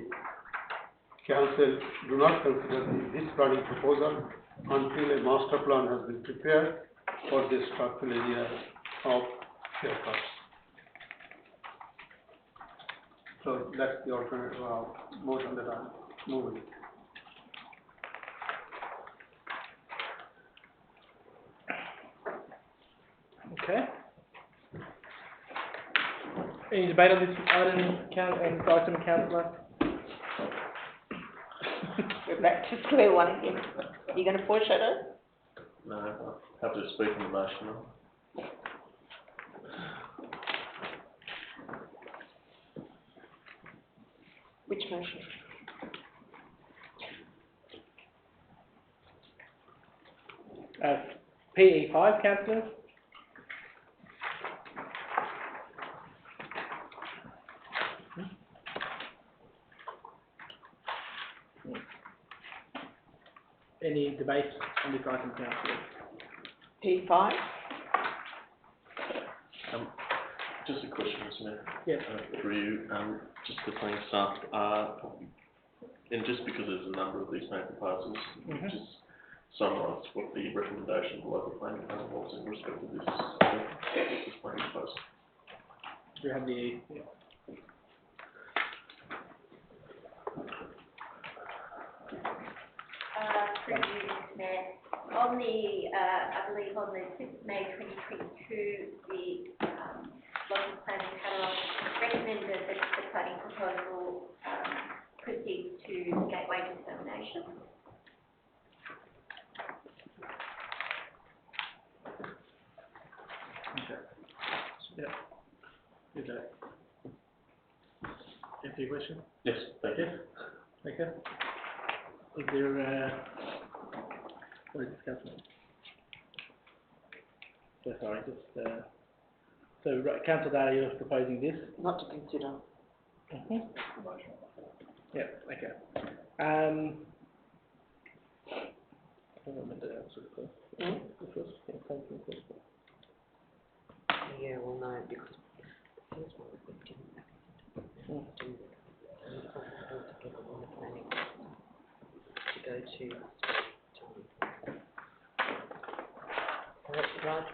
council do not consider this planning proposal until a master plan has been prepared for the structural area of Fairfax. So that's the alternate motion that I'm moving. Okay. Any debate on this item, councillor? We're back to square one again. You going to foreshadow? No, I have to speak on the motion now. Which motion? PE 5, councillors. Any debate on this item, councillors? P5? Just a question, Mr. Mayor. Yes. Through you, just to thank staff, and just because there's a number of these main proposals, just summarise what the recommendation of the local planning council was in respect of this planning proposal. Do you have the, Through you, Mr. Mayor. On the, I believe on the 5th of May 2022, the local planning panel recommended that the planning proposal proceed to gateway determination. okay. Yeah. Is that? Answer your question? Yes, thank you. Yes. Okay. Is there, what is discussion? So sorry, just, so right, councillor Daly, you're proposing this? Not to consider. Yeah, okay. I don't remember that sort of thing. The first thing, something first. Yeah, well, no, because the first one we didn't do together on the planning to go to right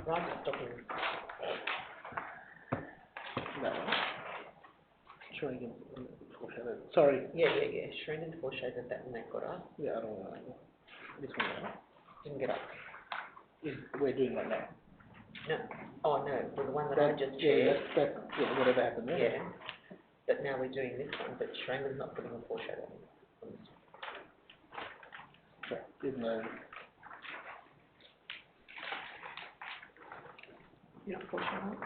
stopping. That one. Sure, again, foreshadow. Sorry. Yeah. Shreenan foreshadowed that when they got up. Yeah, I don't know. This one now. Didn't get up. We're doing that now. No. Oh, no, the one that I just chaired. That's, yeah, whatever happened there. Yeah. But now we're doing this one, but Shreenan's not putting a foreshadow on this. Okay, there's no. You don't foreshadow?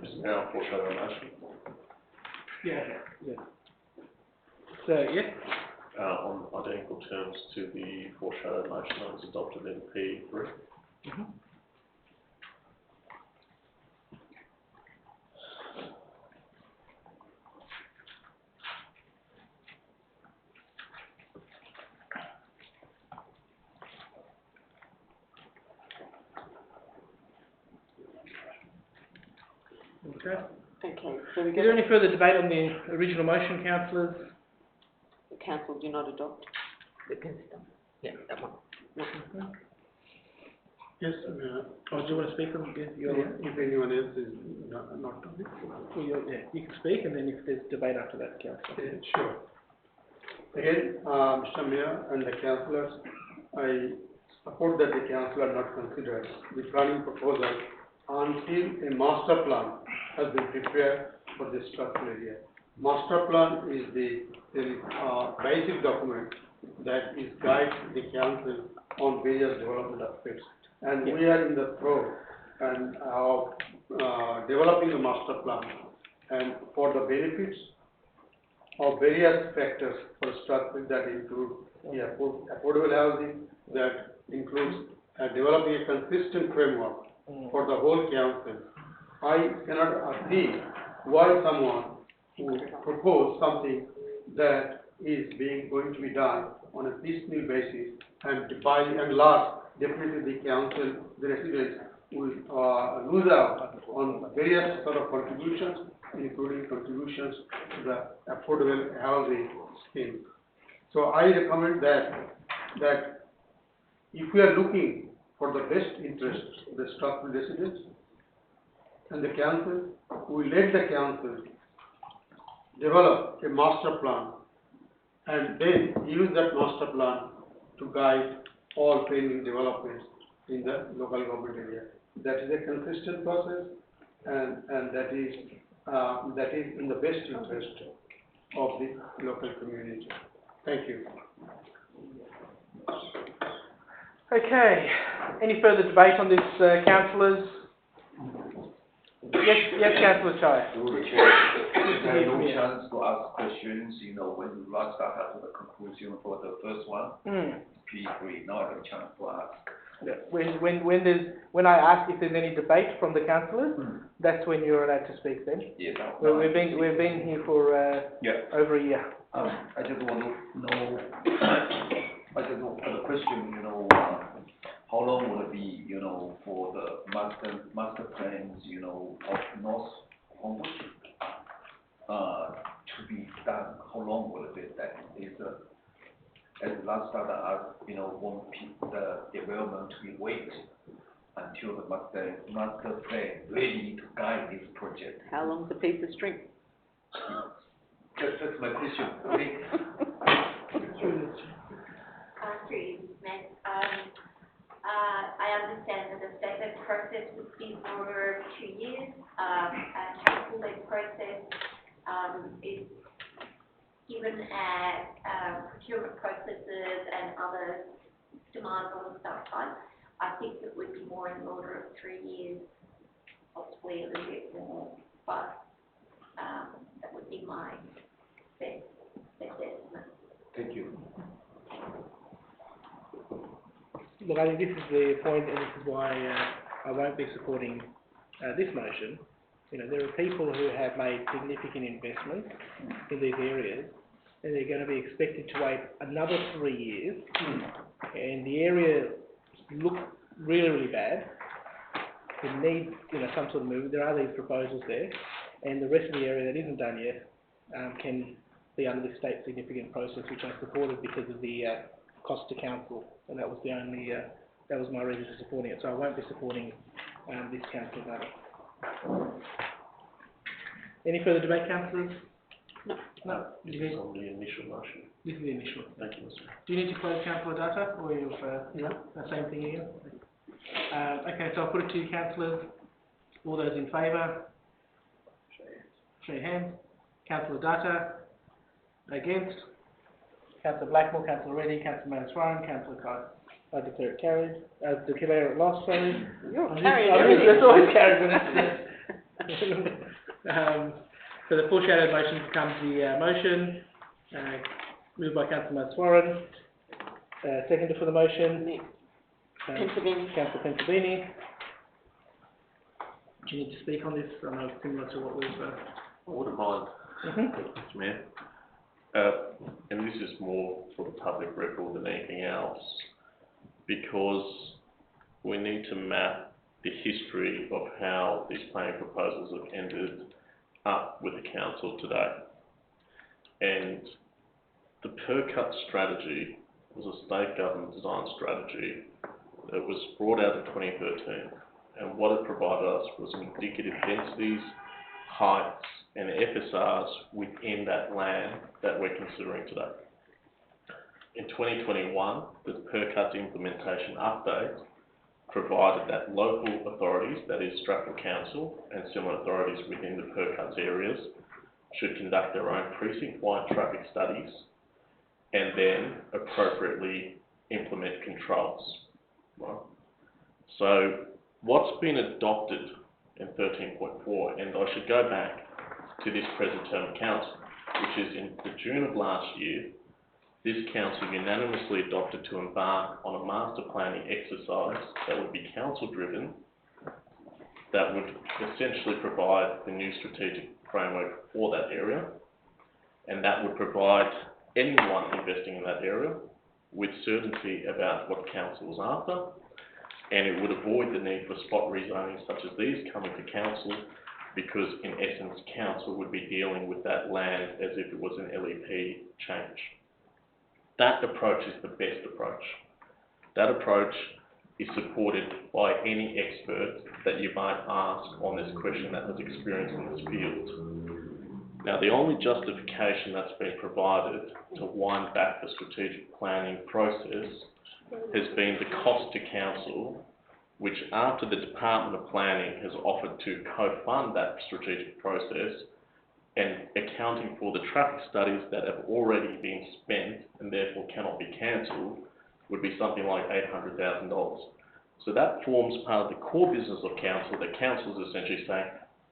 Mr. Mayor, I'll foreshadow the motion. Yeah, yeah. So, yeah, On identical terms to the foreshadowed motion that was adopted in P3. okay. Okay, so we Is go there any further debate on the original motion, councillors? the council do not adopt the consent. Yeah, that one. Yes, Mayor. Oh, do you want to speak on it? If anyone else is not talking. Well, yeah, you can speak, and then if there's debate after that, councillor. Sure. Again, Mr. Mayor and the councillors, I support that the councillor not consider the planning proposal until a master plan has been prepared for the structural area. Master plan is the basic document that is guide the council on various development aspects. And we are in the throes and developing a master plan, and for the benefits of various factors for structure that include affordable housing, that includes developing a consistent framework for the whole council, I cannot agree why someone who propose something that is going to be done on a piecemeal basis and by and large, definitely the council, the residents will lose out on various sort of contributions, including contributions to the affordable housing scheme. So I recommend that if we are looking for the best interest of the Strathfield residents and the council, we let the council develop a master plan and then use that master plan to guide all pending developments in the local government area. That is a consistent process and that is in the best interest of the local community. Thank you. Okay, any further debate on this, councillors? Yes, Councillor Chai. Through the chair, is there no chance to ask questions, you know, when you last started to the conclusion for the first one? P3, now I have a chance to ask. Yeah. When I ask if there's any debate from the councillors, that's when you're allowed to speak then. Yeah, We've been here for over a year. I just want to know, the question, you know, how long will it be, you know, for the master plans, you know, of North Homebush, to be done? How long will it be? That is, as last starter asked, you know, want the development to be wait until the master plan ready to guide this project. How long's a piece of string? That's my question. Okay. I understand that the statement process would be for 2 years, and capital-led process, is given at, procurement processes and other demands on the staff side. I think it would be more in the order of 3 years, possibly a little bit more, but, that would be my best estimate. Thank you. Look, I think this is the point, and this is why I won't be supporting this motion. You know, there are people who have made significant investments in these areas, and they're going to be expected to wait another 3 years, and the area looks really, really bad. It needs, you know, some sort of movement. There are these proposals there, and the rest of the area that isn't done yet can be under the state significant process, which I supported because of the cost to council, and that was the only, that was my reason for supporting it. So I won't be supporting this council matter. Any further debate, councillors? No. No. This is on the initial motion. This is the initial. Thank you, Mr. Do you need to close councillor data, or you've the same thing again? Okay, so I'll put it to you, councillors. All those in favour? Show your hands. Councillor Data. Against? Councillor Blackmore, Councillor Reddy, Councillor Manaswaran, Councillor Kai. I declare it carried. Declare it lost, sorry. You're carrying everything. That's always carried. So the foreshadowed motion becomes the motion. Moved by Councillor Manaswaran. Seconded for the motion. Pennsylvania. Councillor Pennsylvania. Do you need to speak on this? I know it's similar to what we've... I wouldn't mind, Mr. Mayor. And this is more for the public record than anything else, because we need to map the history of how these planning proposals have ended up with the council today. And the per-cut strategy was a state government design strategy that was brought out in 2013. And what it provided us was indicative densities, heights, and FSRs within that land that we're considering today. In 2021, the per cuts implementation update provided that local authorities, that is Strathfield Council and similar authorities within the per cuts areas, should conduct their own precinct-wide traffic studies and then appropriately implement controls. Right? So what's been adopted in 13.4, and I should go back to this present term council, which is in the June of last year, this council unanimously adopted to embark on a master planning exercise that would be council driven that would essentially provide the new strategic framework for that area, and that would provide anyone investing in that area with certainty about what council was after, and it would avoid the need for spot rezoning such as these coming to council, because in essence council would be dealing with that land as if it was an LEP change. That approach is the best approach. That approach is supported by any expert that you might ask on this question that has experience in this field. Now, the only justification that's been provided to wind back the strategic planning process has been the cost to council, which after the Department of Planning has offered to co-fund that strategic process and accounting for the traffic studies that have already been spent and therefore cannot be cancelled, would be something like $800,000. So that forms part of the core business of council, that council is essentially saying,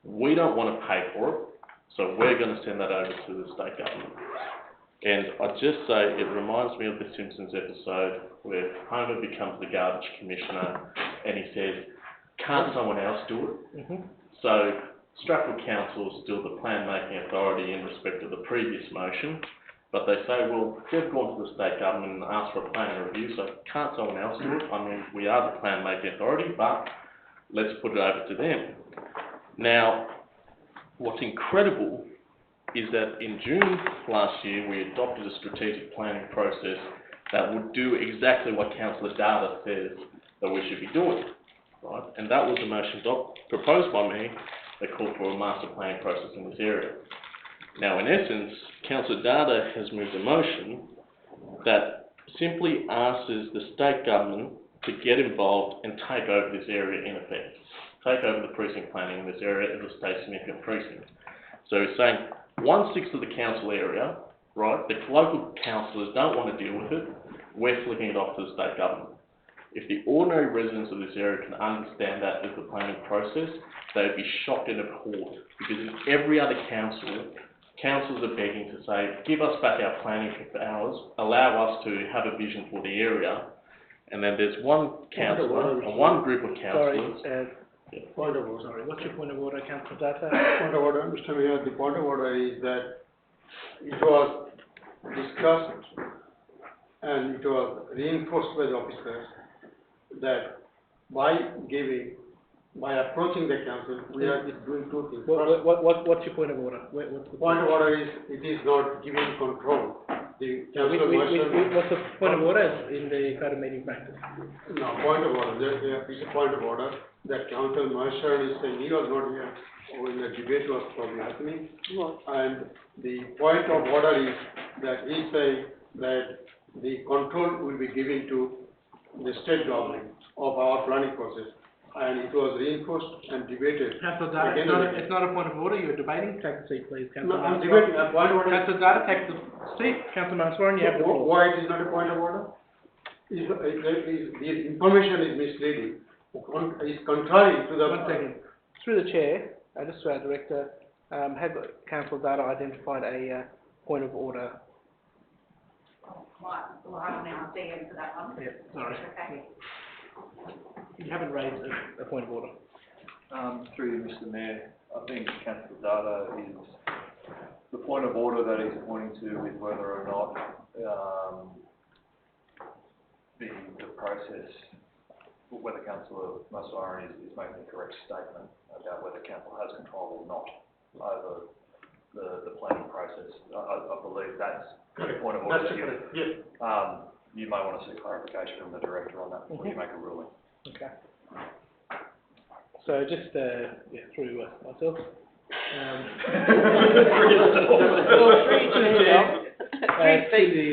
we don't want to pay for it, so we're going to send that over to the state government. And I'd just say, it reminds me of the Simpsons episode where Homer becomes the garbage commissioner and he says, can't someone else do it? So Stratford Council is still the plan making authority in respect of the previous motion, but they say, well, they've gone to the state government and asked for a planning review, so can't someone else do it? I mean, we are the plan making authority, but let's put it over to them. Now, what's incredible is that in June last year, we adopted a strategic planning process that would do exactly what Councillor Data says that we should be doing, right? And that was a motion proposed by me that called for a master planning process in this area. Now, in essence, Councillor Data has moved a motion that simply asks the state government to get involved and take over this area in effect. Take over the precinct planning in this area as a state significant precinct. So it's saying 1/6 of the council area, right, the local councillors don't want to deal with it, we're flicking it off to the state government. If the ordinary residents of this area can understand that as the planning process, they would be shocked and appalled, because in every other council, councils are begging to say, give us back our planning powers, allow us to have a vision for the area, and then there's one councillor and one group of councillors. Point of order. Sorry, what's your point of order, Councillor Data? Point of order, Mr. Mayor, the point of order is that it was discussed and it was reinforced by the officers that by approaching the council, we are doing two things. What's your point of order? The point of order is, it is not giving control. The council what's the point of order in the code of meeting practice? No, point of order, there is a point of order that Councillor Marshall is saying, he was not here, when the debate was probably happening. And the point of order is that he saying that the control will be given to the state government of our planning process. And it was reinforced and debated. Councillor Data, it's not a point of order, you're debating. Take the seat, please. No, I'm debating. Councillor Data, take the seat. Councillor Mansourian, you have the floor. Why it is not a point of order? The information is misleading. Is contrary to the... One second. Through the chair, just to our director, have Councillor Data identified a point of order? Right, well, I will now see into that one. Yeah, sorry. Okay. You haven't raised a point of order. Through you, Mr. Mayor, I think Councillor Data is, the point of order that he's pointing to is whether or not the process, whether Councillor Massaran is making a correct statement about whether council has control or not over the planning process. I believe that's the point of order. That's correct, yes. You may want to seek clarification from the director on that before you make a ruling. Okay. So just, through myself. The director, actually,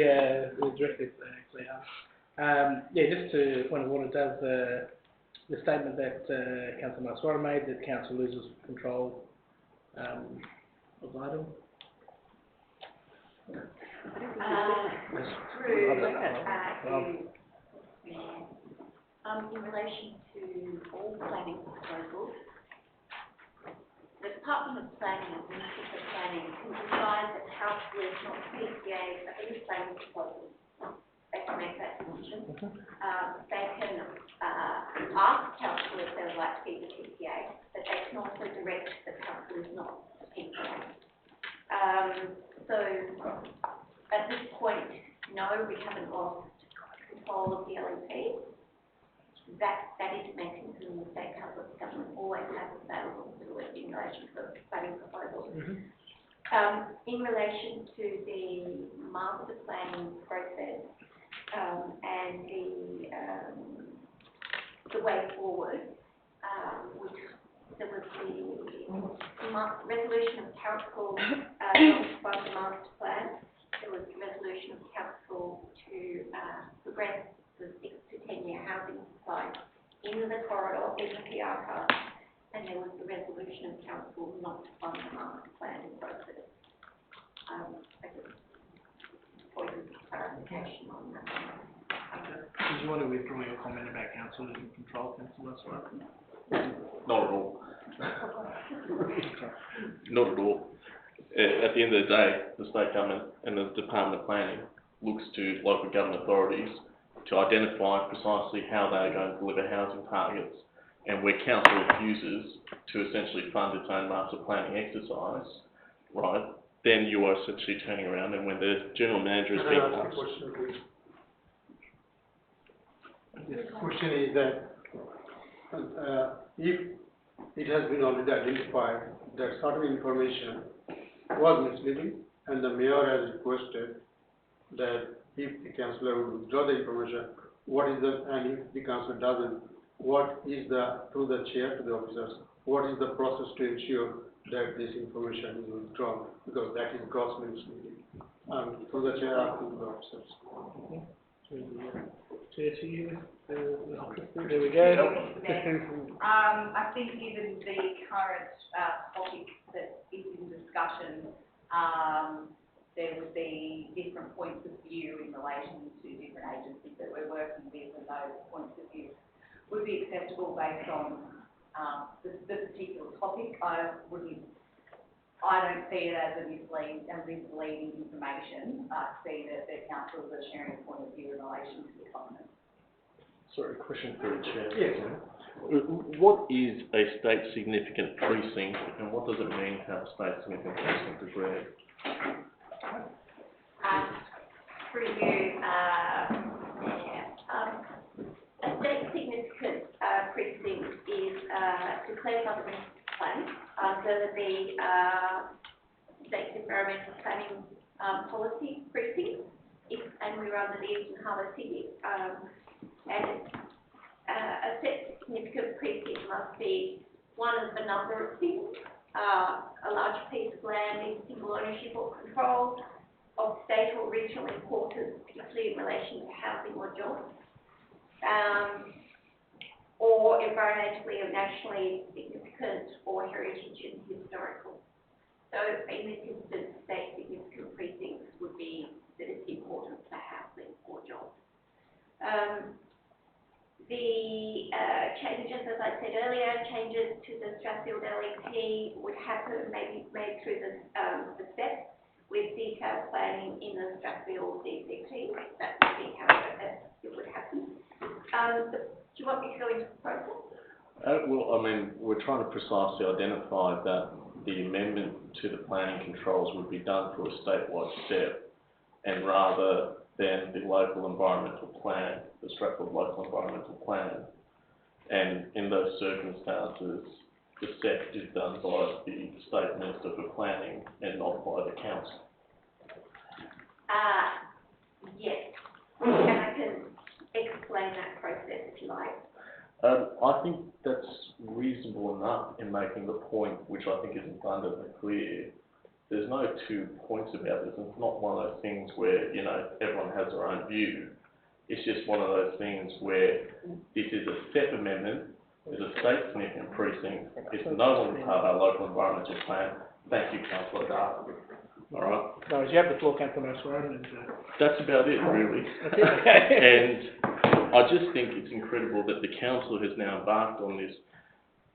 just to point of order, does the statement that Councillor Maswara made, that council loses control of the item? In relation to all planning proposals, the Department of Planning and Ministry for Planning can decide that councillors not PCA for any planning proposals they can make that decision. They can, ask council if they would like to be the PPA, but they can also direct the council is not the PPA. So, at this point, no, we haven't lost control of the LEP. That is a mechanism the state government always has available to it in relation to planning proposals. In relation to the master planning process, and the way forward, which there was the resolution of council, by the master plan. There was the resolution of council to, progress the 6 to 10 year housing supply in the corridor, in the PR card, and there was the resolution of council not to fund the master planning process. I just point of clarification on that. Did you want to withdraw your comment about council losing control, councillor Swan? Not at all. Not at all. At the end of the day, the state government and the Department of Planning looks to local government authorities to identify precisely how they are going to deliver housing targets, and where council refuses to essentially fund its own master planning exercise, right, then you are essentially turning around, and when the general manager is being asked. The question is that, if it has been already identified that certain information was misleading, and the mayor has requested that if the councillor would withdraw the information, and if the councillor doesn't, what is through the chair to the officers, what is the process to ensure that this information is withdrawn, because that is grossly misleading. Through the chair, up to the officers. Chair to you. There we go. I think given the current topic that is in discussion, there would be different points of view in relation to different agencies that we're working with, and those points of view would be acceptable based on the particular topic. I don't see it as a misleading information. I see that the council is sharing a point of view in relation to the government. Sorry, question for the chair. Yes. What is a state significant precinct, and what does it mean to have a state significant precinct is read? Through you, a state significant precinct is declared by the municipal plan under the state environmental planning policy precinct, and we're under the Eastern Harbour City. And a state significant precinct must be one of a number of things: a large piece of land in single ownership or control, of state or regional importance, particularly in relation to housing or jobs, or environmentally or nationally significant, or heritage and historical. So in this instance, state significant precincts would be that it's important for housing or jobs. The changes, as I said earlier, changes to the Strathfield LEP would happen, maybe made through the steps with detailed planning in the Strathfield DCT. That would be how it would happen. Do you want me to go into the process? Well, I mean, we're trying to precisely identify that the amendment to the planning controls would be done through a statewide step, and rather than the local environmental plan, the Strathfield local environmental plan. And in those circumstances, the step is done by the State Minister for Planning and not by the council. Yes, and I can explain that process if you like. I think that's reasonable enough in making the point, which I think is abundantly clear. There's no 2 points about this. It's not one of those things where, you know, everyone has their own view. It's just one of those things where this is a step amendment, there's a state significant precinct, it's no longer part of our local environmental plan. Thank you, Councillor Dark. All right. No, you have the floor, Councillor Swan. That's about it, really. And I just think it's incredible that the council has now embarked on this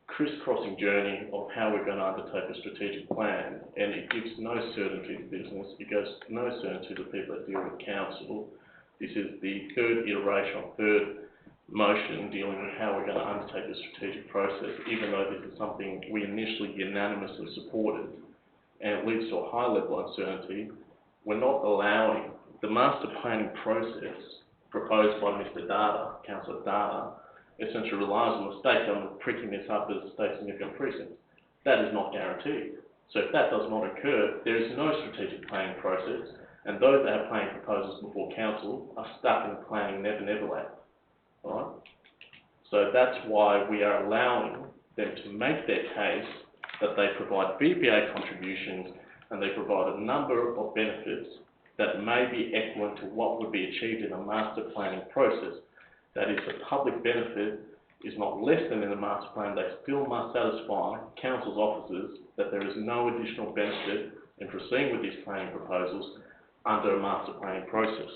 crisscrossing journey of how we're going to undertake a strategic plan, and it gives no certainty to business, it gives no certainty to people that deal with council, This is the third iteration, third motion dealing with how we're going to undertake the strategic process, even though this is something we initially unanimously supported, and it leads to a high level of uncertainty. We're not allowing the master planning process proposed by Mr. Data, Councillor Data, essentially relies on the state government pricking this up as state significant precincts. That is not guaranteed. So if that does not occur, there is no strategic planning process, and those that have planning proposals before council are stuck in planning never land. Right? So that's why we are allowing them to make their case that they provide BPA contributions and they provide a number of benefits that may be equivalent to what would be achieved in a master planning process. That is, the public benefit is not less than in the master plan. They still must satisfy council's officers that there is no additional benefit in proceeding with these planning proposals under a master planning process.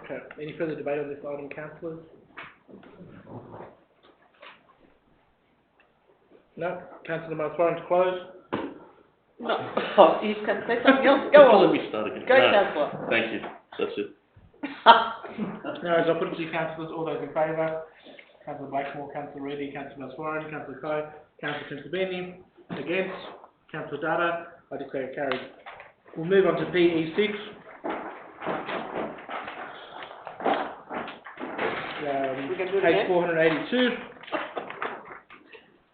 Okay, any further debate on this item, councillors? No? Councillor Montfort to close? No, oh, you can say something else, go on. Let me start again. Go, No, councillor. thank you, that's it. No, as I put it to you, councillors, all those in favour? Councillor Blackmore, Councillor Reddy, Councillor Montfort, Councillor Coe, Councillor Pennsylvania, against, Councillor Data, I declare it carried. We'll move on to PE 6. We're going to do it Page again? 482.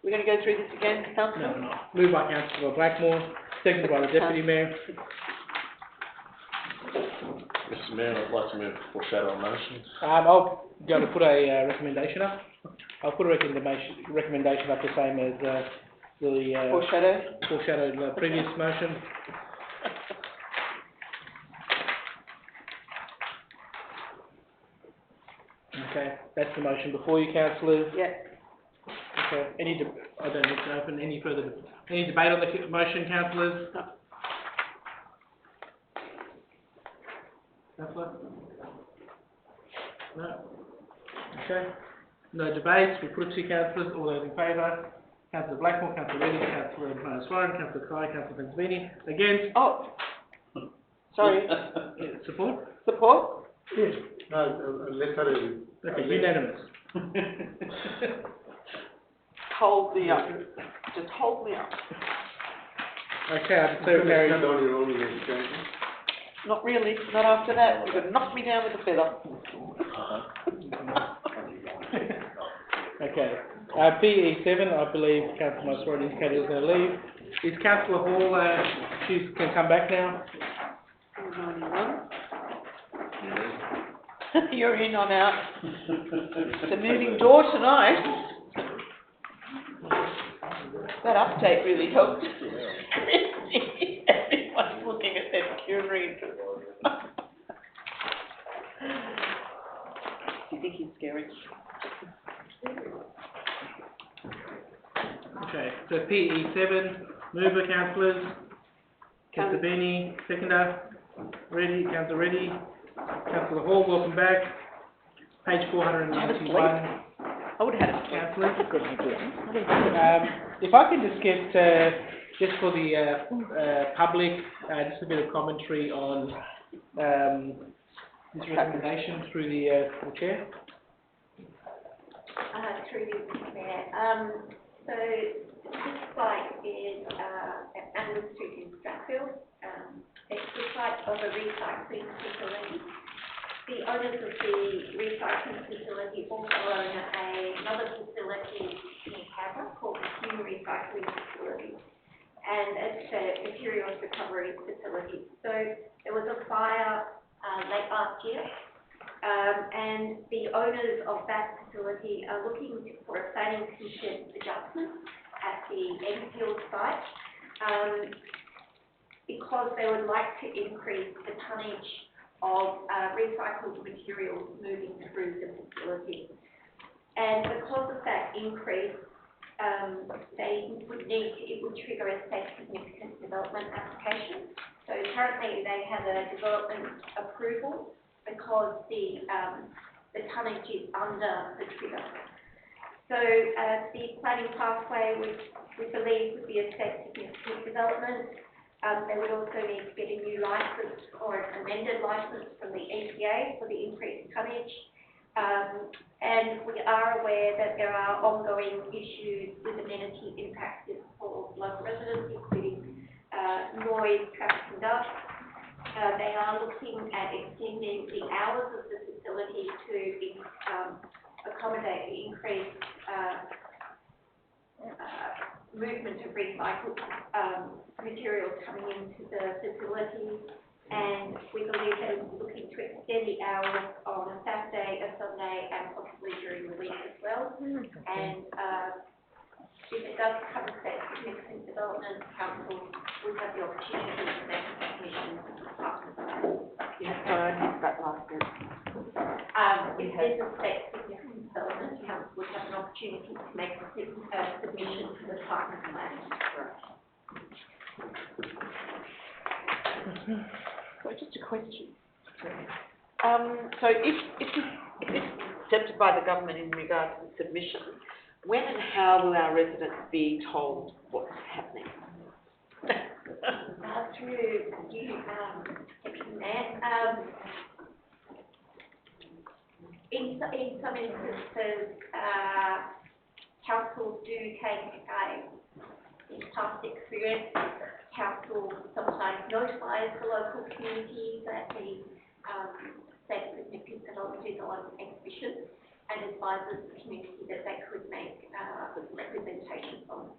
We're going to go through this again, councillor? No, no. Moved by Councillor Blackmore, seconded by the Deputy Mayor. Mr. Mayor, I'd like to move foreshadow motions. I'll go to put a recommendation up. I'll put a recommendation up the same as the foreshadowed previous motion. Okay, that's the motion before you, councillors. Yeah. Okay, I don't need to open any further, any debate on the motion, councillors? No. Councillor? No? Okay, no debates, we'll put it to you, councillors, all those in favour? Councillor Blackmore, Councillor Reddy, Councillor Monastery, Councillor Kai, Councillor Pennsylvania, against? Oh, sorry. Support? Support? Yes. Lesser. Okay, unanimous. Hold me up. Just hold me up. Okay, I declare it carried. Stand on your own leg, okay? Not really, not after that. You're going to knock me down with a feather. Okay, PE 7, I believe Councillor Monastery indicated he was going to leave. Is Councillor Hall, she can come back now? 91. You're in, I'm out. It's a moving door tonight. That update really helped. Everyone's looking at their pecuniary interest. Do you think he's scary? Okay, so PE 7, mover councillors, Councillor Beanie, seconder, Reddy, Councillor Reddy, Councillor Hall, welcome back. Page 491. I would have had a Councillors. If I can just get, just for the public, just a bit of commentary on this recommendation through the chair. Through you, Mr. Mayor. So this site is at Amber Street in Strathfield. It's the site of a recycling facility. The owners of the recycling facility also own another facility in Canberra called the Hume Recycling Facility. And it's a materials recovery facility. So there was a fire late last year. And the owners of that facility are looking for a planning consent adjustment at the Enfield site because they would like to increase the tonnage of recycled materials moving through the facility. And because of that increase, it would trigger a state significant development application. So currently they have a development approval because the tonnage is under the trigger. So the planning pathway, which we believe would be a state significant development, They would also need to get a new licence or an amended licence from the EPA for the increased tonnage. And we are aware that there are ongoing issues with amenity impacts for local residents, including noise, traffic and dust. They are looking at extending the hours of the facility to accommodate the increased movement of recycled materials coming into the facility. And we believe that we're looking to extend the hours on a Saturday, a Sunday, and possibly during the week as well. And if it does come to that significant development, council would have the opportunity to make a submission to the Department of Land. Sorry, I missed that last bit. If there's a state significant development, council would have an opportunity to make a submission to the Department of Land. So just a question. So if this is accepted by the government in regard to the submission, when and how will our residents be told what's happening? Through you, Deputy Mayor, in some instances, councils do take in past experience, council sometimes notifies the local community that the state significant development is on exhibition and advises the community that they could make representations on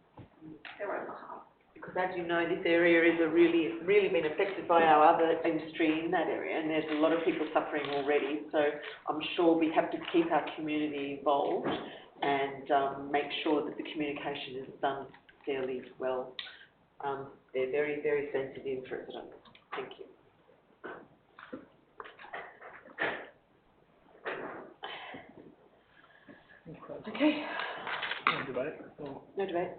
their own behalf. Because as you know, this area is really been affected by our other industry in that area, and there's a lot of people suffering already. So I'm sure we have to keep our community involved and make sure that the communication is done fairly well. They're very, very sensitive residents. Thank you. Okay. No debate? Or- No debate.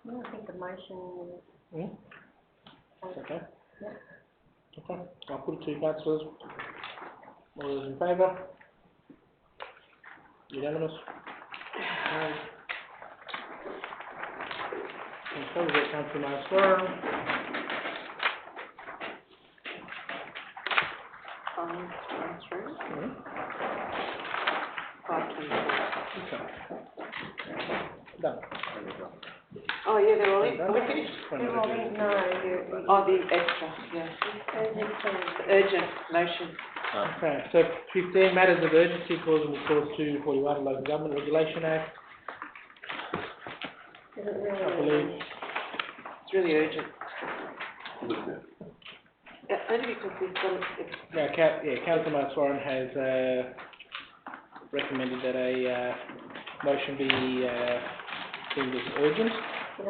No, I think the motion It's okay? Okay, I'll put it to you, councillors. All those in favour? Unanimous? Okay, we've got Councillor Maswara. 524. Okay. Done. Oh yeah, they're all in. Are we finished? Oh, the extra, yeah. The urgent motion. Okay, so 15 matters of urgency causing clause 241 Local Government Regulation Act. I believe. It's really urgent. Yeah, only because we've got it. Councillor Maswaran has recommended that a motion be deemed as urgent. I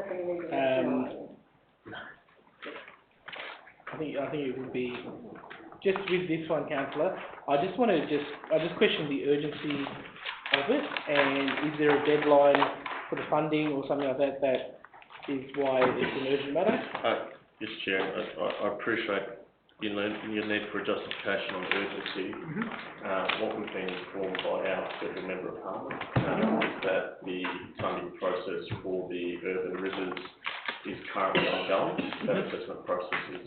think it would be just with this one, councillor. I just question the urgency of it, and is there a deadline for the funding or something like that? That is why it's an urgent matter. Yes, Chair, I appreciate your need for a justification on urgency. What we've been informed by our federal member of parliament is that the funding process for the urban rivers is currently ongoing. That assessment process is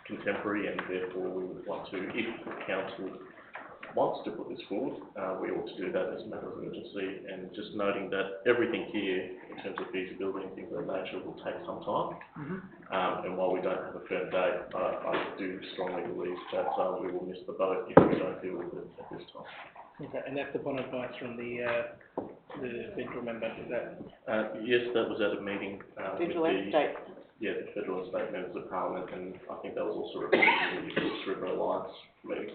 contemporary, and therefore we would want to, if the council wants to put this forward, we ought to do that as a matter of urgency, and just noting that everything here in terms of feasibility and things of that nature will take some time. And while we don't have a firm date, I do strongly believe that we will miss the boat if we don't deal with it at this time. Okay, and that's upon advice from the federal member, is that? Yes, that was at a meeting Federal with and state. Yeah, the federal and state members of parliament, and I think that was also reported in the Phillips River Alliance meeting.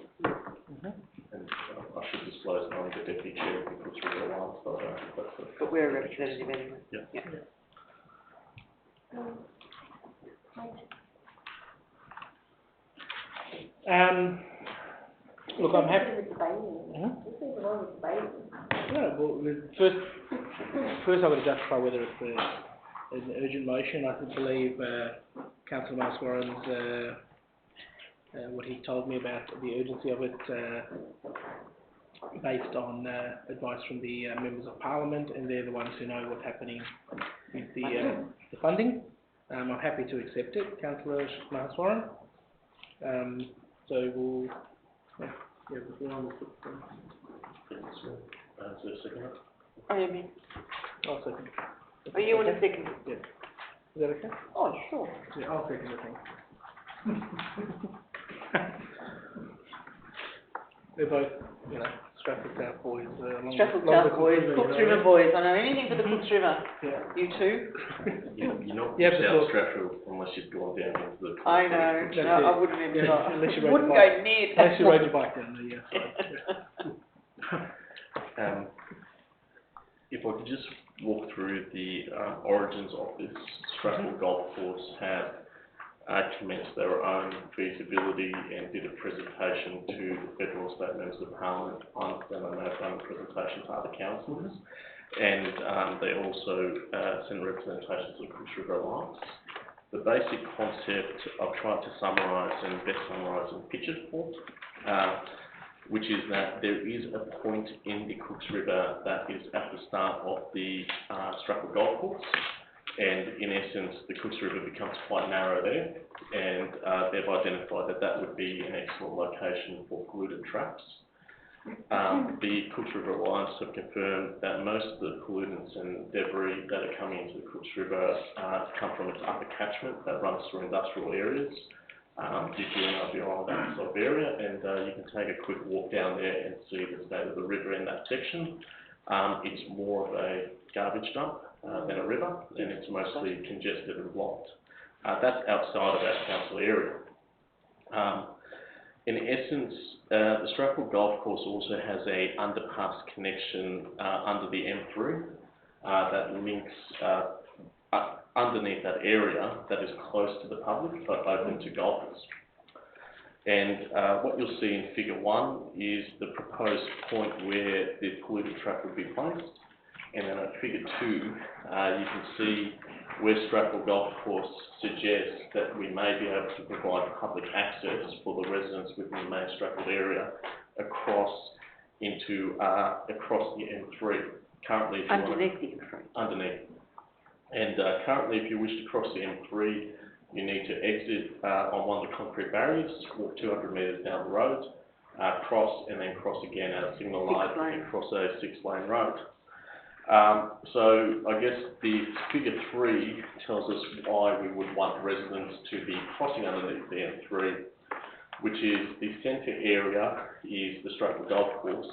And I should disclose that I'm the deputy chair of the Phillips River Alliance, But we're a representative anyway. Yeah. Look, I'm happy. No, well, first I've got to justify whether it's an urgent motion. I believe Councillor Maswaran's what he told me about the urgency of it, based on advice from the members of parliament, and they're the ones who know what's happening with the funding. I'm happy to accept it, councillor Maheswaran. So we'll, before I put them. Is there a second? Oh, you mean, I'll second. oh, you want a second? Yeah. Is that okay? Oh, sure. Yeah, I'll second the thing. They're both, Stratford South boys, Stratford South boys, Cooks River boys, I know anything for the Cooks River. Yeah. You too? You're not Yeah, South before- Stratford unless you've gone down into the. I know, That's no, it. I wouldn't even, Yeah, unless you rode wouldn't the go bike. near. Unless you rode your bike down there, If I could just walk through the origins of this, Stratford Golf Course have commenced their own feasibility and did a presentation to the federal and state members of parliament. I understand they may have done a presentation to other councillors, and they also sent representations to the Cooks River Alliance. The basic concept I've tried to summarise and best summarise in pictures for, which is that there is a point in the Cooks River that is at the start of the Stratford Golf Course, and in essence the Cooks River becomes quite narrow there, and they've identified that that would be an excellent location for polluted traps. The Cooks River Alliance have confirmed that most of the pollutants and debris that are coming into the Cooks River come from its upper catchment that runs through industrial areas. I'll be on that sort of area, and you can take a quick walk down there and see the state of the river in that section. It's more of a garbage dump than a river, and it's mostly congested and blocked. That's outside of our council area. In essence, the Stratford Golf Course also has a underpass connection under the M3 that links underneath that area that is close to the public but open to golfers. And what you'll see in figure 1 is the proposed point where the polluted trap would be placed. And then at figure 2, you can see where Stratford Golf Course suggests that we may be able to provide public access for the residents within the main Stratford area across into across the M3. Currently, if you Underneath the M3. Underneath. And currently, if you wish to cross the M3, you need to exit on one of the concrete barriers, walk 200 metres down the road, cross, and then cross again at a signal light and cross a 6-lane road. So I guess the figure 3 tells us why we would want residents to be crossing underneath the M3, which is the centre area is the Stratford Golf Course,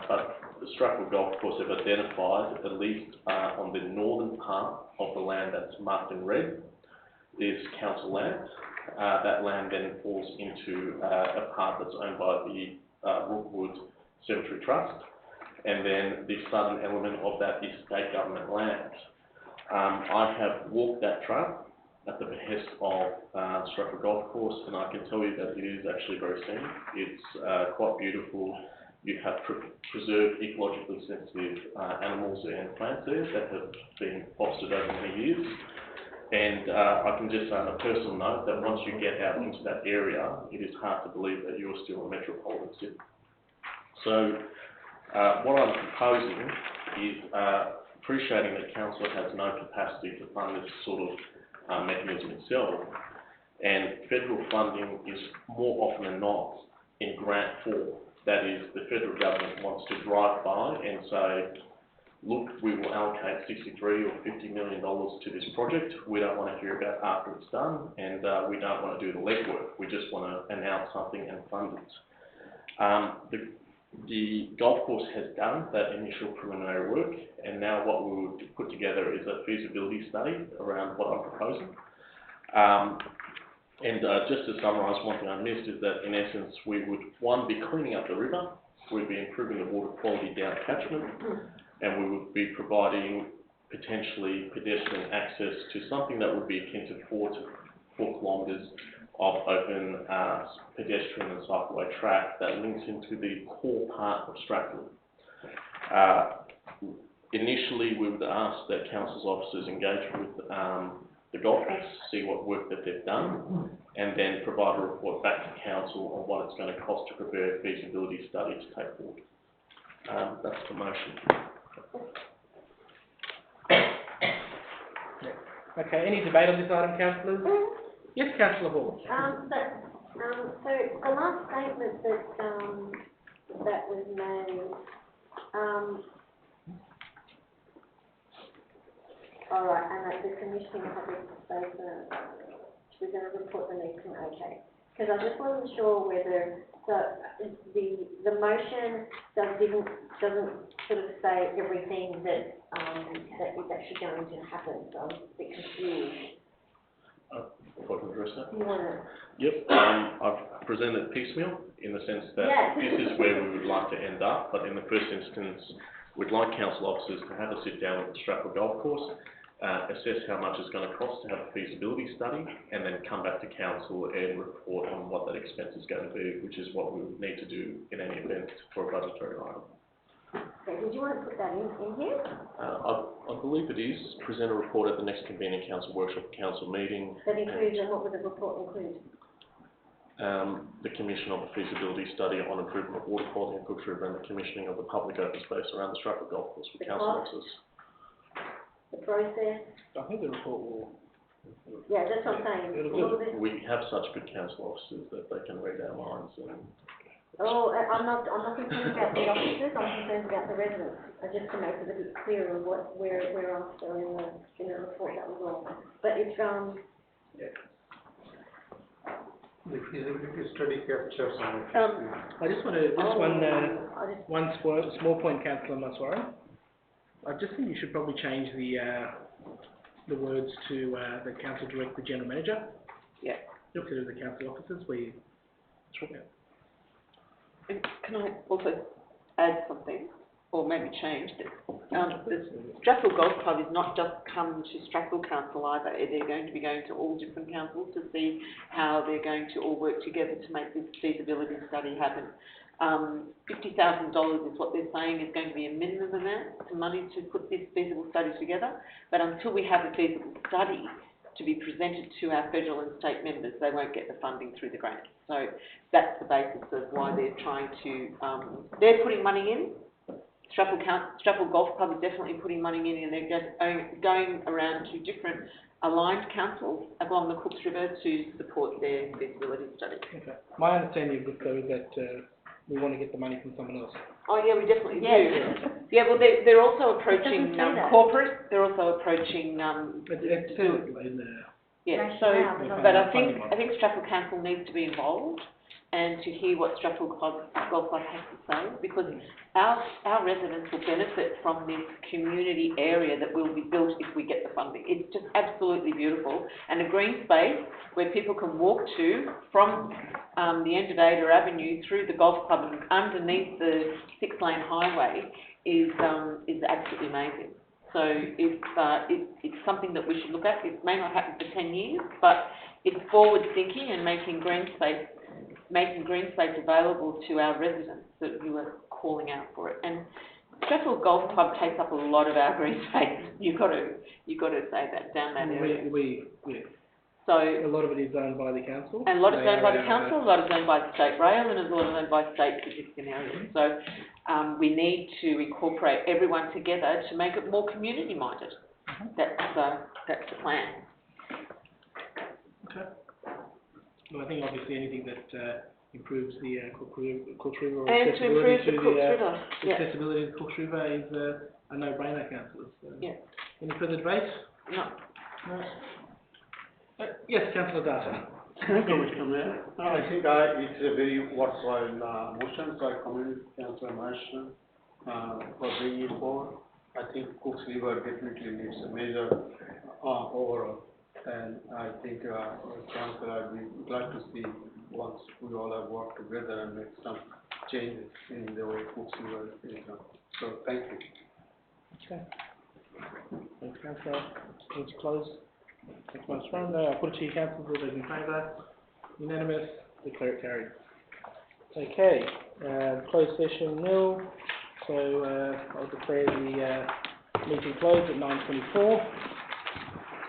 but the Stratford Golf Course have identified, at least on the northern part of the land that's marked in red, is council land. That land then falls into a part that's owned by the Rookwood Cemetery Trust, and then the southern element of that is state government land. I have walked that trail at the behest of Stratford Golf Course, and I can tell you that it is actually very scenic. It's quite beautiful. You have preserved ecologically sensitive animals and plants there that have been fostered over many years. And I can just say on a personal note that once you get out into that area, it is hard to believe that you're still a metropolitan city. So what I'm proposing is appreciating that council has no capacity to fund this sort of mechanism itself, and federal funding is more often than not in grant form. That is, the federal government wants to drive by and say, look, we will allocate $63 or $50 million to this project. We don't want to hear about after it's done, and we don't want to do the legwork. We just want to announce something and fund it. The golf course has done that initial preliminary work, and now what we would put together is a feasibility study around what I'm proposing. Just to summarise, one thing I missed is that in essence we would, one, be cleaning up the river, we'd be improving the water quality down catchment, and we would be providing potentially pedestrian access to something that would be akin to 4 kilometres of open pedestrian and cycleway track that links into the core part of Stratford. Initially, we would ask that council's officers engage with the golf course, see what work that they've done, and then provide a report back to council on what it's going to cost to prepare a feasibility study to take forward. That's the motion. Okay, any debate on this item, councillors? Yes, councillor Hall. So the last statement that was made, all right, and that the commissioning public space, we're going to report the meeting, okay. Because I just wasn't sure whether the motion doesn't sort of say everything that is actually going to happen, so I'm a bit confused. If I can address that? You want to? Yep, I've presented piecemeal in the sense that Yeah. this is where we would like to end up, but in the first instance, we'd like council officers to have a sit down with the Stratford Golf Course, assess how much it's going to cost to have a feasibility study, and then come back to council and report on what that expense is going to be, which is what we would need to do in any event for a budgetary item. Okay, did you want to put that in here? I believe it is. Present a report at the next convening council workshop council meeting. That includes, and what would the report include? The commission of the feasibility study on improvement of water quality in Cooks River and the commissioning of the public open space around the Stratford Golf Course with The council cost? officers. The process? I think the report will. Yeah, that's what I'm saying. It'll All this- We have such good council officers that they can read our minds and. Oh, I'm not concerned about the officers, I'm concerned about the residents, just to make it a bit clearer where I'm still in the report, that was all. But it's, The feasibility study captures on it. I just want to, one small point, councillor Maswara. I just think you should probably change the words to, the council direct the general manager. Yeah. Instead of the council officers, And can I also add something, or maybe change this? The Stratford Golf Club is not just come to Stratford Council either. They're going to be going to all different councils to see how they're going to all work together to make this feasibility study happen. $50,000 is what they're saying is going to be a minimum amount of money to put this feasible study together. But until we have a feasible study to be presented to our federal and state members, they won't get the funding through the grant. So that's the basis of why they're trying to, they're putting money in. Stratford Golf Club is definitely putting money in, and they're just going around to different aligned councils along the Cooks River to support their feasibility study. Okay. My understanding of this though is that, we want to get the money from someone else. Oh yeah, we definitely Yes. do. Yeah, well they're also approaching It doesn't say that. corporate, they're also approaching It's still in the. yeah, Rationale, so, but but I think Stratford Council needs to be involved and to hear what Stratford Golf Club has to say, because our residents will benefit from this community area that will be built if we get the funding. It's just absolutely beautiful, and a green space where people can walk to from the end of Ada Avenue through the golf club and underneath the 6-lane highway is absolutely amazing. So it's something that we should look at. It may not happen for 10 years, but it's forward thinking and making green space available to our residents that who are calling out for it. And Stratford Golf Club takes up a lot of our green space. You've got to say that down that area. Yeah. So A lot of it is owned by the council. and a lot is owned by the They are, council, a lot is owned by the state rail, and a lot is owned by state significant areas. So we need to incorporate everyone together to make it more community minded. That's the plan. Okay. Well, I think obviously anything that improves the Cooks River or And to improve the Cooks River. Yeah. accessibility to Cooks River is a no-brainer, councillors. Yeah. Any further debate? No. No. Yes, councillor Data. Thank you, Mr. Mayor. I think it's a very worthwhile motion, so I commend Councillor Mahesh for bringing it forward. I think Cooks River definitely needs a major overall, and I think Councillor, I'd be glad to see once we all have worked together and make some changes in the way Cooks River is done. So thank you. Okay. Thanks, councillor. It's closed. Thanks, Ms. Rondo. I'll put it to you, councillors. All those in favour? Unanimous. Declare it carried. Okay. Closed session nil. So I'll declare the meeting closed at 9:24.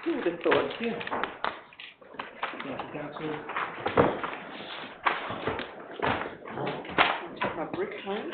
Who would have thought? Yeah. Thank you, councillors. Take my brick home.